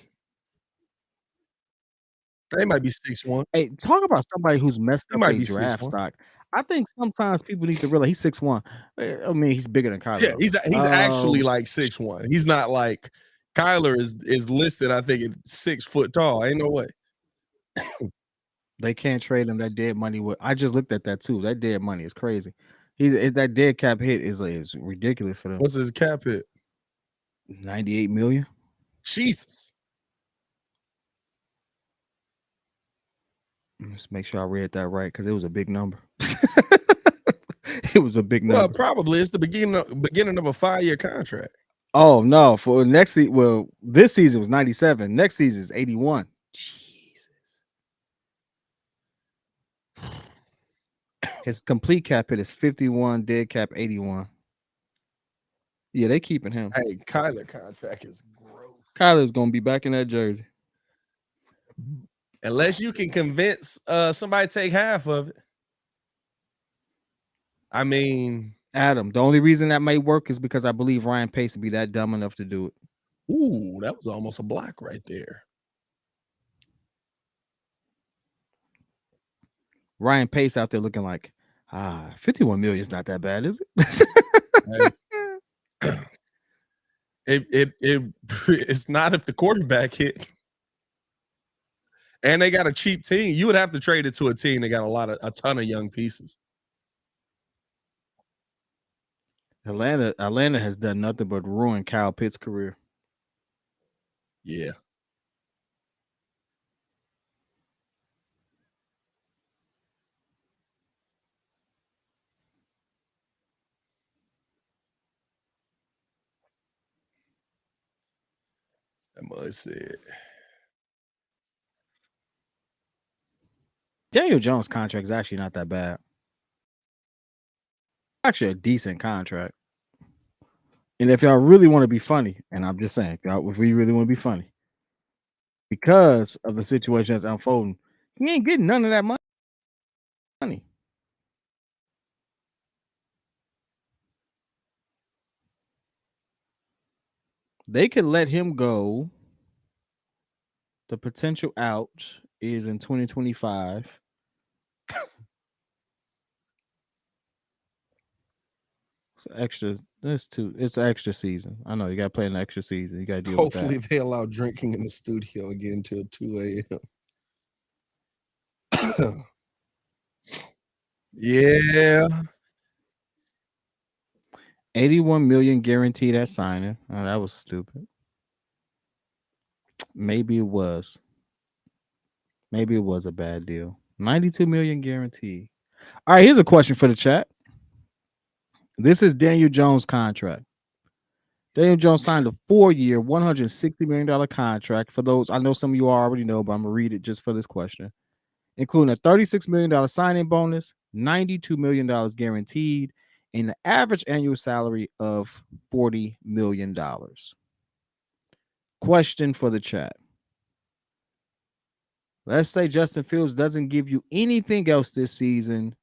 They might be 6'1". Hey, talk about somebody who's messed He up might a be draft 6'1". stock. I think sometimes people need to realize he's 6'1". I mean, he's bigger than Kyler. Yeah, Though. he's actually like 6'1". He's not like Kyler is listed, I think, at 6 foot tall. Ain't no way. They can't trade him. That dead money. I just looked at that too. That dead money is crazy. That dead cap hit is ridiculous for them. What's his cap hit? 98 million. Jesus. Let's make sure I read that right because it was a big number. It was a big number. Well, probably it's the beginning of a 5-year contract. Oh no! For next season, well, this season was 97. Next season is 81. Jesus. His complete cap hit is 51. Dead cap 81. Yeah, they keeping him. Hey, Kyler contract is gross. Kyler's gonna be back in that jersey. Unless you can convince somebody to take half of it. I mean, Adam, the only reason that may work is because I believe Ryan Pace would be that dumb enough to do it. Ooh, that was almost a block right there. Ryan Pace out there looking like, 51 million is not that bad, is it? It's not if the quarterback hit. And they got a cheap team. You would have to trade it to a team that got a ton of young pieces. Atlanta has done nothing but ruin Kyle Pitts' career. Yeah. Let's see. Daniel Jones' contract is actually not that bad. Actually, a decent contract. And if y'all really want to be funny, and I'm just saying, if we really want to be funny, because of the situation that's unfolding, he ain't getting none of that money. They could let him go. The potential out is in 2025. It's extra. It's an extra season. I know you got to play an extra season. You got to deal with that. Hopefully they allow drinking in the studio again until 2 a.m. Yeah. 81 million guaranteed at signing. Oh, that was stupid. Maybe it was. Maybe it was a bad deal. 92 million guaranteed. All right, here's a question for the chat. This is Daniel Jones' contract. Daniel Jones signed a 4-year, $160 million contract. For those, I know some of you already know, but I'm going to read it just for this question. Including a $36 million signing bonus, $92 million guaranteed, and the average annual salary of $40 million. Question for the chat. Let's say Justin Fields doesn't give you anything else this season,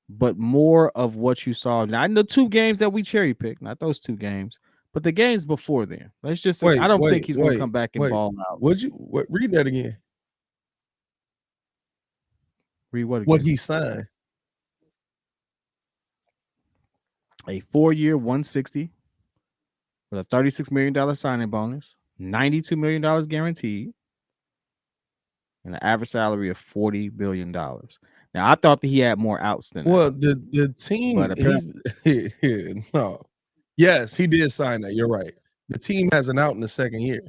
but more of what you saw. Not in the 2 games that we cherry picked, not those 2 games, but the games before then. Let's just say I don't think he's going to come back and ball out. Read that again? Read what again? What he signed? A 4-year, $160 with a $36 million signing bonus, $92 million guaranteed, and an average salary of $40 billion. Now, I thought that he had more outs than that. Well, the team, but no. Yes, he did sign that. You're right. The team has an out in the second year.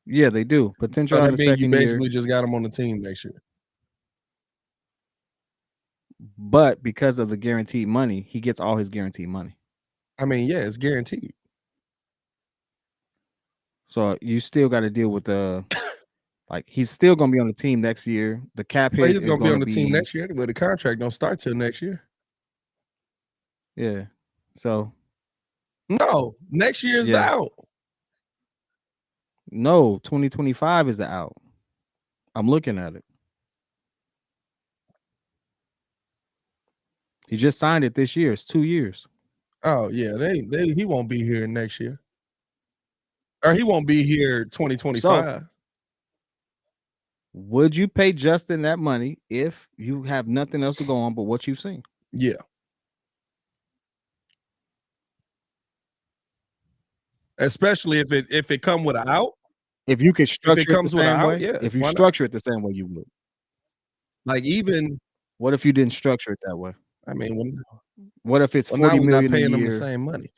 Yeah, they do. Potential So out in that the means you second basically year. just got him on the team next year. But because of the guaranteed money, he gets all his guaranteed money. I mean, yeah, it's guaranteed. So you still got to deal with the like he's still going to be on the team next year. The cap hit is going to be on the team next year anyway. The contract don't start till next year. Yeah. So no, next year is the out. No, 2025 is the out. I'm looking at it. He just signed it this year. It's 2 years. Oh yeah, he won't be here next year. Or he won't be here So 2025. would you pay Justin that money if you have nothing else to go on but what you've seen? Yeah. Especially if it come with an out. If you could If it structure it the comes with an same out, way, yeah, if you why not? structure it the same way you would. Like even, What if you didn't structure it that way? I mean, What if it's well, now 40 we're not million a paying them the year? same money.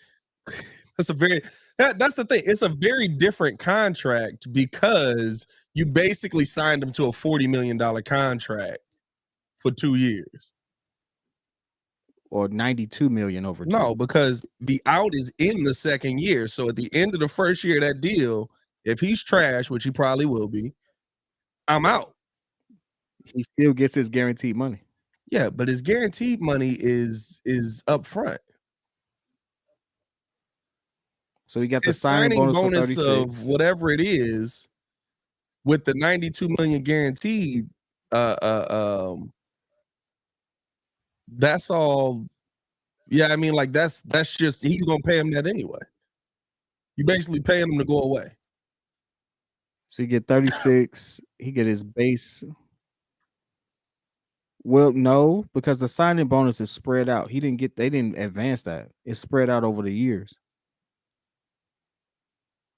That's a very that's the thing. It's a very different contract because you basically signed him to a $40 million contract for 2 years. Or 92 million over 2? No, because the out is in the second year. So at the end of the first year of that deal, if he's trash, which he probably will be, I'm out. He still gets his guaranteed money. Yeah, but his guaranteed money is up front. So he got the His signing signing bonus for bonus of 36. whatever it is with the 92 million guaranteed, that's all. Yeah, I mean, like that's just he's gonna pay him that anyway. You basically paying him to go away. So you get 36. He get his base. Well, no, because the signing bonus is spread out. They didn't advance that. It's spread out over the years.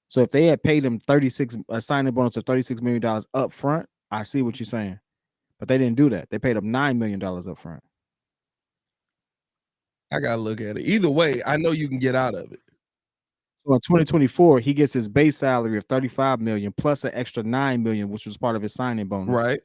So if they had paid him a signing bonus of $36 million up front, I see what you're saying. But they didn't do that. They paid him $9 million up front. I gotta look at it. Either way, I know you can get out of it. So in 2024, he gets his base salary of $35 million plus an extra $9 million, which was part of his signing bonus. Right.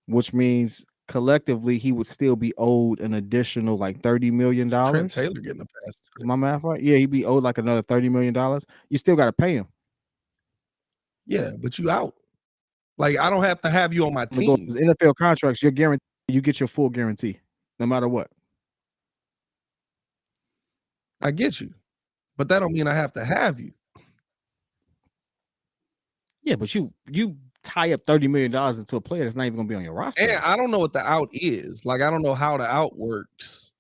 Which means collectively he would still be owed an additional like $30 million. Trent Taylor getting a pass. Is my math right? Yeah, he'd be owed like another $30 million. You still got to pay him. Yeah, but you out. Like I don't have to have you on my team. NFL contracts, you're guaranteed you get your full guarantee, no matter what. I get you, but that don't mean I have to have you. Yeah, but you tie up $30 million into a player that's not even gonna be on your roster. And I don't know what the out is. Like I don't know how the out works.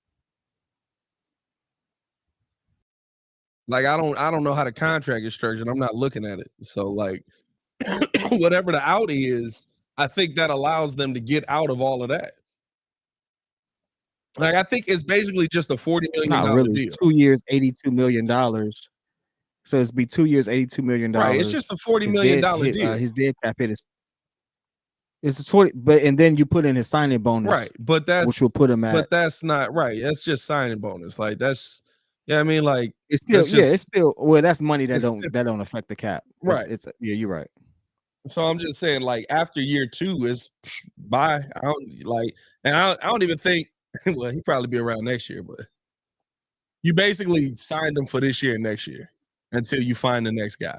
Like I don't know how the contract is structured. I'm not looking at it. So like whatever the out is, I think that allows them to get out of all of that. Like I think it's basically just a $40 million not really. deal. It's 2 years, $82 million. So it's be 2 years, $82 million. Right. It's just a $40 million deal. His dead cap hit is it's 20, but and then you put in his signing bonus, right? But that's which will put him at. But that's not right. That's just signing bonus. Like that's I mean, like it's still it's still that's money that don't affect the cap. Right. It's you're right. So I'm just saying, like after year 2 is bye. I don't even think. Well, he'd probably be around next year, but you basically signed him for this year and next year until you find the next guy.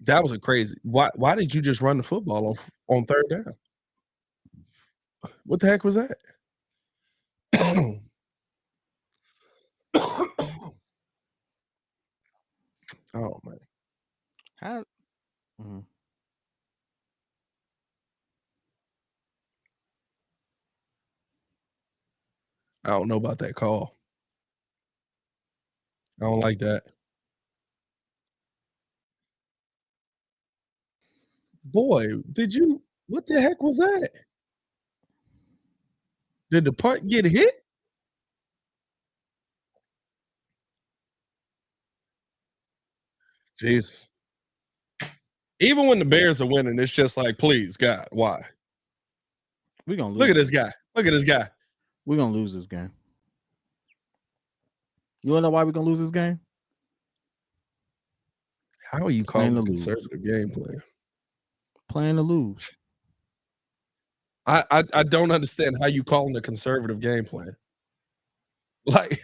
That was a crazy. Why did you just run the football on third down? What the heck was that? Oh man. How? Mm-hmm. I don't know about that call. I don't like that. Boy, what the heck was that? Did the punt get hit? Jesus. Even when the Bears are winning, it's just like, please, God, why? We're gonna lose. Look at this guy. Look at this guy. We're gonna lose this game. You wanna know why we're gonna lose this game? How are you calling a conservative game plan? Playing to lose. I don't understand how you calling a conservative game plan. Like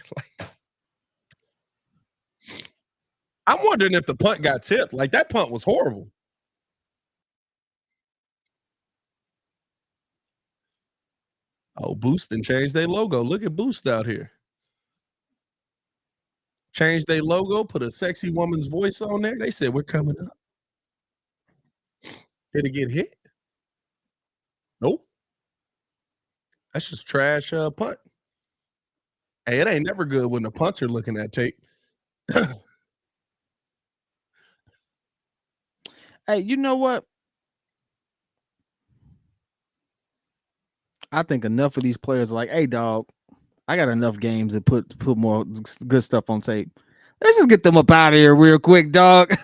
I'm wondering if the punt got tipped. Like that punt was horrible. Oh, Boost and changed their logo. Look at Boost out here. Changed their logo, put a sexy woman's voice on there. They said, we're coming up. Did it get hit? Nope. That's just trash punt. Hey, it ain't never good when the punter looking at tape. Hey, you know what? I think enough of these players are like, hey, dog, I got enough games to put more good stuff on tape. Let's just get them up out of here real quick, dog.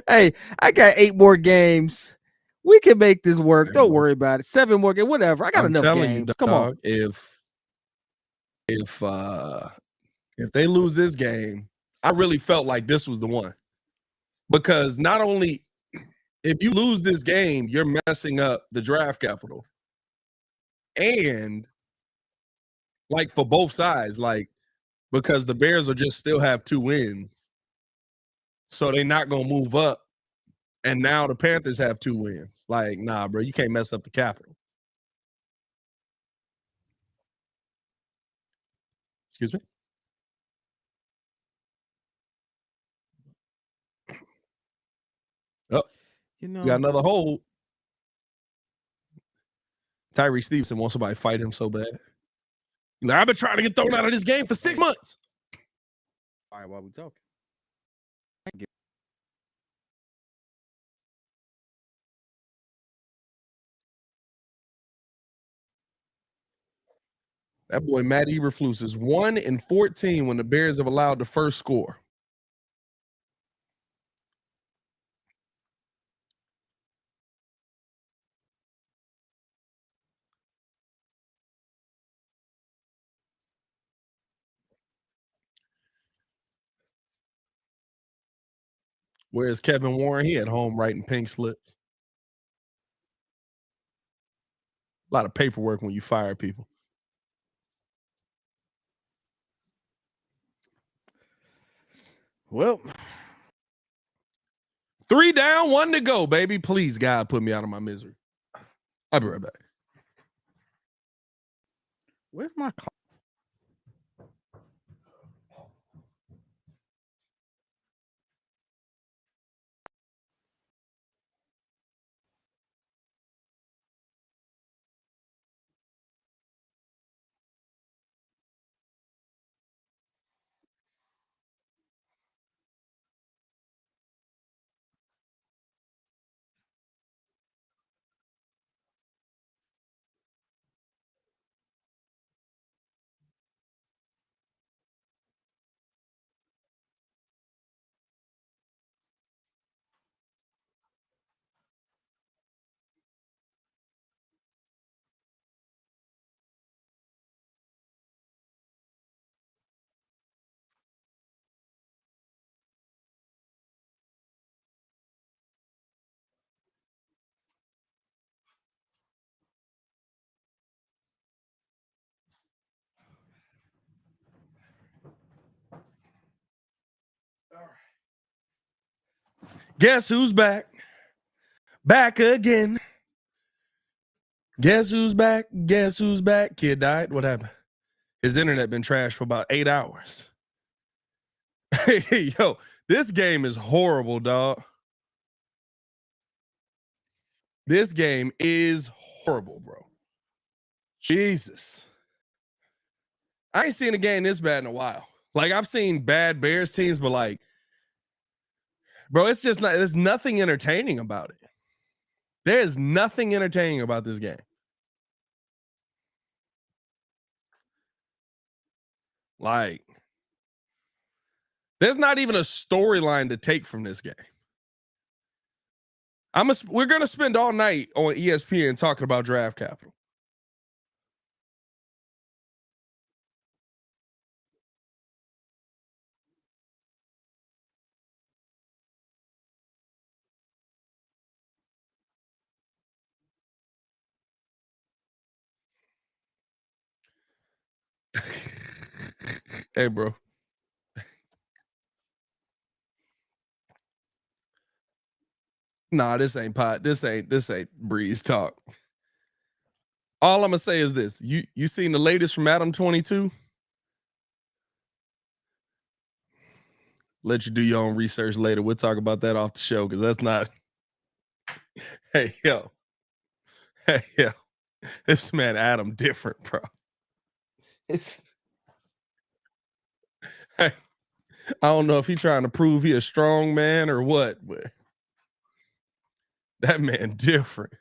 Hey, I got 8 more games. We can make this work. Hey, Don't bro. worry about it. 7 more games, whatever. I got I'm enough telling you, games. Come on. dog, if they lose this game, I really felt like this was the one. Because not only if you lose this game, you're messing up the draft capital. And like for both sides, like because the Bears will just still have 2 wins. So they're not gonna move up. And now the Panthers have 2 wins. Like, nah, bro, you can't mess up the capital. Excuse me? Oh, You we got know, another hold. Tyree Stevenson wants somebody to fight him so bad. Like, I've been trying to get thrown out of this game for 6 months. all right, while we talking. That boy Matt Eberflus is 1-14 when the Bears have allowed the first score. Where's Kevin Warren? He at home writing pink slips. A lot of paperwork when you fire people. Well, 3 down, 1 to go, baby. Please, God, put me out of my misery. I'll be right back. where's my car? Guess who's back? Back again. Guess who's back? Guess who's back? Kid died. What happened? His internet been trashed for about 8 hours. Hey, yo, this game is horrible, dog. This game is horrible, bro. Jesus. I ain't seen a game this bad in a while. Like, I've seen bad Bears teams, but like, bro, it's just not, there's nothing entertaining about it. There's nothing entertaining about this game. Like, there's not even a storyline to take from this game. We're gonna spend all night on ESPN talking about draft capital. Hey, bro. Nah, this ain't pot. This ain't Breeze talk. All I'm gonna say is this: you seen the latest from Adam 22? Let you do your own research later. We'll talk about that off the show because that's not. Hey yo, hey yo, this man Adam different, bro. It's I don't know if he's trying to prove he a strong man or what, but that man different.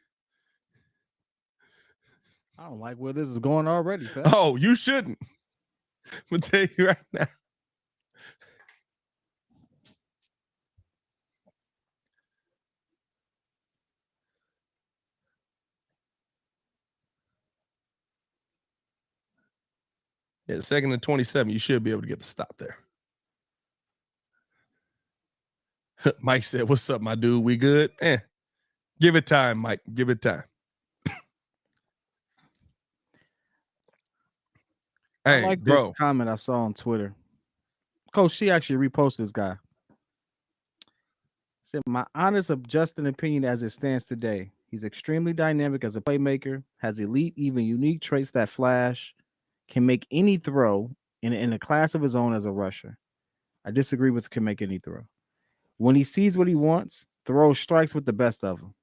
I don't like where this is going already, fam. Oh, you shouldn't. I'm gonna tell you right now. Yeah, 2nd and 27. You should be able to get the stop there. Mike said, "What's up, my dude? We good? Give it time, Mike. Give it time." I Hey, like this bro. comment I saw on Twitter. Coach, she actually reposted this guy. Said, my honest, adjusting opinion as it stands today. He's extremely dynamic as a playmaker, has elite, even unique traits that flash, can make any throw in a class of his own as a rusher. I disagree with can make any throw. When he sees what he wants, throws strikes with the best of them.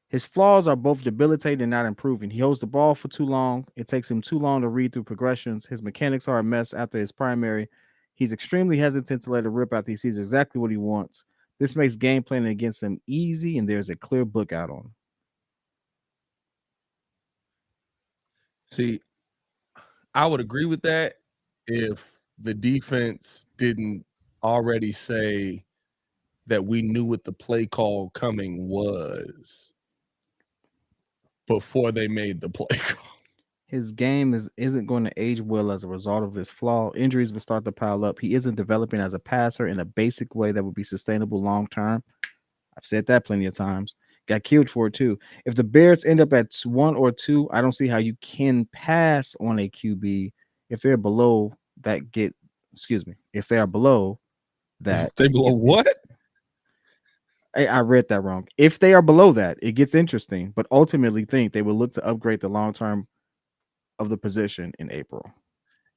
His flaws are both debilitating and not improving. He holds the ball for too long. It takes him too long to read through progressions. His mechanics are a mess after his primary. He's extremely hesitant to let it rip after he sees exactly what he wants. This makes game planning against him easy, and there's a clear book out on him. See, I would agree with that if the defense didn't already say that we knew what the play call coming was before they made the play call. His game isn't going to age well as a result of this flaw. Injuries will start to pile up. He isn't developing as a passer in a basic way that would be sustainable long term. I've said that plenty of times. Got killed for it too. If the Bears end up at 1 or 2, I don't see how you can pass on a QB if they're below that. If they are below that, They below what? I read that wrong. If they are below that, it gets interesting. But ultimately, think they will look to upgrade the long term of the position in April.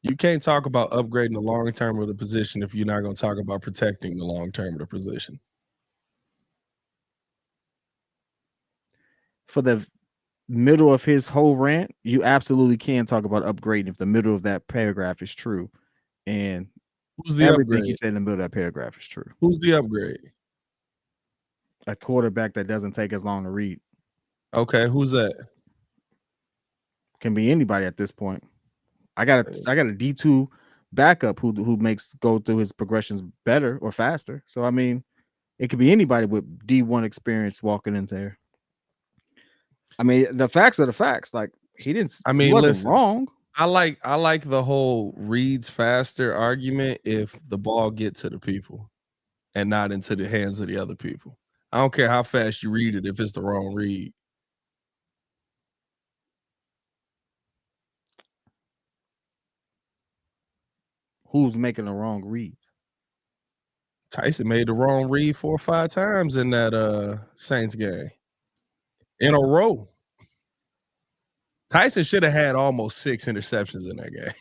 You can't talk about upgrading the long term of the position if you're not going to talk about protecting the long term of the position. For the middle of his whole rant, you absolutely can talk about upgrading if the middle of that paragraph is true. And who's the everything upgrade? he said in the middle of that paragraph is true. Who's the upgrade? A quarterback that doesn't take as long to read. Okay, who's that? Can be anybody at this point. I got a D2 backup who makes go through his progressions better or faster. So I mean, it could be anybody with D1 experience walking into there. I mean, the facts are the facts. Like he wasn't wrong. I like the whole reads faster argument if the ball gets to the people and not into the hands of the other people. I don't care how fast you read it if it's the wrong read. Who's making the wrong reads? Tyson made the wrong read 4 or 5 times in that Saints game in a row. Tyson should have had almost 6 interceptions in that game.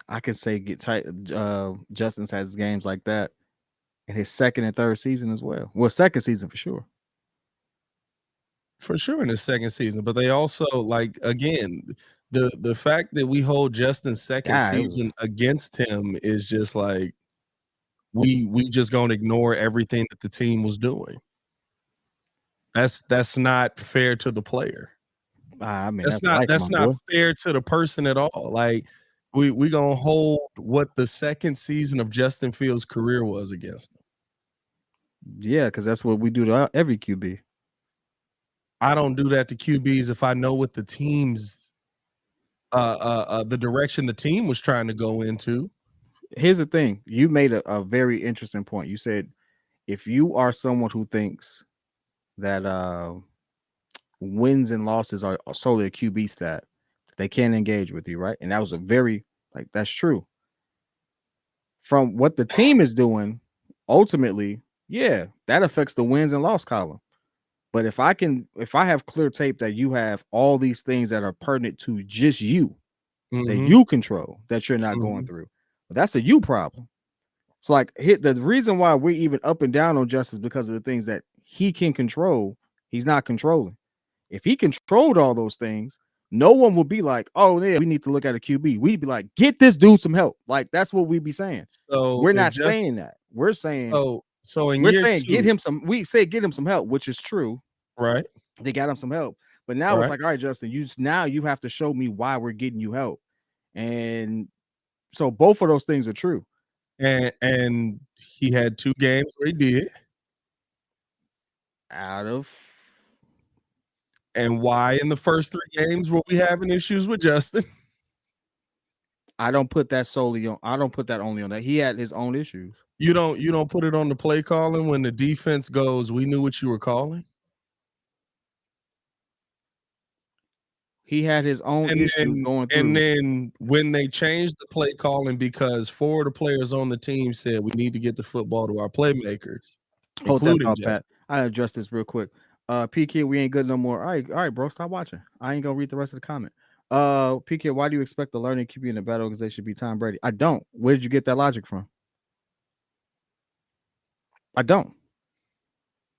I could say Justin has games like that in his second and third season as well. Well, second season for sure. For sure in his second season, but they also like again the fact that we hold Justin's second season against him is just like we just gonna ignore everything that the team was doing. That's not fair to the player. I mean, that's not fair to the person at all. Like we gonna hold what the second season of Justin Fields' career was against him. Yeah, because that's what we do to every QB. I don't do that to QBs if I know what the team's the direction the team was trying to go into. Here's the thing. You made a very interesting point. You said if you are someone who thinks that wins and losses are solely a QB stat, they can't engage with you, right? And that was a very that's true. From what the team is doing, ultimately, yeah, that affects the wins and loss column. But if I have clear tape that you have all these things that are pertinent to just you, that you control, that you're not going through, but that's a you problem. So the reason why we're even up and down on Justice because of the things that he can control He's not controlling. If he controlled all those things, no one would be like, oh, yeah, we need to look at a QB. We'd be like, get this dude some help. Like, that's what we'd be saying. So We're if not just saying that. We're saying in year get 2, him some. We say get him some help, which is true. right? They got him some help. But now it's Right. like, all right, Justin, you have to show me why we're getting you help. And so both of those things are true. And he had 2 games where he did. Out of And why in the first 3 games were we having issues with Justin? I don't put that solely on. I don't put that only on that. He had his own issues. You don't put it on the play calling when the defense goes, we knew what you were calling? He had his own issues going through. And then when they changed the play calling because 4 of the players on the team said we need to get the football to our playmakers, Hold that including thought, Justin. Pat. I address this real quick. PK, we ain't good no more. All right, bro, stop watching. I ain't gonna read the rest of the comment. PK, why do you expect the learning QB in a better organization to be Tom Brady? I don't. Where did you get that logic from? I don't.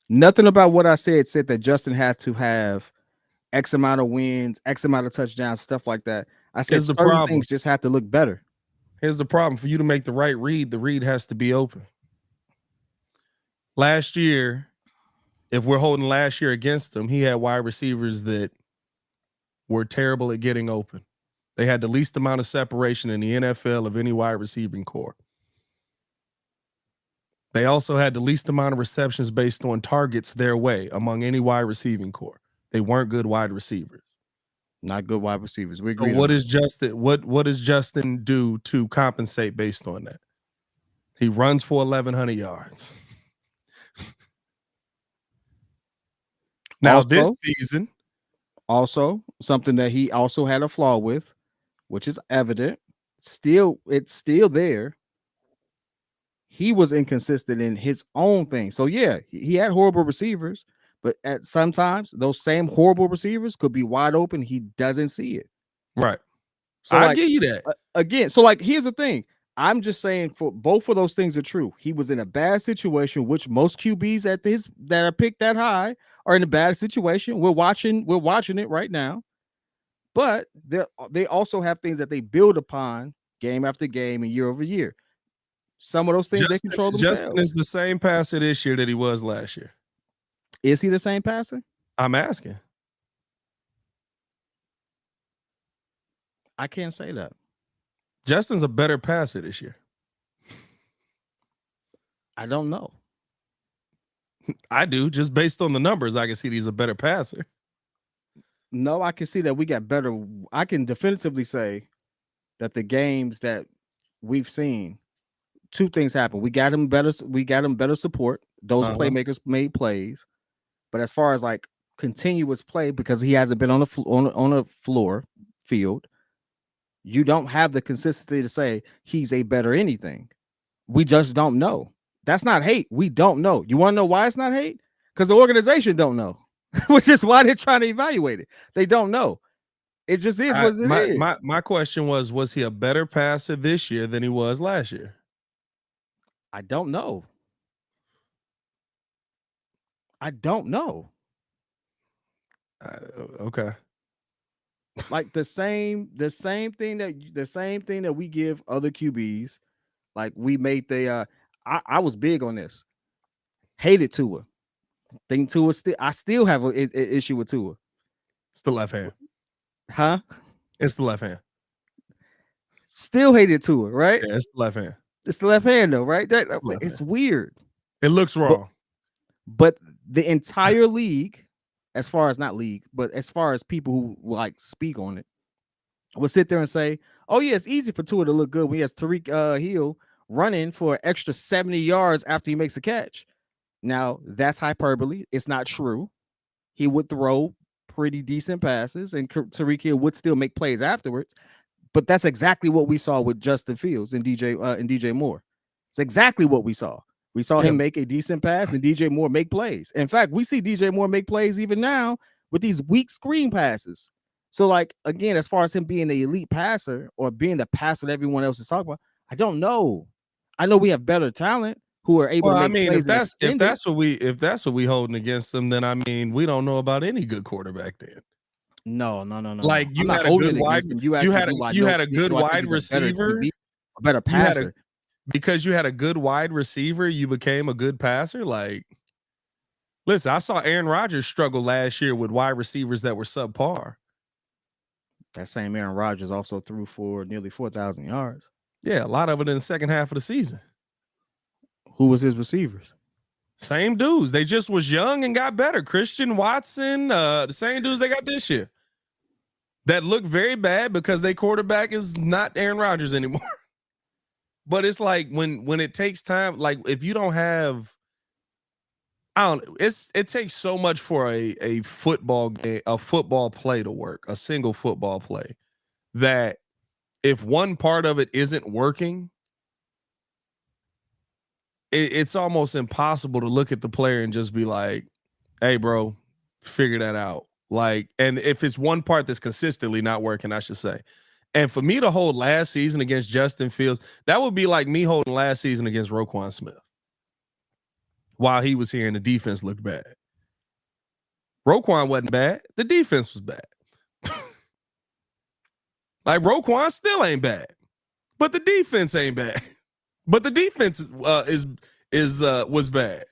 Nothing about what I said that Justin had to have X amount of wins, X amount of touchdowns, stuff like that. I said Here's the certain problem. things just have to look better. Here's the problem. For you to make the right read, the read has to be open. Last year, if we're holding last year against him, he had wide receivers that were terrible at getting open. They had the least amount of separation in the NFL of any wide receiving core. They also had the least amount of receptions based on targets their way among any wide receiving core. They weren't good wide receivers. Not good wide receivers. We agree. So what is Justin? What does Justin do to compensate based on that? He runs for 1,100 yards. Now this season, also something that he also had a flaw with, which is evident. It's still there. He was inconsistent in his own thing. So yeah, he had horrible receivers, but at sometimes those same horrible receivers could be wide open. He doesn't see it. Right. So I give you that. Again, so like here's the thing. I'm just saying for both of those things are true. He was in a bad situation, which most QBs that are picked that high are in a bad situation. We're watching it right now. But they also have things that they build upon game after game and year over year. Some of those things they control themselves. Justin is the same passer this year that he was last year. Is he the same passer? I'm asking. I can't say that. Justin's a better passer this year. I don't know. I do. Just based on the numbers, I can see he's a better passer. No, I can see that we got better. I can definitively say that the games that we've seen, 2 things happen. We got him better support. Those playmakers made plays. But as far as like continuous play, because he hasn't been on a field, you don't have the consistency to say he's a better anything. We just don't know. That's not hate. We don't know. You want to know why it's not hate? Because the organization don't know, which is why they're trying to evaluate it. They don't know. It just is what it is. My question was he a better passer this year than he was last year? I don't know. I don't know. Okay. Like the same thing that we give other QBs. Like we made I was big on this. Hated Tua. Think Tua I still have an issue with Tua. It's the left hand. Huh? It's the left hand. Still hated Tua, right? Yeah, it's the left hand. It's the left hand though, right? It's weird. It looks wrong. But the entire league, as far as people who like speak on it, will sit there and say, "Oh yeah, it's easy for Tua to look good when he has Tariq Hill running for an extra 70 yards after he makes a catch." Now that's hyperbole. It's not true. He would throw pretty decent passes, and Tariq Hill would still make plays afterwards. But that's exactly what we saw with Justin Fields and DJ Moore. It's exactly what we saw. We saw him make a decent pass and DJ Moore make plays. In fact, we see DJ Moore make plays even now with these weak screen passes. So, like, again, as far as him being the elite passer or being the passer that everyone else is talking about, I don't know. I know we have better talent. who are able Well, to I make mean, plays and extend it. if that's what we holding against them, then I mean, we don't know about any good quarterback then. No. Like I'm you not had a good holding it wide against him. You asked me, do I you know? had a good Do I think wide he's a better receiver. QB, a better You had a passer? because you had a good wide receiver, you became a good passer. Like, listen, I saw Aaron Rodgers struggle last year with wide receivers that were subpar. That same Aaron Rodgers also threw for nearly 4,000 yards. Yeah, a lot of it in the second half of the season. Who was his receivers? Same dudes. They just was young and got better. Christian Watson, the same dudes they got this year. That look very bad because their quarterback is not Aaron Rodgers anymore. But it's like when it takes time, like if you don't have, I don't. It takes so much for a football game, a football play to work, a single football play. That if one part of it isn't working, it's almost impossible to look at the player and just be like, "Hey, bro, figure that out." Like, and if it's one part that's consistently not working, I should say. And for me to hold last season against Justin Fields, that would be like me holding last season against Roquan Smith while he was here and the defense looked bad. Roquan wasn't bad. The defense was bad. Like Roquan still ain't bad, but the defense ain't bad. But the defense was bad.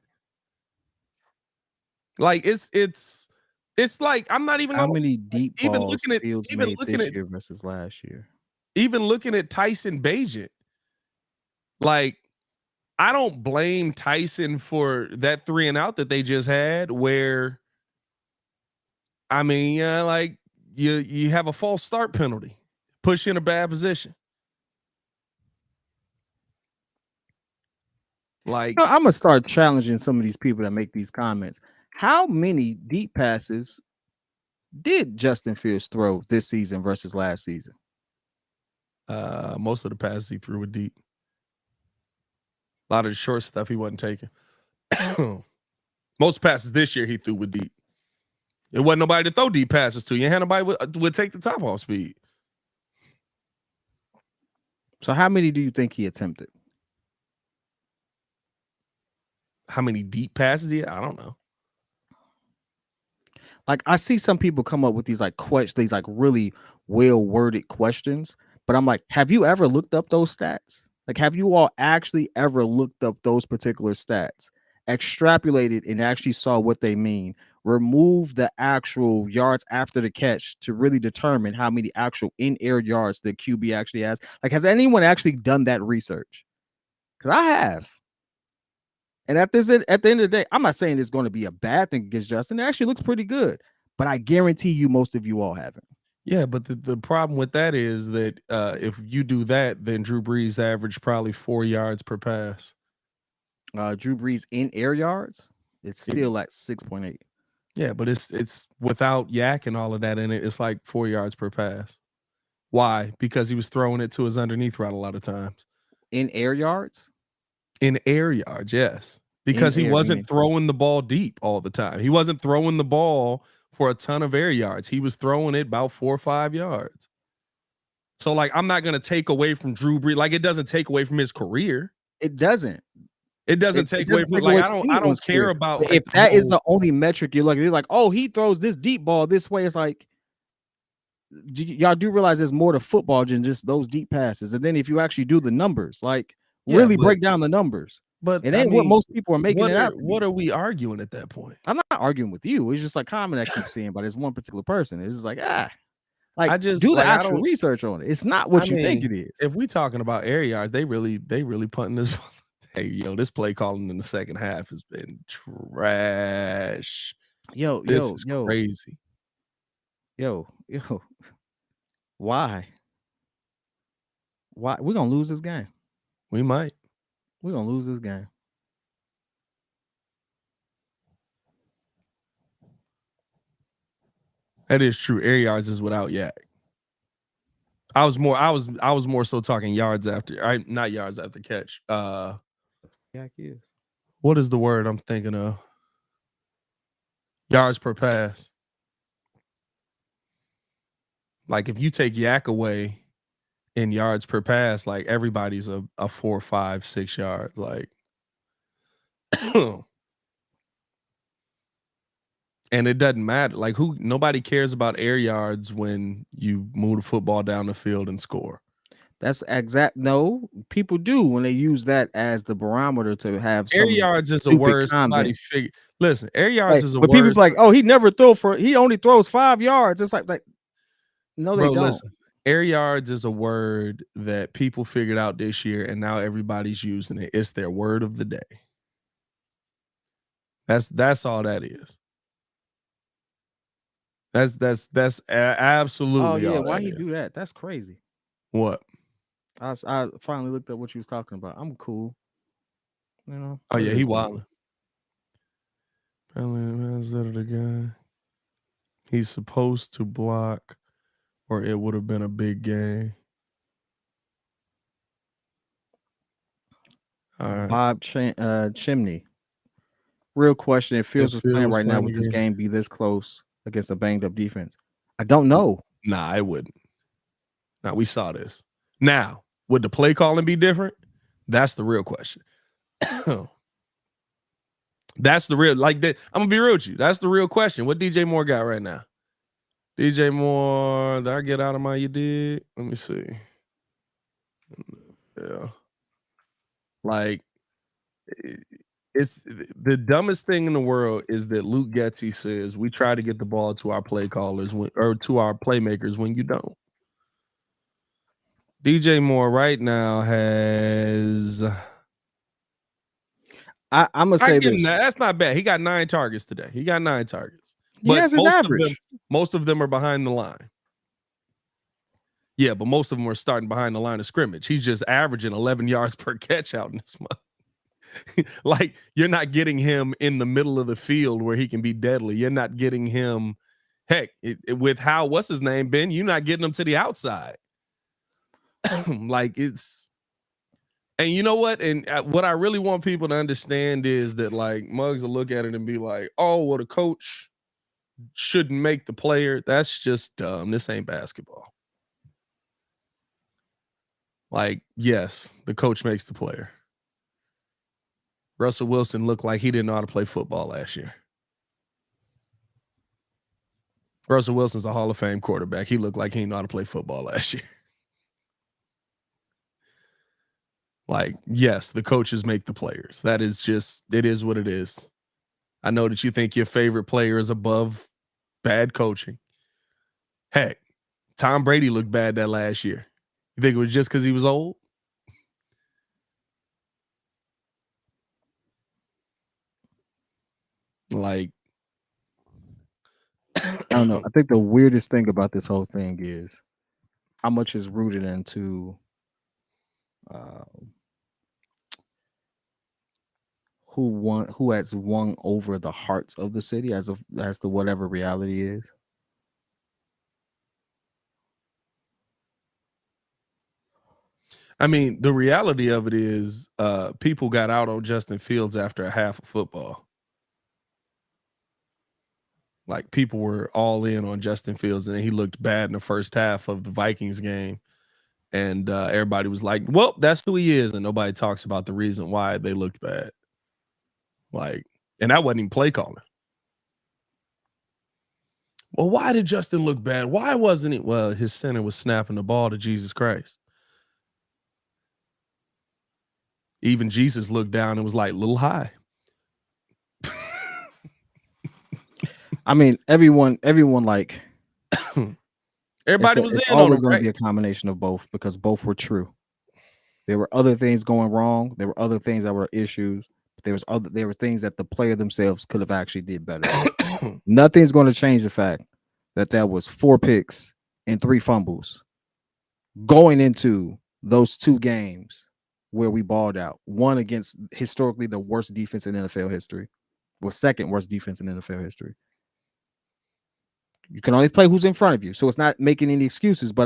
Like it's like I'm not even How gonna, many deep even balls looking at Fields even made looking this at year versus last year? even looking at Tyson Bagent. Like, I don't blame Tyson for that 3 and out that they just had, where I mean, like you have a false start penalty, push you in a bad position. Like, I'm gonna start challenging some of these people that make these comments. How many deep passes did Justin Fields throw this season versus last season? most of the passes he threw were deep. A lot of the short stuff he wasn't taking. Most passes this year he threw were deep. It wasn't nobody to throw deep passes to. You had nobody would take the top off speed. So how many do you think he attempted? How many deep passes he had? I don't know. Like, I see some people come up with these like questions, these like really well worded questions, but I'm like, have you ever looked up those stats? Like, have you all actually ever looked up those particular stats, extrapolated and actually saw what they mean, remove the actual yards after the catch to really determine how many actual in-air yards the QB actually has? Like, has anyone actually done that research? Because I have. And at the end of the day, I'm not saying it's going to be a bad thing against Justin. It actually looks pretty good, but I guarantee you most of you all haven't. Yeah, but the problem with that is that if you do that, then Drew Brees averaged probably 4 yards per pass. Drew Brees in air yards, it's still at 6.8. Yeah, but it's without yak and all of that in it. It's like 4 yards per pass. Why? Because he was throwing it to his underneath route a lot of times. In air yards? In air yards, yes. Because he wasn't throwing the ball deep all the time. He wasn't throwing the ball for a ton of air yards. He was throwing it about 4 or 5 yards. So, like, I'm not going to take away from Drew Brees. Like, it doesn't take away from his career. It doesn't. It doesn't take away from, like, I don't care about, like, if that is the only metric you're looking, they're like, oh, he throws this deep ball this way. It's like, y'all do realize there's more to football than just those deep passes. And then if you actually do the numbers, like really break down the numbers, but it ain't what most people are making it out. What are we arguing at that point? I'm not arguing with you. It's just like comment I keep seeing by this one particular person. It's just like, like, I just do the like, actual research on it. It's not what you think it is. If we talking about air yards, they really punting this. Hey, yo, this play calling in the second half has been trash. This is crazy. Yo. Why? We're gonna lose this game? We might. We're gonna lose this game. That is true. Air yards is without yak. I was more so talking yards after, not yards after catch. Yak is. What is the word I'm thinking of? Yards per pass. Like, if you take yak away in yards per pass, like everybody's a 4, 5, 6 yards. Like, And it doesn't matter. Like nobody cares about air yards when you move the football down the field and score. That's exact. No, people do when they use that as the barometer to have Air some yards is a stupid word somebody comment. figure. Listen, air yards is a But people word. be like, oh, he only throws 5 yards. It's like no, they Bro, don't. listen. Air yards is a word that people figured out this year, and now everybody's using it. It's their word of the day. That's all that is. That's absolutely. Oh yeah, all why that he is. do that? That's crazy. What? I finally looked up what you was talking about. I'm cool. You know. Oh yeah, he wild. wilding. He's supposed to block, or it would have been a big game. All right. Bob Chimney. Real question: if Fields was playing right now, would this game be this close against a banged up defense? I don't know. Nah, I wouldn't. Now we saw this. Now, would the play calling be different? That's the real question. That's the real, like that. I'm gonna be real with you. That's the real question. What DJ Moore got right now? DJ Moore, did I get out of my you did? Let me see. Yeah. Like it's the dumbest thing in the world is that Luke Getsy says we try to get the ball to our play callers or to our playmakers when you don't. DJ Moore right now has. I'm gonna say give him this. that. That's not bad. He got 9 targets today. He got 9 targets. He has his average. Most of them are behind the line. Yeah, but most of them are starting behind the line of scrimmage. He's just averaging 11 yards per catch out in this month. Like, you're not getting him in the middle of the field where he can be deadly. You're not getting him. Heck, with how, what's his name, Ben? You're not getting him to the outside. Like, it's. And you know what? And what I really want people to understand is that, like, Muggs will look at it and be like, oh, well, the coach shouldn't make the player. That's just dumb. This ain't basketball. Like, yes, the coach makes the player. Russell Wilson looked like he didn't know how to play football last year. Russell Wilson's a Hall of Fame quarterback. He looked like he didn't know how to play football last year. Like, yes, the coaches make the players. That is just, it is what it is. I know that you think your favorite player is above bad coaching. Heck, Tom Brady looked bad that last year. You think it was just because he was old? Like, I don't know. I think the weirdest thing about this whole thing is how much is rooted into who has won over the hearts of the city as to whatever reality is. I mean, the reality of it is people got out on Justin Fields after a half of football. Like, people were all in on Justin Fields, and he looked bad in the first half of the Vikings game. And everybody was like, well, that's who he is. And nobody talks about the reason why they looked bad. Like, and that wasn't even play calling. Well, why did Justin look bad? Why wasn't it? Well, his center was snapping the ball to Jesus Christ. Even Jesus looked down and was like, a little high. I mean, everyone like everybody was it's in on always him, going right? to be a combination of both because both were true. There were other things going wrong. There were other things that were issues. But there were things that the player themselves could have actually did better. Nothing's going to change the fact that was 4 picks and 3 fumbles going into those 2 games where we balled out. One against historically the worst defense in NFL history, or second worst defense in NFL history. You can only play who's in front of you, so it's not making any excuses. But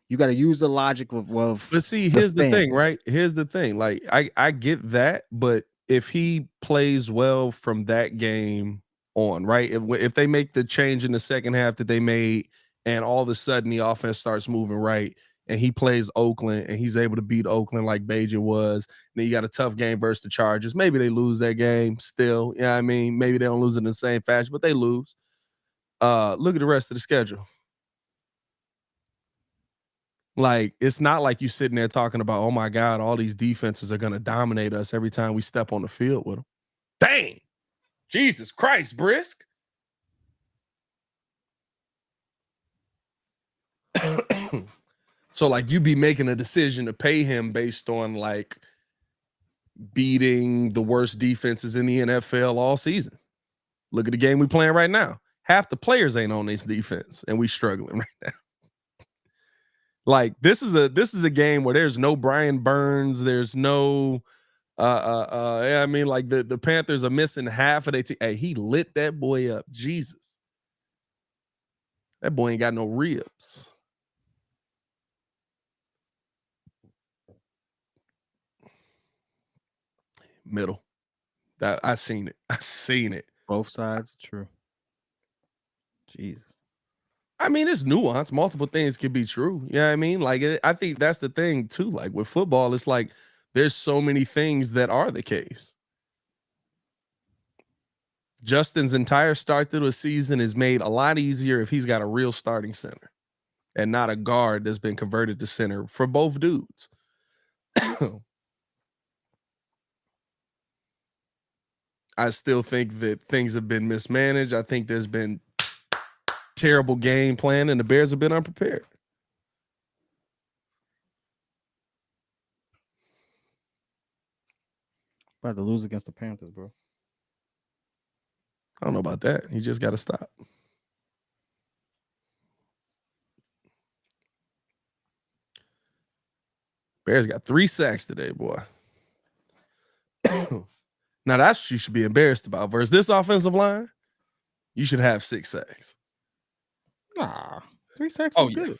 you got to use the logic of. But see, here's the thing, right? Here's the thing. Like, I get that, but if he plays well from that game on, right? If they make the change in the second half that they made, and all of a sudden the offense starts moving right, and he plays Oakland and he's able to beat Oakland like Bajan was. And then you got a tough game versus the Chargers. Maybe they lose that game still. Yeah, I mean, maybe they don't lose it in the same fashion, but they lose. Look at the rest of the schedule. Like, it's not like you sitting there talking about, oh my God, all these defenses are going to dominate us every time we step on the field with them. Dang. Jesus Christ, Brisk. So, like, you be making a decision to pay him based on, like, beating the worst defenses in the NFL all season. Look at the game we playing right now. Half the players ain't on this defense, and we struggling right now. Like, this is a game where there's no Brian Burns, there's no yeah, I mean, like the Panthers are missing half of their team. Hey, he lit that boy up. Jesus. That boy ain't got no ribs. Middle. That I seen it. I seen it. Both sides, true. Jesus. I mean, it's nuance. Multiple things can be true. You know what I mean? Like, I think that's the thing too. Like with football, it's like there's so many things that are the case. Justin's entire start through the season is made a lot easier if he's got a real starting center and not a guard that's been converted to center for both dudes. I still think that things have been mismanaged. I think there's been terrible game plan and the Bears have been unprepared. About to lose against the Panthers, bro. I don't know about that. You just got to stop. Bears got 3 sacks today, boy. Now that's what you should be embarrassed about. Versus this offensive line, you should have 6 sacks. Nah, 3 sacks is good.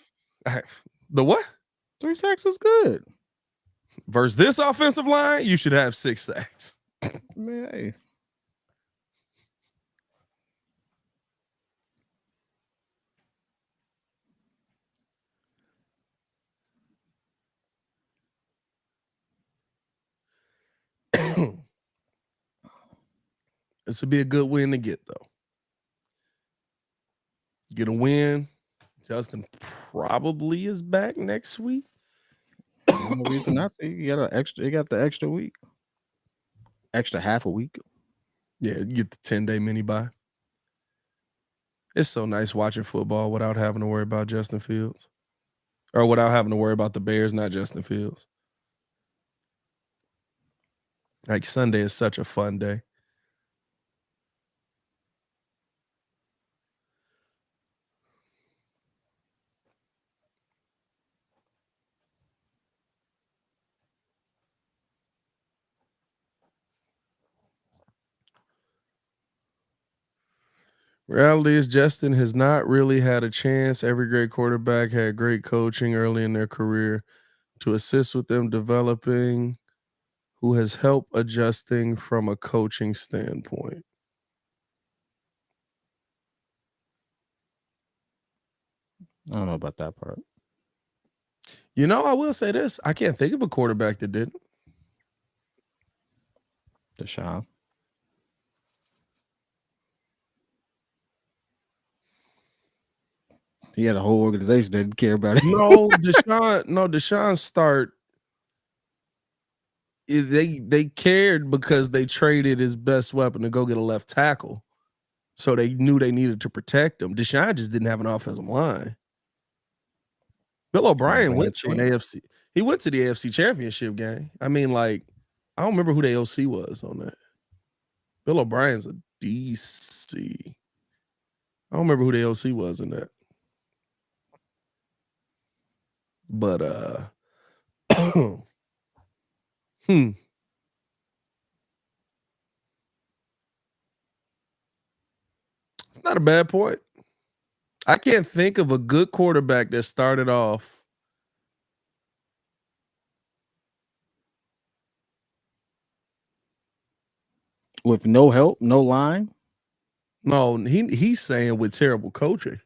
The what? 3 sacks is good. Versus this offensive line, you should have 6 sacks. Man, hey. This would be a good win to get, though. Get a win. Justin probably is back next week. No reason not to. You got the extra week. Extra half a week. Yeah, you get the 10-day mini bye. It's so nice watching football without having to worry about Justin Fields. Or without having to worry about the Bears, not Justin Fields. Like, Sunday is such a fun day. Reality is Justin has not really had a chance. Every great quarterback had great coaching early in their career to assist with them developing, who has helped adjusting from a coaching standpoint. I don't know about that part. You know, I will say this. I can't think of a quarterback that didn't. Deshaun. He had a whole organization that didn't care about it. Deshaun start. They cared because they traded his best weapon to go get a left tackle. So they knew they needed to protect him. Deshaun just didn't have an offensive line. Bill O'Brien went to an AFC. He went to the AFC Championship game. I mean, like, I don't remember who the OC was on that. Bill O'Brien's a DC. I don't remember who the OC was in that. But It's not a bad point. I can't think of a good quarterback that started off with no help, no line. No, he's saying with terrible coaching.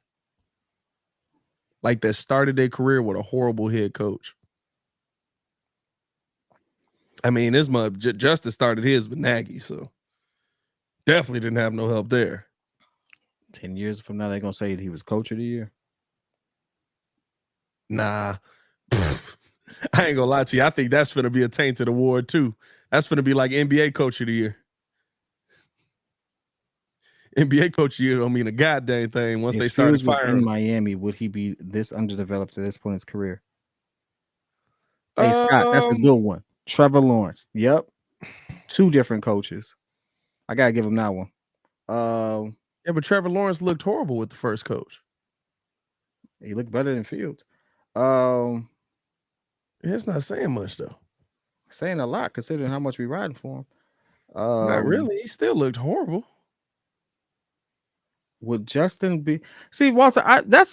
like that started their career with a horrible head coach. I mean, this month Justice started his with Nagy, so definitely didn't have no help there. 10 years from now, they're gonna say he was coach of the year. Nah. I ain't gonna lie to you. I think that's gonna be a tainted award too. That's gonna be like NBA coach of the year. NBA coach of the year don't mean a goddamn thing once they started firing in Miami, would he be this underdeveloped at this point in his career? Hey, Scott, that's a good one. Trevor Lawrence. Yep. 2 different coaches. I gotta give him that one. Yeah, but Trevor Lawrence looked horrible with the first coach. He looked better than Fields. It's not saying much though. Saying a lot considering how much we riding for him. Not really. He still looked horrible. Would Justin be? See, Walter,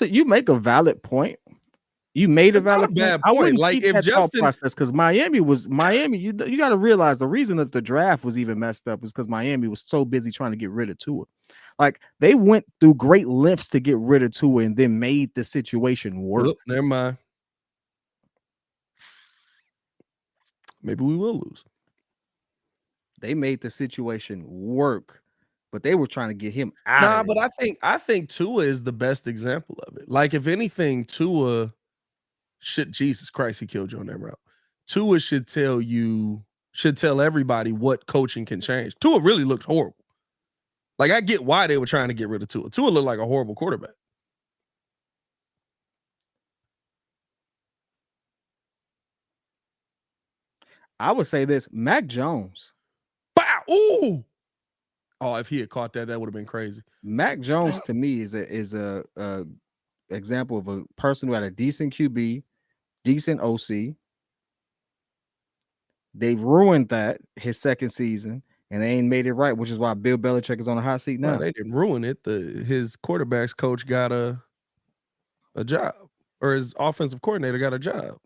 you make a valid point. You made a valid point. I wouldn't like keep if that Justin process because Miami. You got to realize the reason that the draft was even messed up is because Miami was so busy trying to get rid of Tua. Like they went through great lengths to get rid of Tua and then made the situation work. Look, never mind. Maybe we will lose. They made the situation work, but they were trying to get him out. But I think Tua is the best example of it. Like if anything, Tua should Jesus Christ, he killed you on that route. Tua should tell everybody what coaching can change. Tua really looked horrible. Like I get why they were trying to get rid of Tua. Tua looked like a horrible quarterback. I would say this, Mac Jones. Bow! Ooh! Oh, if he had caught that, that would have been crazy. Mac Jones to me is a example of a person who had a decent QB, decent OC. They ruined that his second season, and they ain't made it right, which is why Bill Belichick is on the hot seat now. Well, they didn't ruin it. His quarterbacks coach got a job, or his offensive coordinator got a job.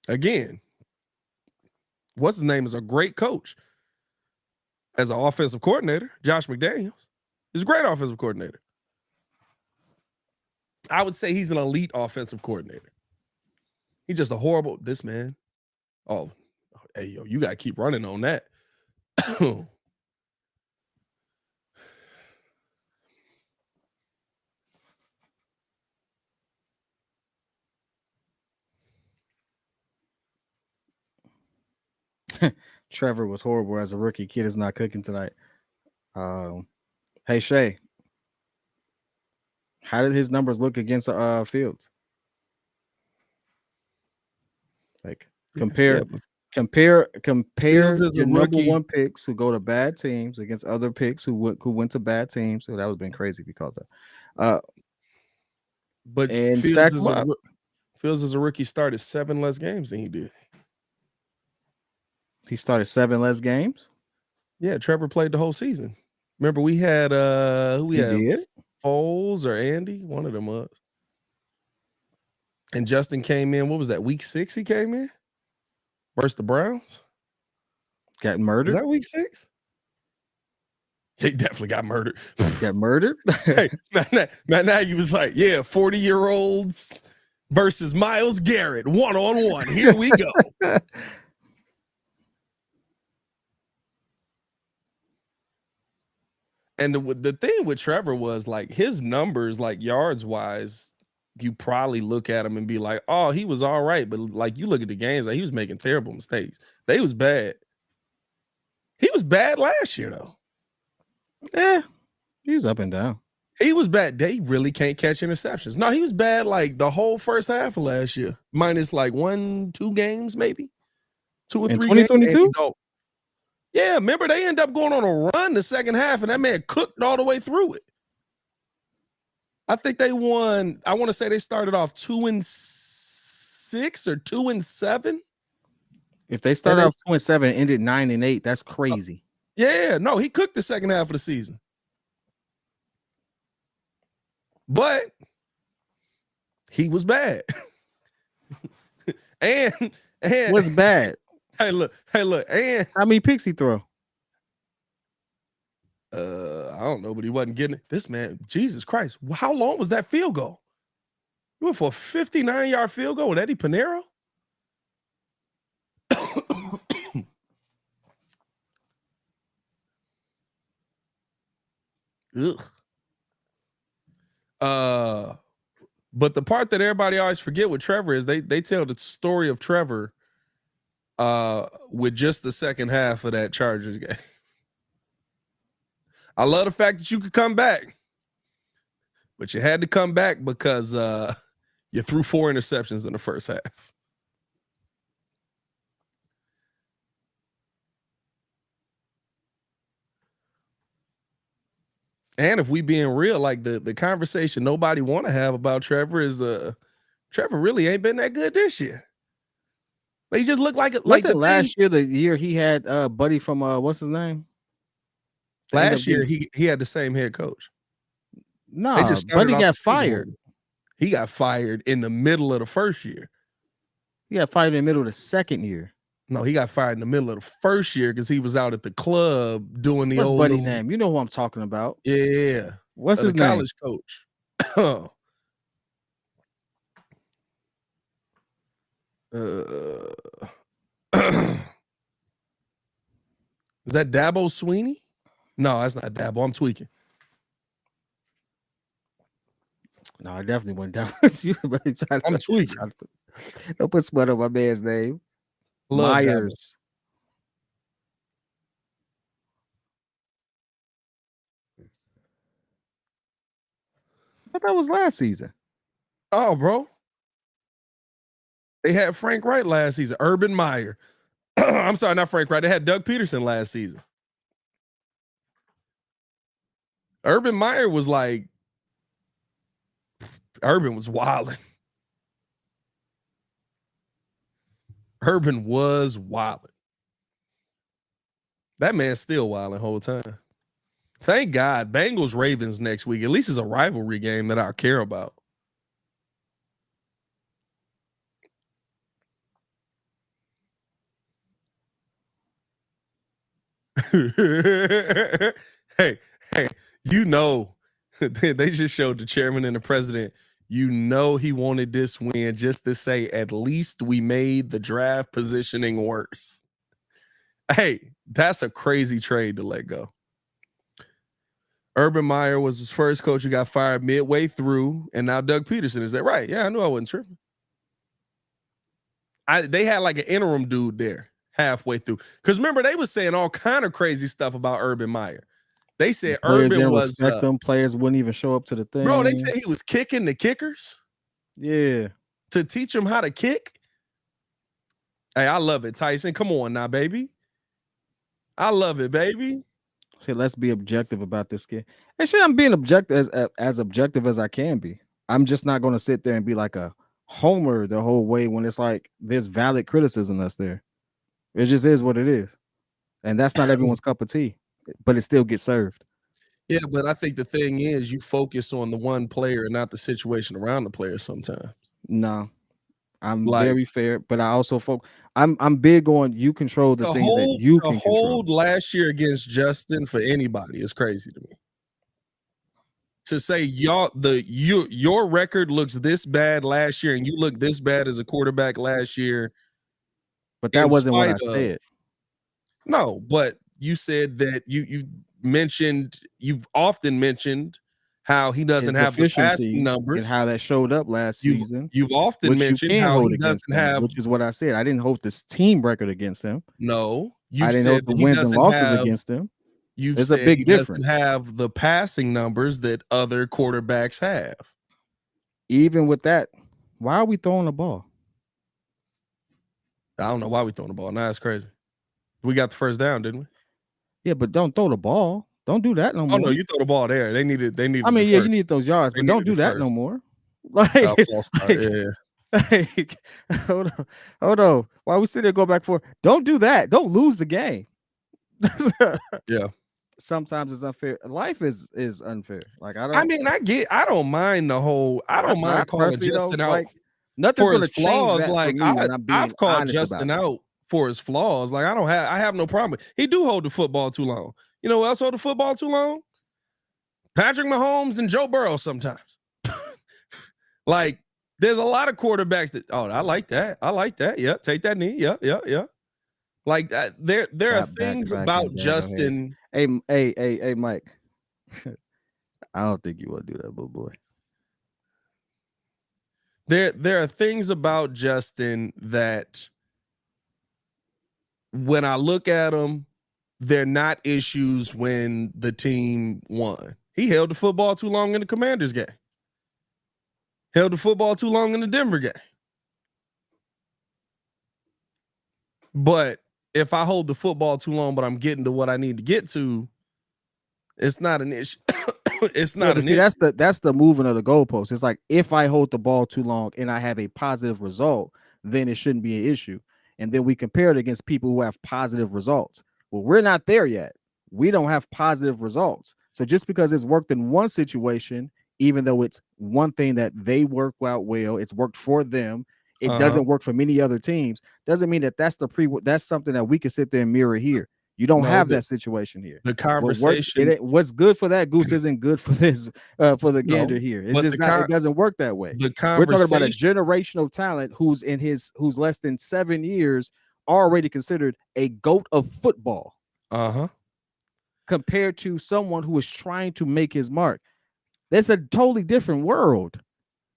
Again, what's his name is a great coach. As an offensive coordinator, Josh McDaniels is a great offensive coordinator. I would say he's an elite offensive coordinator. He's just a horrible, this man. Oh, hey, yo, you got to keep running on that. Trevor was horrible as a rookie. Kid is not cooking tonight. Hey, Shay. How did his numbers look against Fields? Like compare your number one picks who go to bad teams against other picks who went to bad teams. So that would have been crazy if you called that. But Fields as a rookie started 7 less games than he did. He started 7 less games? Yeah, Trevor played the whole season. Remember, we had Foles or Andy, one of them was. And Justin came in, what was that, week 6 he came in? Versus the Browns? Got murdered? Is that week 6? He definitely got murdered. Got murdered? Hey, now you was like, yeah, 40-year-olds versus Myles Garrett, 1-on-1. Here we go. And the thing with Trevor was like his numbers, like yards wise, you probably look at him and be like, oh, he was all right. But like you look at the games, like he was making terrible mistakes. They was bad. He was bad last year, though. Yeah, he was up and down. He was bad. They really can't catch interceptions. No, he was bad like the whole first half of last year, minus like 1-2 games, maybe 2 or 3 2022. Yeah, remember they end up going on a run the second half, and that man cooked all the way through it. I think they won. I want to say they started off 2-6 or 2-7. If they started off 2-7 and ended 9-8, that's crazy. Yeah, no, he cooked the second half of the season. But he was bad. and what's bad? Hey, look, and how many picks he throw? I I don't know, but he wasn't getting it. This man, Jesus Christ, how long was that field goal? You went for a 59-yard field goal with Eddie Pinheiro? Ugh. But the part that everybody always forget with Trevor is they tell the story of Trevor with just the second half of that Chargers game. I love the fact that you could come back, but you had to come back because you threw 4 interceptions in the first half. And if we being real, like the conversation nobody want to have about Trevor is Trevor really ain't been that good this year. They just look like last year, the year he had Buddy from what's his name? Last year he had the same head coach. No, Buddy got fired. He got fired in the middle of the first year. He got fired in the middle of the second year. No, he got fired in the middle of the first year because he was out at the club doing the What's old Buddy name? You know who I'm talking about. Yeah. What's his name? College coach. Is that Dabo Sweeney? No, that's not Dabo. I'm tweaking. No, I definitely went down. I'm tweaking. Don't put sweat on my man's name. Love Myers. I thought that was last season. Oh, bro. They had Frank Wright last season. Urban Meyer. I'm sorry, not Frank Wright. They had Doug Peterson last season. Urban Meyer was like, Urban was wilding. Urban was wilding. That man's still wilding the whole time. Thank God. Bengals Ravens next week. At least it's a rivalry game that I care about. hey, you know, they just showed the chairman and the president. You know he wanted this win just to say at least we made the draft positioning worse. Hey, that's a crazy trade to let go. Urban Meyer was his first coach who got fired midway through, and now Doug Peterson. Is that right? Yeah, I knew I wasn't tripping. They had like an interim dude there halfway through. Because remember, they was saying all kind of crazy stuff about Urban Meyer. They said Urban was respect them. Players wouldn't even show up to the thing. Bro, they said he was kicking the kickers. Yeah. To teach them how to kick. Hey, I love it, Tyson. Come on now, baby. I love it, baby. Say, let's be objective about this kid. Actually, I'm being objective as objective as I can be. I'm just not going to sit there and be like a homer the whole way when it's like there's valid criticism that's there. It just is what it is. And that's not everyone's cup of tea, but it still gets served. Yeah, but I think the thing is you focus on the one player and not the situation around the player sometimes. No. I'm very fair, but I also I'm big on you control the things that you can control. Hold last year against Justin for anybody is crazy to me. To say your record looks this bad last year and you look this bad as a quarterback last year. But that wasn't what I said. No, but you said that you've often mentioned how he doesn't have the passing numbers and how that showed up last season. You've often mentioned how he doesn't have, which is what I said. I didn't hold this team record against him. No, I didn't hold the wins and losses against him. There's a big difference. Doesn't have the passing numbers that other quarterbacks have. Even with that, why are we throwing the ball? I don't know why we throwing the ball. Nah, it's crazy. We got the first down, didn't we? Yeah, but don't throw the ball. Don't do that no more. Oh no, you throw the ball there. They needed. I mean, yeah, you need those yards, but don't do that no more. Like, hold on. Why we sit there go back for? Don't do that. Don't lose the game. Yeah. Sometimes it's unfair. Life is unfair. Like I don't mind the whole. I don't mind calling Justin out. Like, nothing's going to change that like I've called Justin out for his flaws. Like I have no problem. He do hold the football too long. You know who else hold the football too long? Patrick Mahomes and Joe Burrow sometimes. Like, there's a lot of quarterbacks that, I like that. I like that. Yeah, take that knee. Yeah. Like there are things about Justin. Hey, Mike. I don't think you want to do that, little boy. There are things about Justin that when I look at him, they're not issues when the team won. He held the football too long in the Commanders game. Held the football too long in the Denver game. But if I hold the football too long, but I'm getting to what I need to get to, it's not an issue. It's not an issue. That's the moving of the goalpost. It's like if I hold the ball too long and I have a positive result, then it shouldn't be an issue. And then we compare it against people who have positive results. Well, we're not there yet. We don't have positive results. So just because it's worked in one situation, even though it's one thing that they work out well, it's worked for them. It doesn't work for many other teams. Doesn't mean that that's something that we can sit there and mirror here. You don't have that situation here. The conversation, what's good for that goose isn't good for this for the gander here. It's just not. It doesn't work that way. We're talking about a generational talent who's less than 7 years already considered a GOAT of football. Compared to someone who is trying to make his mark. That's a totally different world.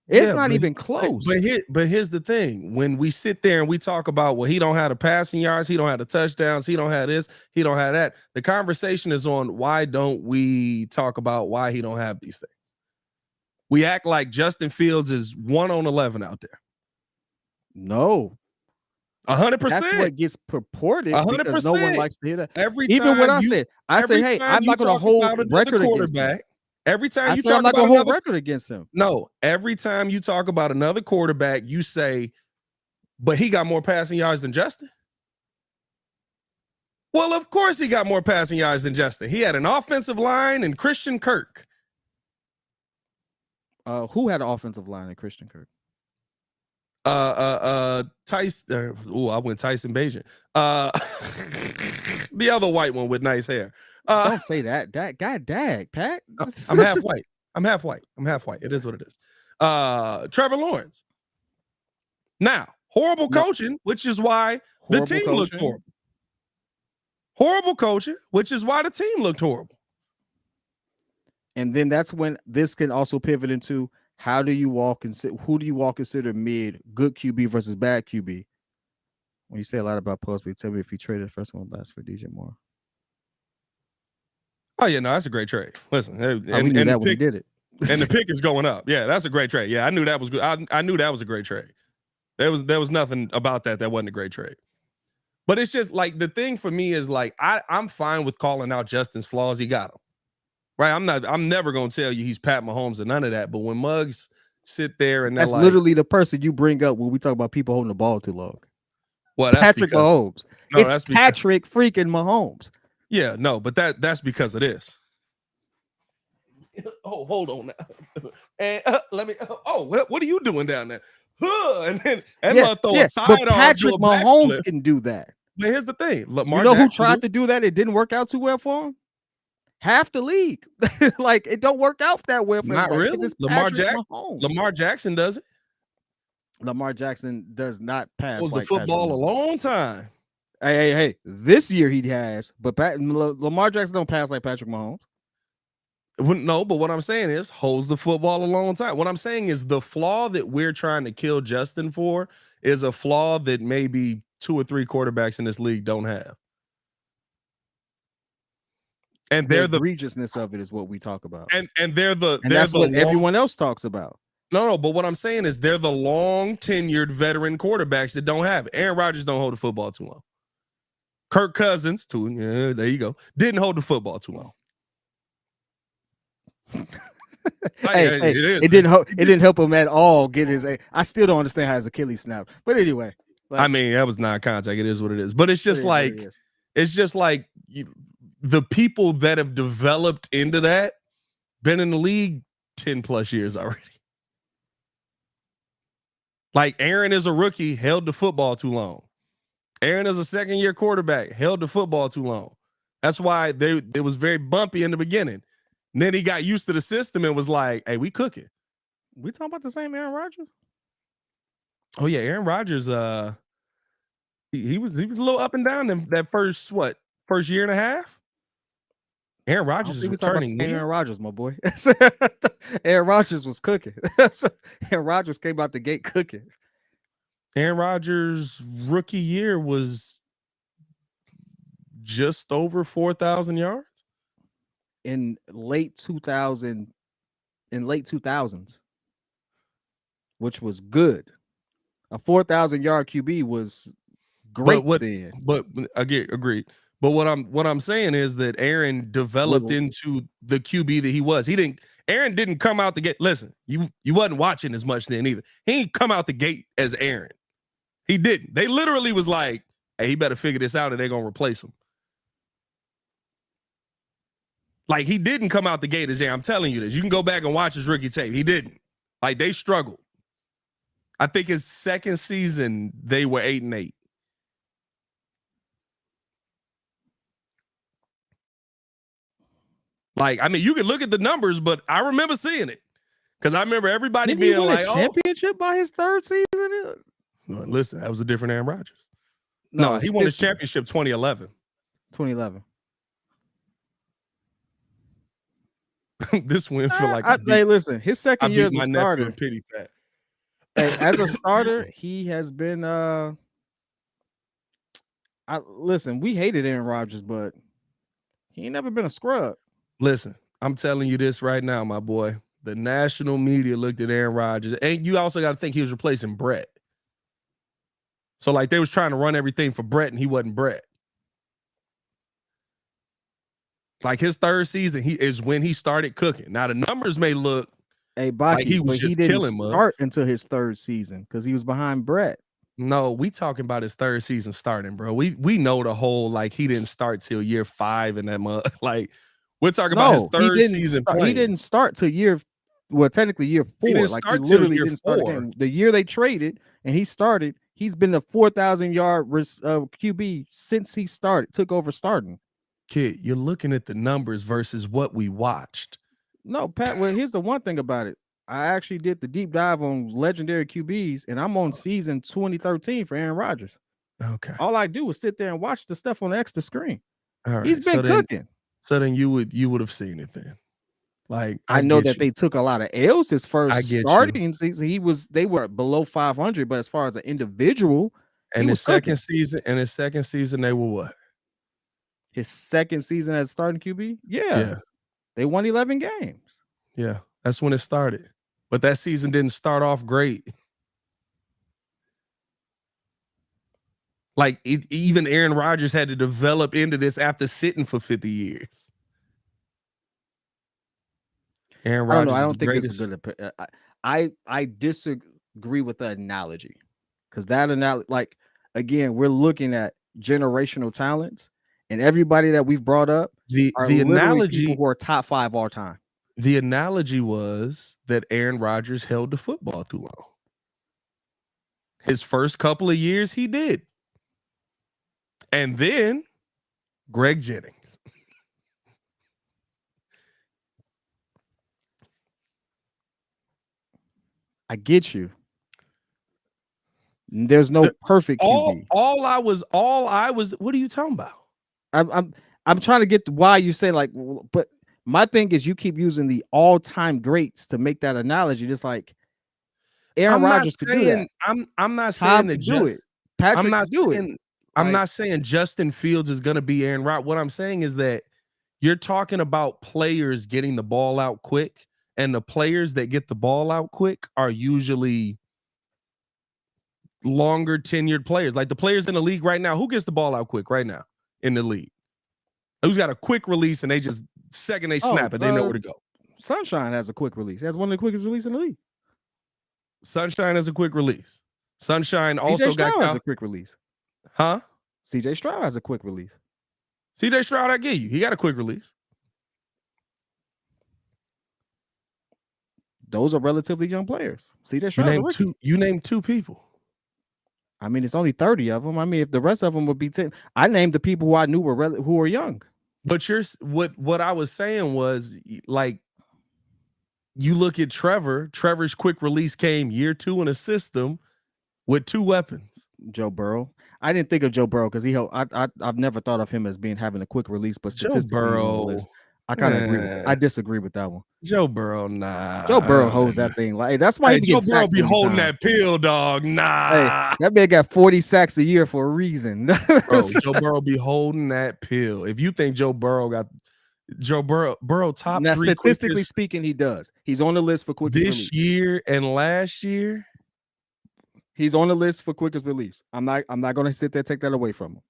It's not even close. But here's the thing. When we sit there and we talk about, well, he don't have the passing yards, he don't have the touchdowns, he don't have this, he don't have that. The conversation is on why don't we talk about why he don't have these things? We act like Justin Fields is 1 on 11 out there. No. 100%. That's what gets purported 100%. because no one likes to hear that. Even when I say, hey, I'm not going to hold record against him. Every time you talk about a whole record against him. No, every time you talk about another quarterback, you say, but he got more passing yards than Justin. Well, of course he got more passing yards than Justin. He had an offensive line and Christian Kirk. Who had an offensive line and Christian Kirk? Tyson. I went Tyson Bagent. The other white one with nice hair. Don't say that. That guy, Pat. I'm half white. I'm half white. It is what it is. Trevor Lawrence. Now, horrible coaching, which is why the team looked horrible. Horrible coaching, which is why the team looked horrible. And then that's when this can also pivot into who do you all consider mid, good QB versus bad QB? When you say a lot about Posby, tell me if he traded the first one last for DJ Moore. Oh, yeah, no, that's a great trade. Listen, we knew that when he did it. And the pick is going up. Yeah, that's a great trade. Yeah, I knew that was good. I knew that was a great trade. There was nothing about that wasn't a great trade. But it's just like the thing for me is like I'm fine with calling out Justin's flaws. He got them. Right? I'm never gonna tell you he's Pat Mahomes or none of that. But when Muggs sit there and that's literally the person you bring up when we talk about people holding the ball too long. Well, that's Patrick Mahomes. No, it's Patrick freaking Mahomes. Yeah, no, but that's because of this. Oh, hold on now. And let me. What are you doing down there? And then throw a side but Patrick Mahomes can do that. But here's the thing. Lamar Jackson who tried to do that? It didn't work out too well for him. Half the league, like it don't work out that well for not him. Really. Lamar Jackson does it. Lamar Jackson does not pass. Was the football a long time? Hey! This year he has, but Lamar Jackson don't pass like Patrick Mahomes. No, but what I'm saying is holds the football a long time. What I'm saying is the flaw that we're trying to kill Justin for is a flaw that maybe 2 or 3 quarterbacks in this league don't have. And the egregiousness of it is what we talk about. And that's what everyone else talks about. No, but what I'm saying is they're the long tenured veteran quarterbacks that don't have it. Aaron Rodgers don't hold the football too long. Kirk Cousins, too. Yeah, there you go. Didn't hold the football too long. It didn't help him at all get his. I still don't understand how his Achilles snapped. But anyway, I mean that was non-contact. It is what it is. But it's just like the people that have developed into that been in the league 10 plus years already. Like Aaron is a rookie, held the football too long. Aaron is a second-year quarterback, held the football too long. That's why it was very bumpy in the beginning. And then he got used to the system and was like, "Hey, we cooking." We talking about the same Aaron Rodgers? Oh yeah, Aaron Rodgers. He was a little up and down in that first year and a half. Aaron I Rodgers don't is think we talking about the returning. same Aaron Rodgers, my boy. Aaron Rodgers was cooking. Aaron Rodgers came out the gate cooking. Aaron Rodgers' rookie year was just over 4,000 yards in late 2000s, which was good. A 4,000 yard QB was great then. But again, agreed. But what I'm saying is that Aaron developed into the QB that he was. Aaron didn't come out the gate. Listen, you wasn't watching as much then either. He didn't come out the gate as Aaron. He didn't. They literally was like, "Hey, he better figure this out, and they're gonna replace him." Like, he didn't come out the gate as Aaron. I'm telling you this. You can go back and watch his rookie tape. He didn't. Like, they struggled. I think his second season they were 8-8. Like, I mean, you can look at the numbers, but I remember seeing it because I remember everybody being like, "Oh, championship by his third season." No, listen, that was a different Aaron Rodgers. No, he won his championship 2011. 2011. This win for like. Hey, listen, his second year as a starter. Pity that. Hey, as a starter, he has been. Listen, we hated Aaron Rodgers, but he ain't never been a scrub. Listen, I'm telling you this right now, my boy. The national media looked at Aaron Rodgers, and you also got to think he was replacing Brett. So, like, they was trying to run everything for Brett, and he wasn't Brett. Like, his third season, he is when he started cooking. Now, the numbers may look like he was just killing mugs. Start until his third season because he was behind Brett. No, we talking about his third season starting, bro. We know the whole, like, he didn't start till year 5 in that mug. Like, we're talking about his third season playing. He didn't start till technically year 4. He literally didn't start again. The year they traded and he started, he's been a 4,000 yard QB since he took over starting. Kid, you're looking at the numbers versus what we watched. No, Pat, well, here's the one thing about it. I actually did the deep dive on legendary QBs, and I'm on season 2013 for Aaron Rodgers. Okay. All I do is sit there and watch the stuff on the extra screen. All right. He's been cooking. So then you would have seen it then. Like, I know that they took a lot of L's his first starting season. They were below 500, but as far as an individual, and his second season, they were what? His second season as starting QB? Yeah. They won 11 games. Yeah, that's when it started. But that season didn't start off great. Like, even Aaron Rodgers had to develop into this after sitting for 50 years. Aaron Rodgers. I don't think it's a good. I disagree with the analogy because that analogy, like, again, we're looking at generational talents, and everybody that we've brought up the analogy people who are top 5 all time. The analogy was that Aaron Rodgers held the football too long. His first couple of years, he did. And then Greg Jennings. I get you. There's no perfect QB. All I was. What are you talking about? I'm trying to get to why you say, like, but my thing is you keep using the all-time greats to make that analogy. Just like Aaron Rodgers could do that. I'm not saying that do it. Patrick I'm not do it. I'm not saying Justin Fields is going to be Aaron Rodgers. What I'm saying is that you're talking about players getting the ball out quick, and the players that get the ball out quick are usually longer tenured players. Like the players in the league right now, who gets the ball out quick right now in the league? Who's got a quick release and they just second they snap it, they know where to go. Sunshine has a quick release. He has one of the quickest releases in the league. Sunshine has a quick release. Sunshine also has a quick release. Huh? CJ Stroud has a quick release. CJ Stroud, I get you. He got a quick release. Those are relatively young players. CJ Stroud. You named 2 people. I mean, it's only 30 of them. I mean, if the rest of them would be 10, I named the people who I knew who were young. But what I was saying was, like, you look at Trevor's quick release came year 2 in a system with 2 weapons. Joe Burrow. I didn't think of Joe Burrow because I've never thought of him as having a quick release, but Joe statistically he's on the list. Burrow, I kind of agree with that. I disagree with that one. Joe Burrow, nah. Joe Burrow holds that thing. Like, that's why he be Joe getting Burrow sacks be holding anytime. that pill, dog. Nah. Hey, that man got 40 sacks a year for a reason. Bro, Joe Burrow be holding that pill. If you think Joe Burrow top now, 3 statistically speaking, he does. He's on the list for quickest release. This year and last year, he's on the list for quickest release. I'm not going to sit there and take that away from him.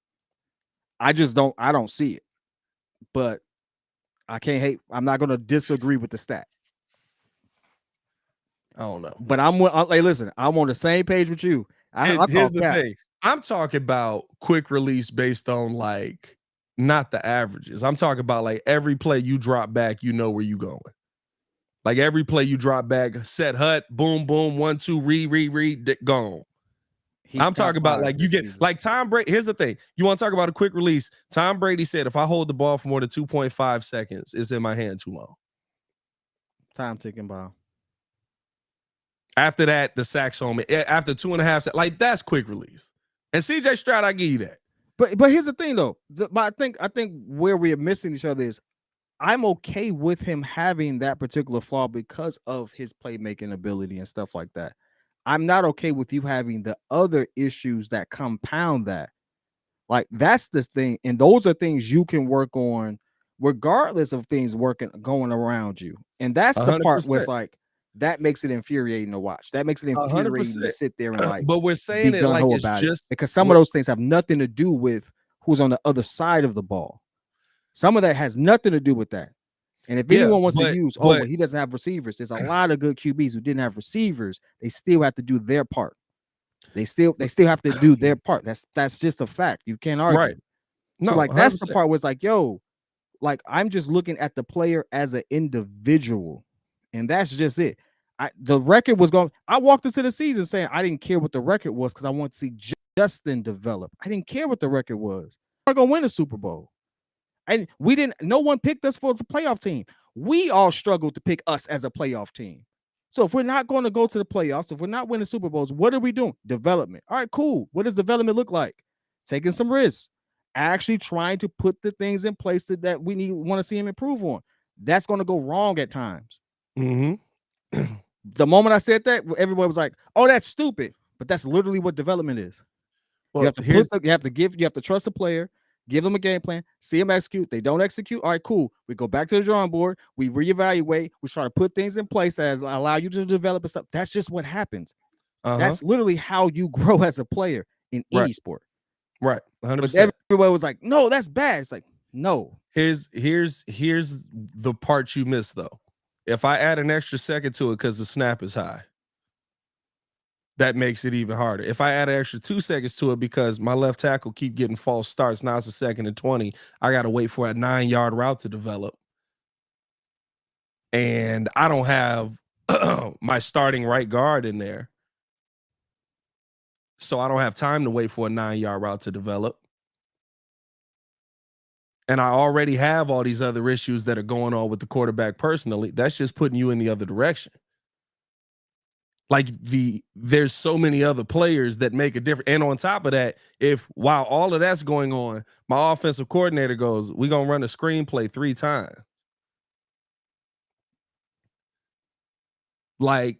I don't see it. But I can't hate. I'm not going to disagree with the stat. I don't know. But hey, listen, I'm on the same page with you. Here's the thing. I'm talking about quick release based on, like, not the averages. I'm talking about, like, every play you drop back, you know where you going. Like, every play you drop back, set hut, boom, boom, 1, 2, read, gone. I'm talking about, like, you get season. Like Tom Brady. Here's the thing. You want to talk about a quick release? Tom Brady said, if I hold the ball for more than 2.5 seconds, it's in my hand too long. Time ticking bomb. After that, the sack's on me. After 2.5 seconds, like, that's quick release. And CJ Stroud, I give you that. But here's the thing, though. I think where we are missing each other is I'm okay with him having that particular flaw because of his playmaking ability and stuff like that. I'm not okay with you having the other issues that compound that. Like, that's the thing. And those are things you can work on regardless of things going around you. And that's the 100%. Part where it's like, that makes it infuriating to watch. That makes it infuriating 100%. To sit there and, like, but we're saying it like it's just because some of those things have nothing to do with who's on the other side of the ball. Some of that has nothing to do with that. And if anyone wants to use, well, he doesn't have receivers. There's a lot of good QBs who didn't have receivers. They still have to do their part. They still have to do their part. That's just a fact. You can't argue. Right. No, so, like, 100%. That's the part where it's like, yo, like, I'm just looking at the player as an individual. And that's just it. The record was going. I walked into the season saying I didn't care what the record was because I want to see Justin develop. I didn't care what the record was. We're going to win a Super Bowl. And no one picked us for as a playoff team. We all struggled to pick us as a playoff team. So if we're not going to go to the playoffs, if we're not winning Super Bowls, what are we doing? Development. All right, cool. What does development look like? Taking some risks. Actually trying to put the things in place that we want to see him improve on. That's going to go wrong at times. Mm-hmm. The moment I said that, everybody was like, "Oh, that's stupid." But that's literally what development is. Well, you have to trust the player, give them a game plan, see them execute. They don't execute. All right, cool. We go back to the drawing board. We reevaluate. We try to put things in place that allow you to develop and stuff. That's just what happens. That's literally how you grow as a player in any sport. Right. 100%. But everybody was like, "No, that's bad." It's like, no. Here's the part you missed, though. If I add an extra second to it because the snap is high, that makes it even harder. If I add an extra 2 seconds to it because my left tackle keep getting false starts, now it's a 2nd and 20, I got to wait for a 9-yard route to develop. And I don't have my starting right guard in there. So I don't have time to wait for a 9-yard route to develop. And I already have all these other issues that are going on with the quarterback personally. That's just putting you in the other direction. Like, there's so many other players that make a difference. And on top of that, while all of that's going on, my offensive coordinator goes, we're going to run a screenplay 3 times. Like,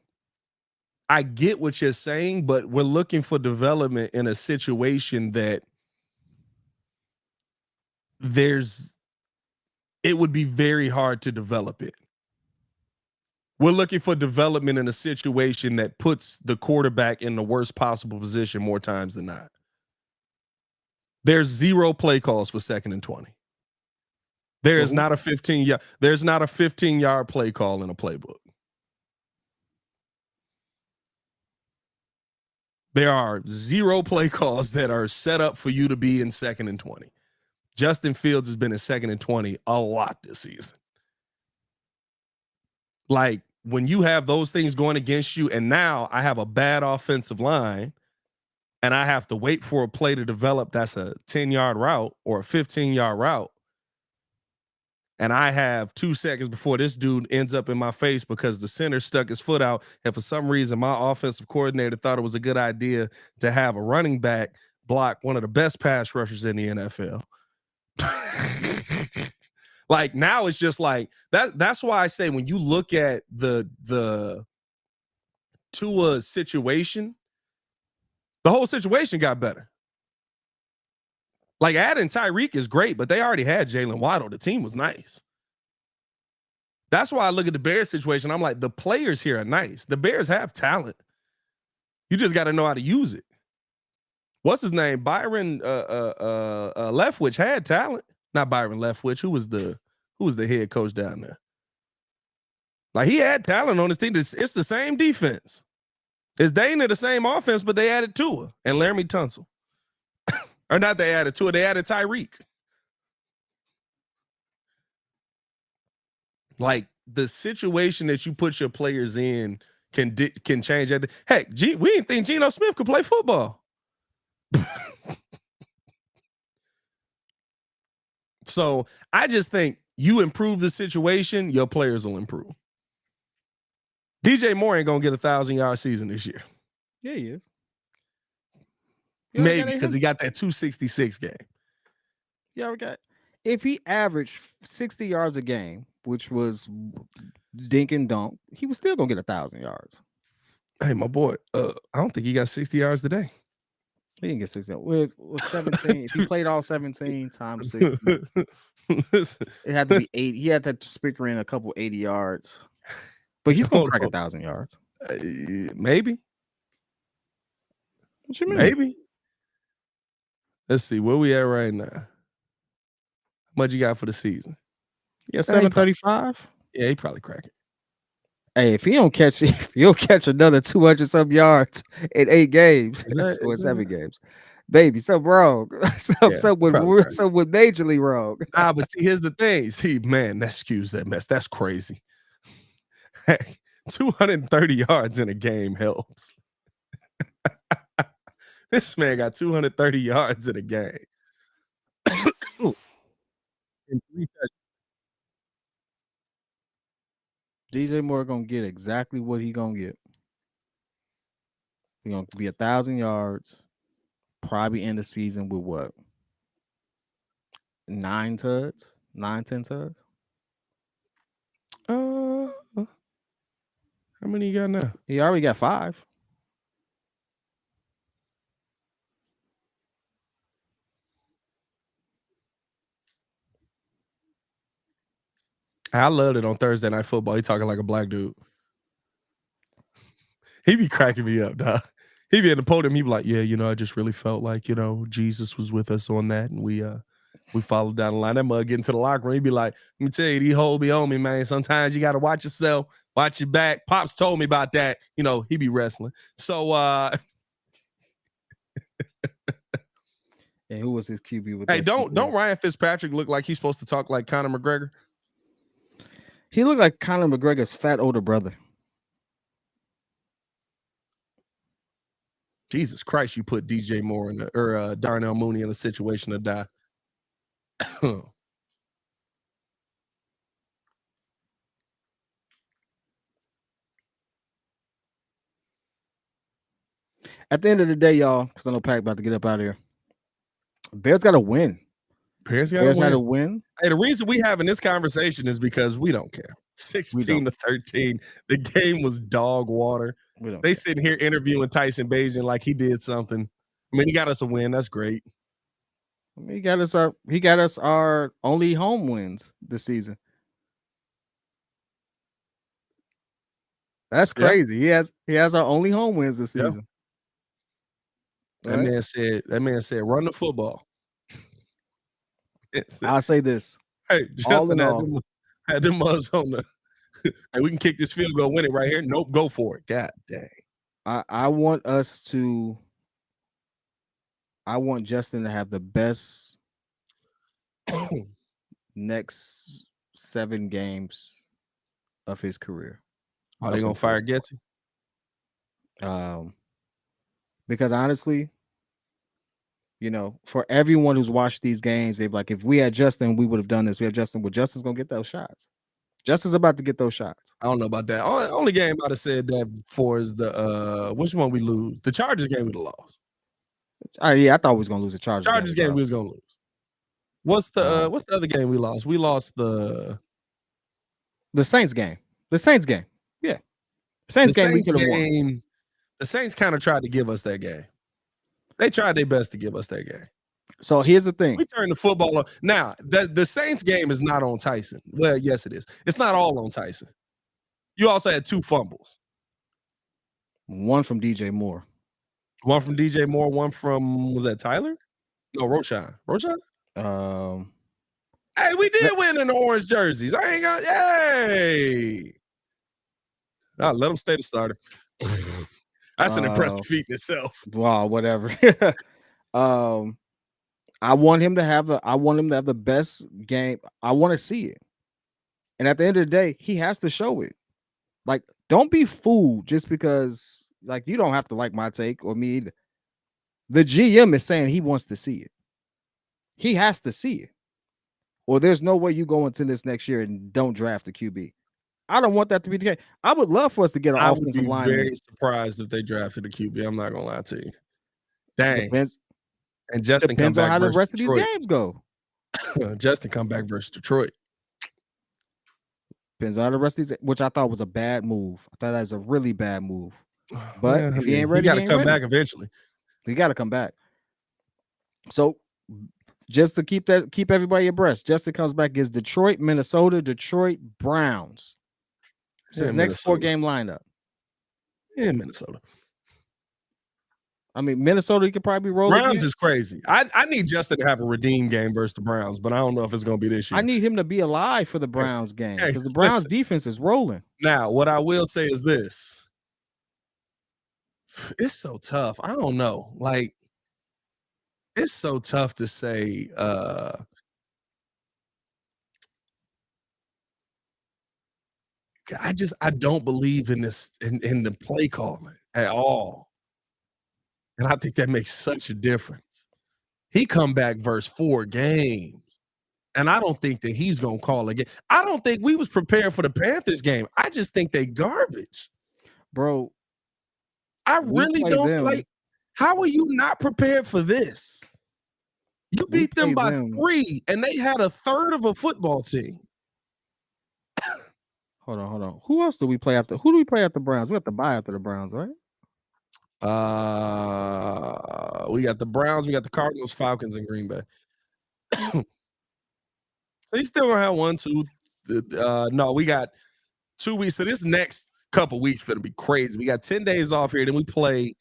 I get what you're saying, but we're looking for development in a situation that it would be very hard to develop it. We're looking for development in a situation that puts the quarterback in the worst possible position more times than not. There's 0 play calls for 2nd and 20. There's not a 15-yard play call in a playbook. There are 0 play calls that are set up for you to be in 2nd and 20. Justin Fields has been in 2nd and 20 a lot this season. Like, when you have those things going against you, and now I have a bad offensive line, and I have to wait for a play to develop that's a 10-yard route or a 15-yard route, and I have 2 seconds before this dude ends up in my face because the center stuck his foot out, and for some reason my offensive coordinator thought it was a good idea to have a running back block one of the best pass rushers in the NFL. Like now it's just like that's why I say when you look at the Tua situation, the whole situation got better. Like adding Tyreek is great, but they already had Jalen Waddle. The team was nice. That's why I look at the Bears situation. I'm like, the players here are nice. The Bears have talent. You just got to know how to use it. What's his name? Byron Leftwich had talent. Not Byron Leftwich. Who was the head coach down there? Like he had talent on his team. It's the same defense. It's Dana the same offense, but they added Tua and Laramie Tunsil. Or not they added Tua, they added Tyreek. Like the situation that you put your players in can change everything. Heck, we didn't think Geno Smith could play football. So I just think you improve the situation, your players will improve. DJ Moore ain't gonna get 1,000-yard season this year. Yeah, he is. Maybe because he got that 266 game. Yeah, we got. If he averaged 60 yards a game, which was dink and dunk, he was still gonna get 1,000 yards. Hey, my boy, I don't think he got 60 yards today. He didn't get 60. With 17, if he played all 17 times 60, it had to be 8. He had to speaker in a couple 80 yards, but he's gonna crack 1,000 yards. Maybe. What you mean? Maybe. Let's see where we at right now. How much you got for the season? Yeah, 735. Yeah, he probably crack it. Hey, if he don't catch another 200 some yards in 8 games, or 7 games, baby, something wrong. Something majorly wrong. But see, here's the thing. See, man, that skews that mess. That's crazy. Hey, 230 yards in a game helps. This man got 230 yards in a game. DJ Moore gonna get exactly what he gonna get. He gonna be 1,000 yards. Probably end the season with what? 9 tuds? 9-10 tuds? How many you got now? He already got 5. I loved it on Thursday Night Football. He talking like a black dude. He be cracking me up, dog. He be in the podium. He be like, yeah, I just really felt like, Jesus was with us on that. And we followed down the line. That mug get into the locker room. He be like, let me tell you, these hoes be on me, man. Sometimes you got to watch yourself, watch your back. Pops told me about that. He be wrestling. So, and who was his QB with? Hey, don't Ryan Fitzpatrick look like he's supposed to talk like Conor McGregor? He looked like Conor McGregor's fat older brother. Jesus Christ, you put DJ Moore or Darnell Mooney in a situation to die. At the end of the day, y'all, because I know Pac about to get up out of here. Bears got to win. Bears got to win. Hey, the reason we having this conversation is because we don't care. 16-13. The game was dog water. They sitting here interviewing Tyson Bagent like he did something. I mean, he got us a win. That's great. I mean, he got us our only home wins this season. That's crazy. Yeah. He has our only home wins this season. Yeah. That man said, run the football. I'll say this. Hey, Justin had them mugs on the. Hey, we can kick this field goal, win it right here. Nope, go for it. God dang. I want Justin to have the best next 7 games of his career. Are they gonna fire Getsy? Because honestly, You know, for everyone who's watched these games, they've like, if we had Justin, we would have done this. We have Justin. Well, Justin's gonna get those shots. Justin's about to get those shots. I don't know about that. Only game I'd have said that for is the which one we lose? The Chargers game we lost. Yeah, I thought we was gonna lose the Chargers game we was gonna lose. What's the other game we lost? We lost the Saints game. The Saints game. Yeah. Saints game we could have won. The Saints kind of tried to give us that game. They tried their best to give us that game. So here's the thing. We turned the football on. Now, the Saints game is not on Tyson. Well, yes, it is. It's not all on Tyson. You also had 2 fumbles. One from DJ Moore. One from DJ Moore, one from, was that Tyler? No, Roshan. Hey, we did win in the orange jerseys. I ain't got, hey. Nah, let him stay the starter. That's an impressive feat in itself. Wow, whatever. I want him to have the best game. I want to see it. And at the end of the day, he has to show it. Like, don't be fooled just because, like, you don't have to like my take or me either. The GM is saying he wants to see it. He has to see it. Or there's no way you go into this next year and don't draft a QB. I don't want that to be the case. I would love for us to get an offensive line. I would be very surprised if they drafted a QB. I'm not gonna lie to you. Dang. Depends, and Justin depends on how the rest Detroit. of these games go. Justin come back versus Detroit. Depends on how the rest of these, which I thought was a bad move. I thought that was a really bad move. But if he ain't ready, he got to come back eventually. He got to come back. So just to keep everybody abreast, Justin comes back against Detroit, Minnesota, Detroit Browns. It's his next 4-game lineup. In Minnesota. I mean, Minnesota, he could probably roll. Browns is crazy. I need Justin to have a redeem game versus the Browns, but I don't know if it's going to be this year. I need him to be alive for the Browns game because the Browns defense is rolling. Now, what I will say is this. It's so tough. I don't know. Like, it's so tough to say I don't believe in this in the play calling at all. And I think that makes such a difference. He come back versus 4 games. And I don't think that he's gonna call again. I don't think we was prepared for the Panthers game. I just think they garbage. Bro. I really don't like. How are you not prepared for this? You beat them by 3, and they had a third of a football team. Hold on. Who else do we play after? Who do we play after the Browns? We have to buy after the Browns, right? We got the Browns, we got the Cardinals, Falcons, and Green Bay. So you still gonna have 1, 2. No, we got 2 weeks. So this next couple weeks gonna be crazy. We got 10 days off here. Then we play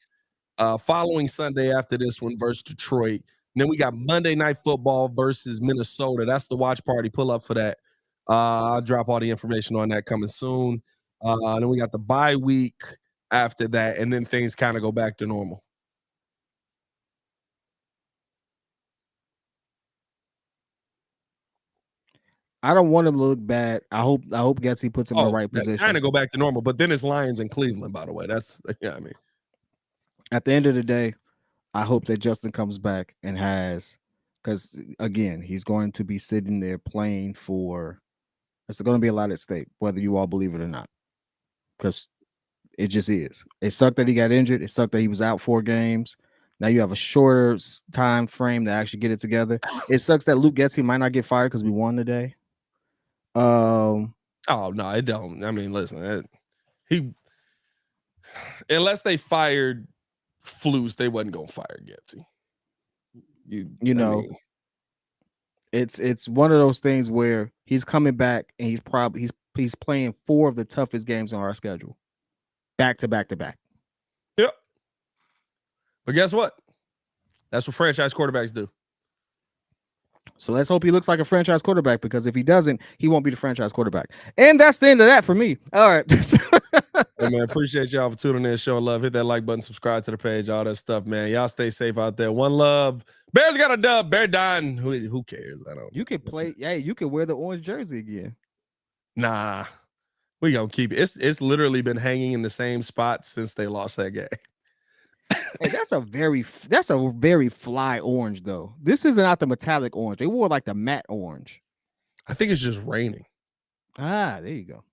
following Sunday after this one versus Detroit. And then we got Monday Night Football versus Minnesota. That's the watch party. Pull up for that. I'll drop all the information on that coming soon. Then we got the bye week after that, and then things kind of go back to normal. I don't want him to look bad. I hope Getsy puts him in the right position. Kind of go back to normal, but then it's Lions and Cleveland, by the way. That's I mean. At the end of the day, I hope that Justin comes back and because again, he's going to be sitting there playing for. It's going to be a lot at stake, whether you all believe it or not, because it just is. It sucked that he got injured. It sucked that he was out 4 games. Now you have a shorter time frame to actually get it together. It sucks that Luke Getsy might not get fired because we won today. Oh no, it don't. I mean, listen, unless they fired Flus, they wasn't gonna fire Getsy. You know, it's one of those things where he's coming back and he's playing 4 of the toughest games on our schedule, back to back to back. Yep. But guess what? That's what franchise quarterbacks do. So let's hope he looks like a franchise quarterback, because if he doesn't, he won't be the franchise quarterback. And that's the end of that for me. All right. Hey, man, appreciate y'all for tuning in, showing love. Hit that like button, subscribe to the page, all that stuff, man. Y'all stay safe out there. One love. Bears got a dub. Bear dying. Who cares? I don't. You can play. Hey, you can wear the orange jersey again. Nah, we gonna keep it. It's literally been hanging in the same spot since they lost that game. Hey, that's a very fly orange though. This is not the metallic orange. They wore like the matte orange. I think it's just raining. Ah, there you go.